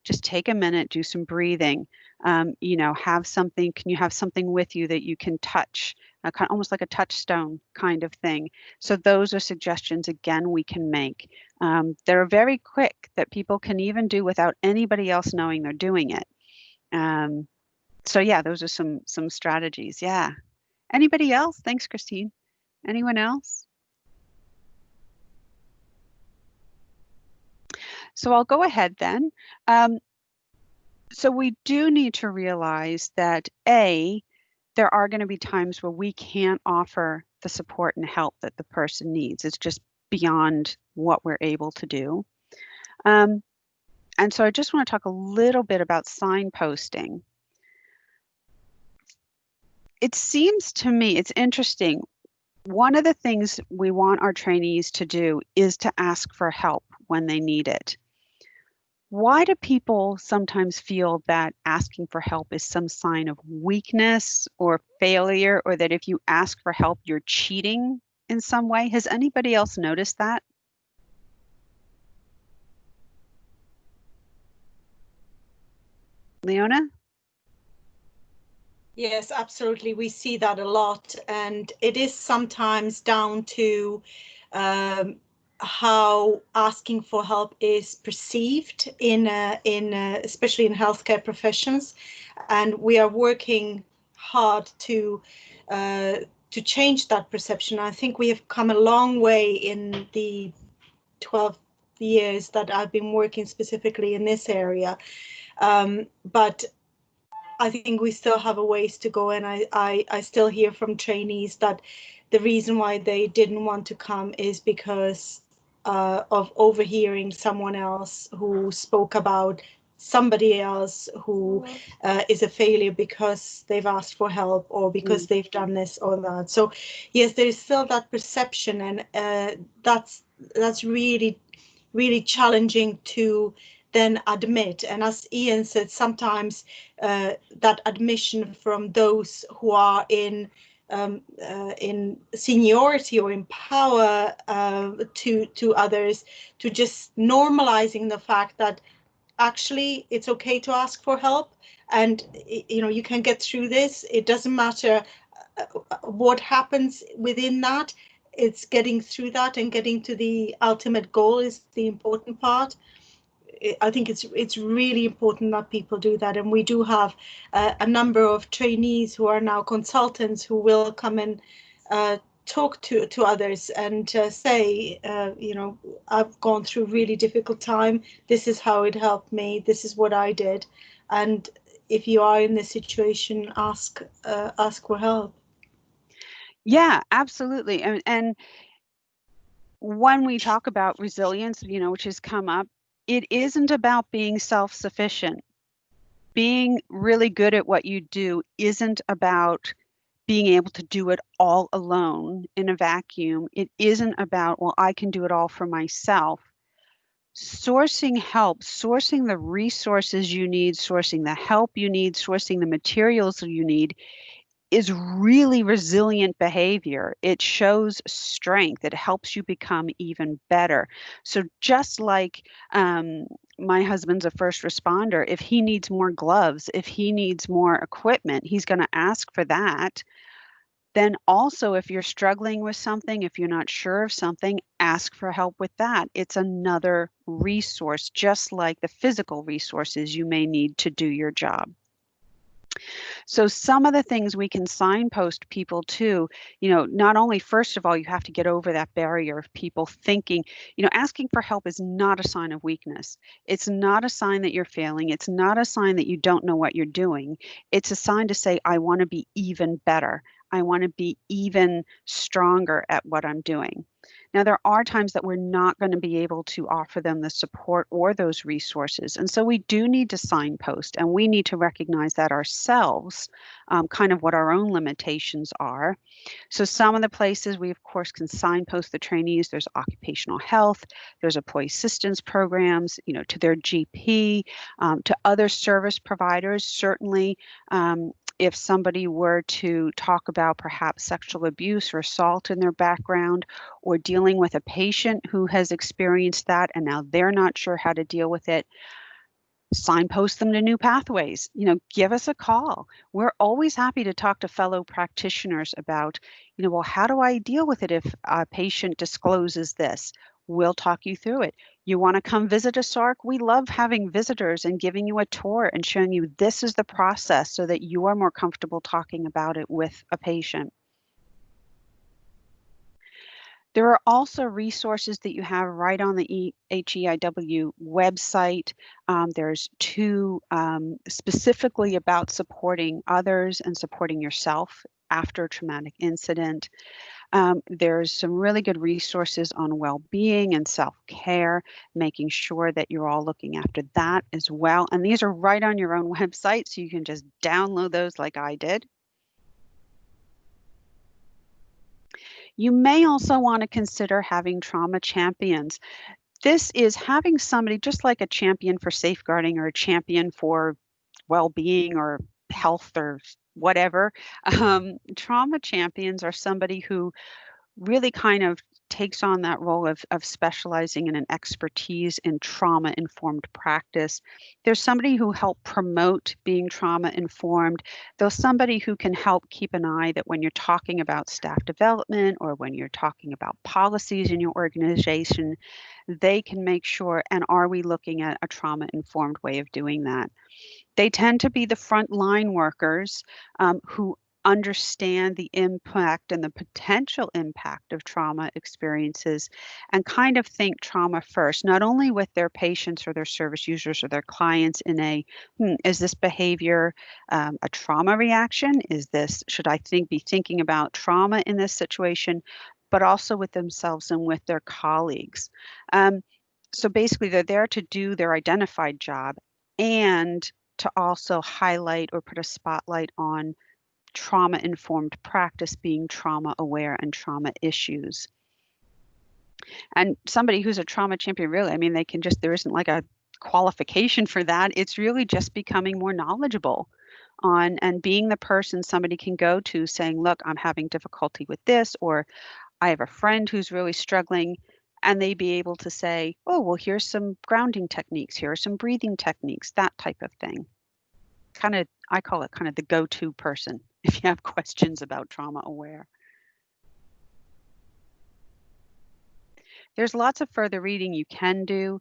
just take a minute, do some breathing, have something. Can you have something with you that you can touch, kind of almost like a touchstone kind of thing? So those are suggestions, again, we can make. They're very quick that people can even do without anybody else knowing they're doing it. So yeah, those are some strategies. Yeah. Anybody else? Thanks, Christine. Anyone else? So I'll go ahead then. So we do need to realize that there are going to be times where we can't offer the support and help that the person needs. It's just beyond what we're able to do. And so I just want to talk a little bit about signposting. It seems to me, it's interesting. One of the things we want our trainees to do is to ask for help when they need it. Why do people sometimes feel that asking for help is some sign of weakness or failure, or that if you ask for help, you're cheating in some way? Has anybody else noticed that? Leona? Yes, absolutely. We see that a lot, and it is sometimes down to how asking for help is perceived especially in healthcare professions, and we are working hard to change that perception. I think we have come a long way in the 12 years that I've been working specifically in this area, but I think we still have a ways to go, and I still hear from trainees that the reason why they didn't want to come is because of overhearing someone else who spoke about somebody else who is a failure because they've asked for help or because they've done this or that. So yes, there's still that perception, and that's really, really challenging to then admit. And as Ian said, sometimes that admission from those who are in seniority or in power to others, to just normalizing the fact that actually it's okay to ask for help, and you can get through this. It doesn't matter what happens within that. It's getting through that and getting to the ultimate goal is the important part. I think it's really important that people do that, and we do have a number of trainees who are now consultants who will come and talk to others and say, I've gone through a really difficult time. This is how it helped me. This is what I did, and if you are in this situation, ask for help. Yeah, absolutely. And when we talk about resilience, which has come up, it isn't about being self-sufficient. Being really good at what you do isn't about being able to do it all alone in a vacuum. It isn't about, well, I can do it all for myself. Sourcing help, sourcing the resources you need, sourcing the help you need, sourcing the materials you need is really resilient behavior. It shows strength. It helps you become even better. So just like my husband's a first responder, if he needs more gloves, if he needs more equipment, he's going to ask for that. Then also, if you're struggling with something, if you're not sure of something, ask for help with that. It's another resource, just like the physical resources you may need to do your job. So some of the things we can signpost people to, not only, first of all, you have to get over that barrier of people thinking, asking for help is not a sign of weakness. It's not a sign that you're failing. It's not a sign that you don't know what you're doing. It's a sign to say, I want to be even better. I want to be even stronger at what I'm doing. Now, there are times that we're not going to be able to offer them the support or those resources. And so we do need to signpost, and we need to recognize that ourselves, kind of what our own limitations are. So some of the places we, of course, can signpost the trainees, there's occupational health, there's employee assistance programs, to their GP, to other service providers. Certainly, if somebody were to talk about perhaps sexual abuse or assault in their background, or dealing with a patient who has experienced that and now they're not sure how to deal with it, signpost them to New Pathways. Give us a call. We're always happy to talk to fellow practitioners about, well, how do I deal with it if a patient discloses this? We'll talk you through it. You want to come visit a SARC? We love having visitors and giving you a tour and showing you this is the process so that you are more comfortable talking about it with a patient. There are also resources that you have right on the HEIW website. There's two specifically about supporting others and supporting yourself after a traumatic incident. There's some really good resources on well-being and self-care, making sure that you're all looking after that as well. And these are right on your own website, so you can just download those like I did. You may also want to consider having trauma champions. This is having somebody just like a champion for safeguarding or a champion for well-being or health or whatever. Trauma champions are somebody who really kind of takes on that role of specializing in an expertise in trauma-informed practice. There's somebody who helped promote being trauma-informed. There's somebody who can help keep an eye that when you're talking about staff development or when you're talking about policies in your organization, they can make sure, and are we looking at a trauma-informed way of doing that? They tend to be the frontline workers who understand the impact and the potential impact of trauma experiences and kind of think trauma first, not only with their patients or their service users or their clients in a, is this behavior a trauma reaction? Should I be thinking about trauma in this situation, but also with themselves and with their colleagues. So basically they're there to do their identified job and to also highlight or put a spotlight on trauma-informed practice, being trauma aware and trauma issues. And somebody who's a trauma champion, really, there isn't like a qualification for that. It's really just becoming more knowledgeable on and being the person somebody can go to saying, look, I'm having difficulty with this, or I have a friend who's really struggling, and they be able to say, oh, well, here's some grounding techniques, here are some breathing techniques, that type of thing. I call it kind of the go-to person if you have questions about trauma aware. There's lots of further reading you can do.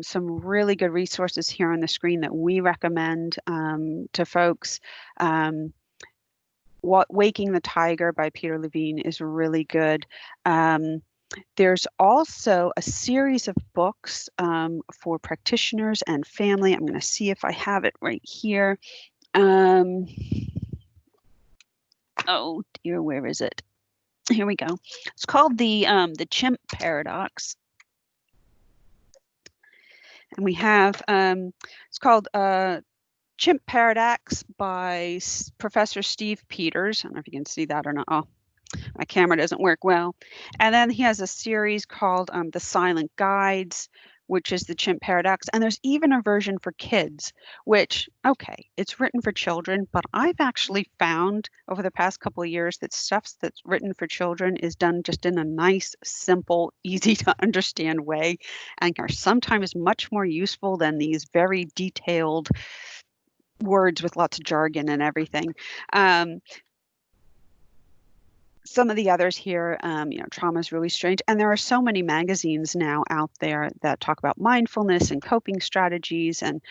Some really good resources here on the screen that we recommend to folks. Waking the Tiger by Peter Levine is really good. There's also a series of books for practitioners and family. I'm going to see if I have it right here. Oh dear, where is it? Here we go. It's called the Chimp Paradox, and we have it's called Chimp Paradox by Professor Steve Peters. I don't know if you can see that or not. Oh, my camera doesn't work well. And then he has a series called The Silent Guides, which is the Chimp Paradox. And there's even a version for kids, which, okay, it's written for children, but I've actually found over the past couple of years that stuff that's written for children is done just in a nice, simple, easy to understand way, and are sometimes much more useful than these very detailed words with lots of jargon and everything. Some of the others here, Trauma is Really Strange. And there are so many magazines now out there that talk about mindfulness and coping strategies and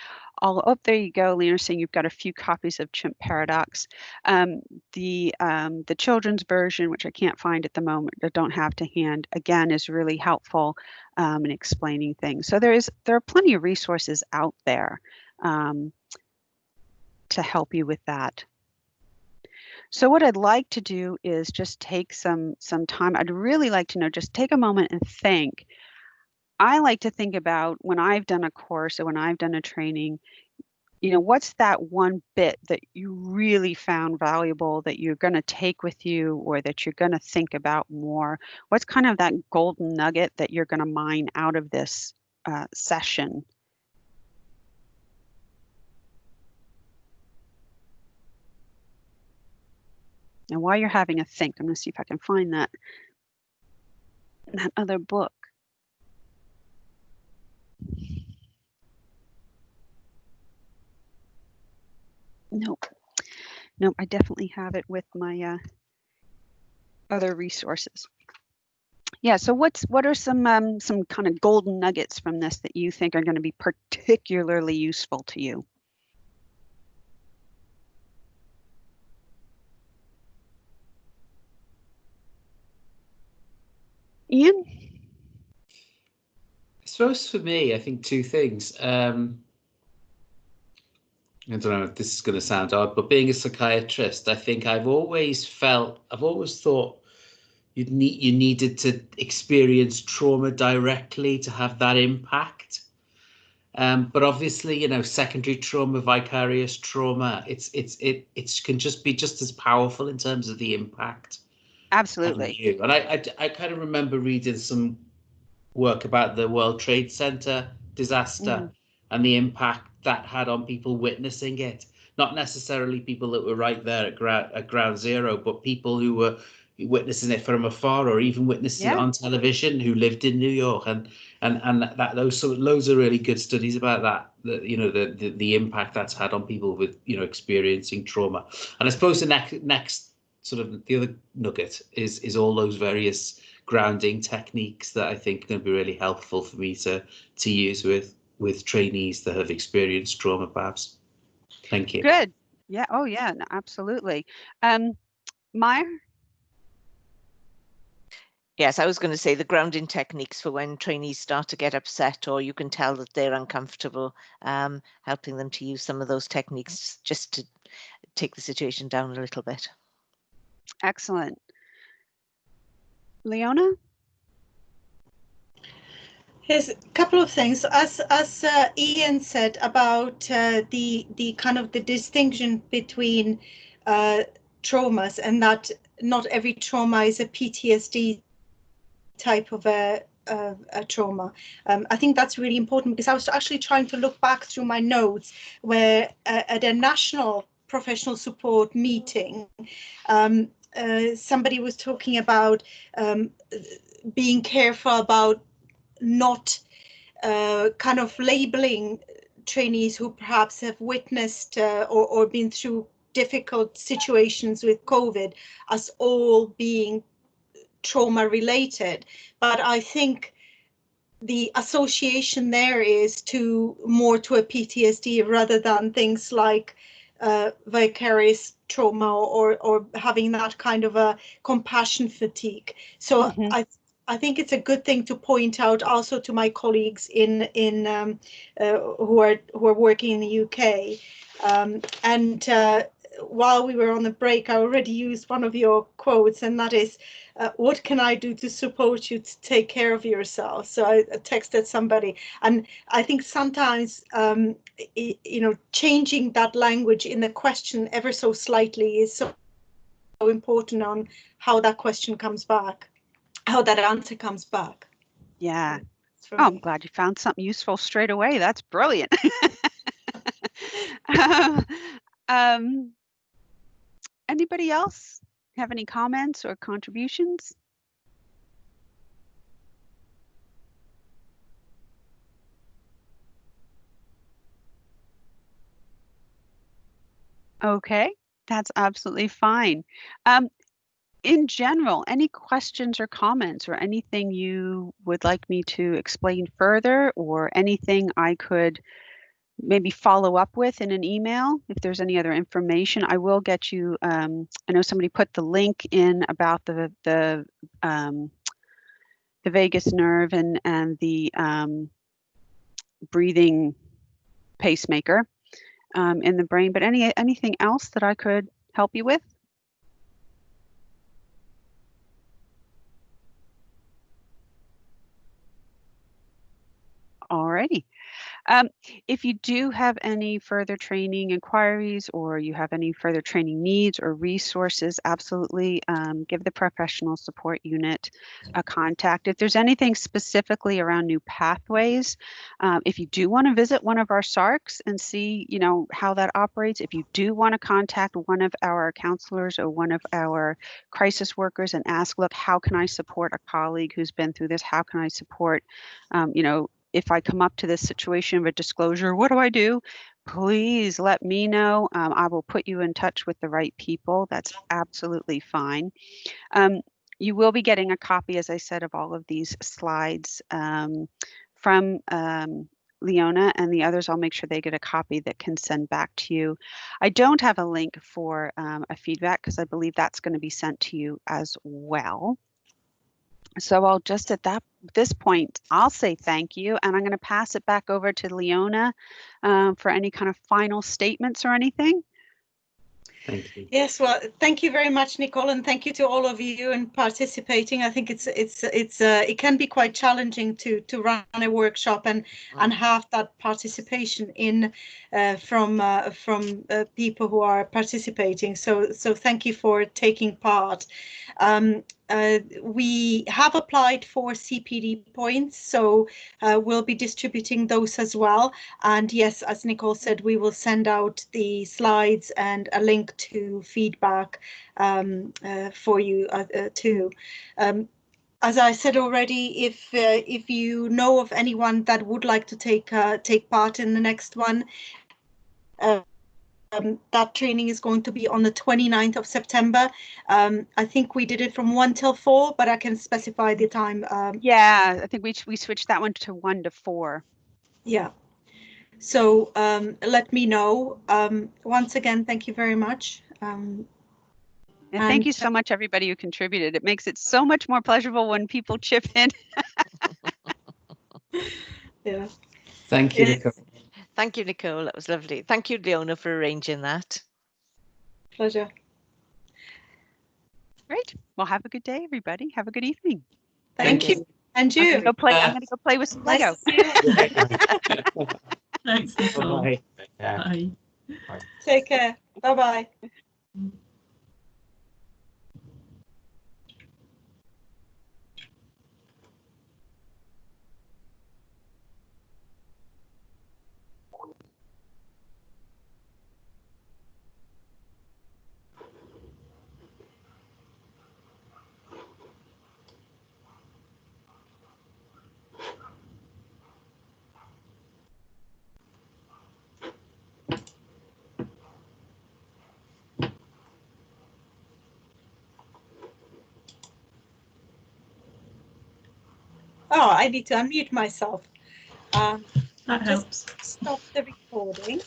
oh, there you go. Lena's saying you've got a few copies of Chimp Paradox. The children's version, which I can't find at the moment, I don't have to hand, again, is really helpful in explaining things. So there are plenty of resources out there to help you with that. So what I'd like to do is just take some time. I'd really like to know, just take a moment and think. I like to think about when I've done a course or when I've done a training, what's that one bit that you really found valuable that you're going to take with you or that you're going to think about more? What's kind of that golden nugget that you're going to mine out of this session? And while you're having a think, I'm going to see if I can find that other book. Nope, I definitely have it with my other resources. Yeah, so what are some kind of golden nuggets from this that you think are going to be particularly useful to you? Ian? I suppose for me, I think two things. I don't know if this is going to sound odd, but being a psychiatrist, I think I've always thought you needed to experience trauma directly to have that impact. But obviously, secondary trauma, vicarious trauma, it can just be just as powerful in terms of the impact. Absolutely. On you. And I kind of remember reading some work about the World Trade Center disaster and the impact that had on people witnessing it. Not necessarily people that were right there at ground zero, but people who were witnessing it from afar or even witnessing it on television who lived in New York. And that loads of really good studies about that, the impact that's had on people with, experiencing trauma. And I suppose the next sort of the other nugget is all those various grounding techniques that I think are going to be really helpful for me to use with trainees that have experienced trauma, perhaps. Thank you. Good. Yeah. Oh, yeah. No, absolutely. Maya? Yes, I was going to say the grounding techniques for when trainees start to get upset or you can tell that they're uncomfortable, helping them to use some of those techniques just to take the situation down a little bit. Excellent. Leona? Here's a couple of things. As Ian said about the kind of the distinction between traumas, and that not every trauma is a PTSD type of a trauma. I think that's really important because I was actually trying to look back through my notes where at a national professional support meeting, somebody was talking about being careful about not kind of labeling trainees who perhaps have witnessed or been through difficult situations with COVID as all being trauma related. But I think the association there is more to a PTSD rather than things like vicarious trauma or having that kind of a compassion fatigue. So I think it's a good thing to point out also to my colleagues who are working in the UK. While we were on the break, I already used one of your quotes, and that is, what can I do to support you to take care of yourself? So I texted somebody, and I think sometimes, changing that language in the question ever so slightly is so important on how that question comes back, how that answer comes back. Yeah. I'm glad you found something useful straight away. That's brilliant. Anybody else have any comments or contributions? Okay, that's absolutely fine. In general, any questions or comments or anything you would like me to explain further, or anything I could maybe follow up with in an email if there's any other information. I will get you. I know somebody put the link in about the vagus nerve and the breathing pacemaker in the brain. But anything else that I could help you with? Alrighty. If you do have any further training inquiries or you have any further training needs or resources, absolutely give the professional support unit a contact. If there's anything specifically around new pathways, if you do want to visit one of our SARCs and see, you know, how that operates, if you do want to contact one of our counselors or one of our crisis workers and ask, look, how can I support a colleague who's been through this? How can I support, you know, if I come up to this situation of a disclosure, what do I do? Please let me know. I will put you in touch with the right people. That's absolutely fine. You will be getting a copy, as I said, of all of these slides from Leona, and the others, I'll make sure they get a copy that can send back to you. I don't have a link for a feedback because I believe that's going to be sent to you as well. So I'll just at this point, I'll say thank you, and I'm going to pass it back over to Leona for any kind of final statements or anything. Thank you. Yes, well, thank you very much, Nicole, and thank you to all of you in participating. I think it can be quite challenging to run a workshop and have that participation in from people who are participating. So thank you for taking part. We have applied for CPD points, so we'll be distributing those as well. And yes, as Nicole said, we will send out the slides and a link to feedback for you too. As I said already, if you know of anyone that would like to take part in the next one, that training is going to be on the 29th of September. I think we did it from 1 till 4, but I can specify the time. Yeah, I think we switched that one to 1 to 4. Yeah. So let me know. Once again, thank you very much. And thank you so much, everybody who contributed. It makes it so much more pleasurable when people chip in. Yeah. Thank you, Nicole. Thank you, Nicole. That was lovely. Thank you, Leona, for arranging that. Pleasure. Great. Well, have a good day, everybody. Have a good evening. Thank you. And you. I'm going to go play with some Lego. Thanks, Nicole. Bye. Bye. Take care. Bye-bye. Oh, I need to unmute myself. That helps. Stop the recording.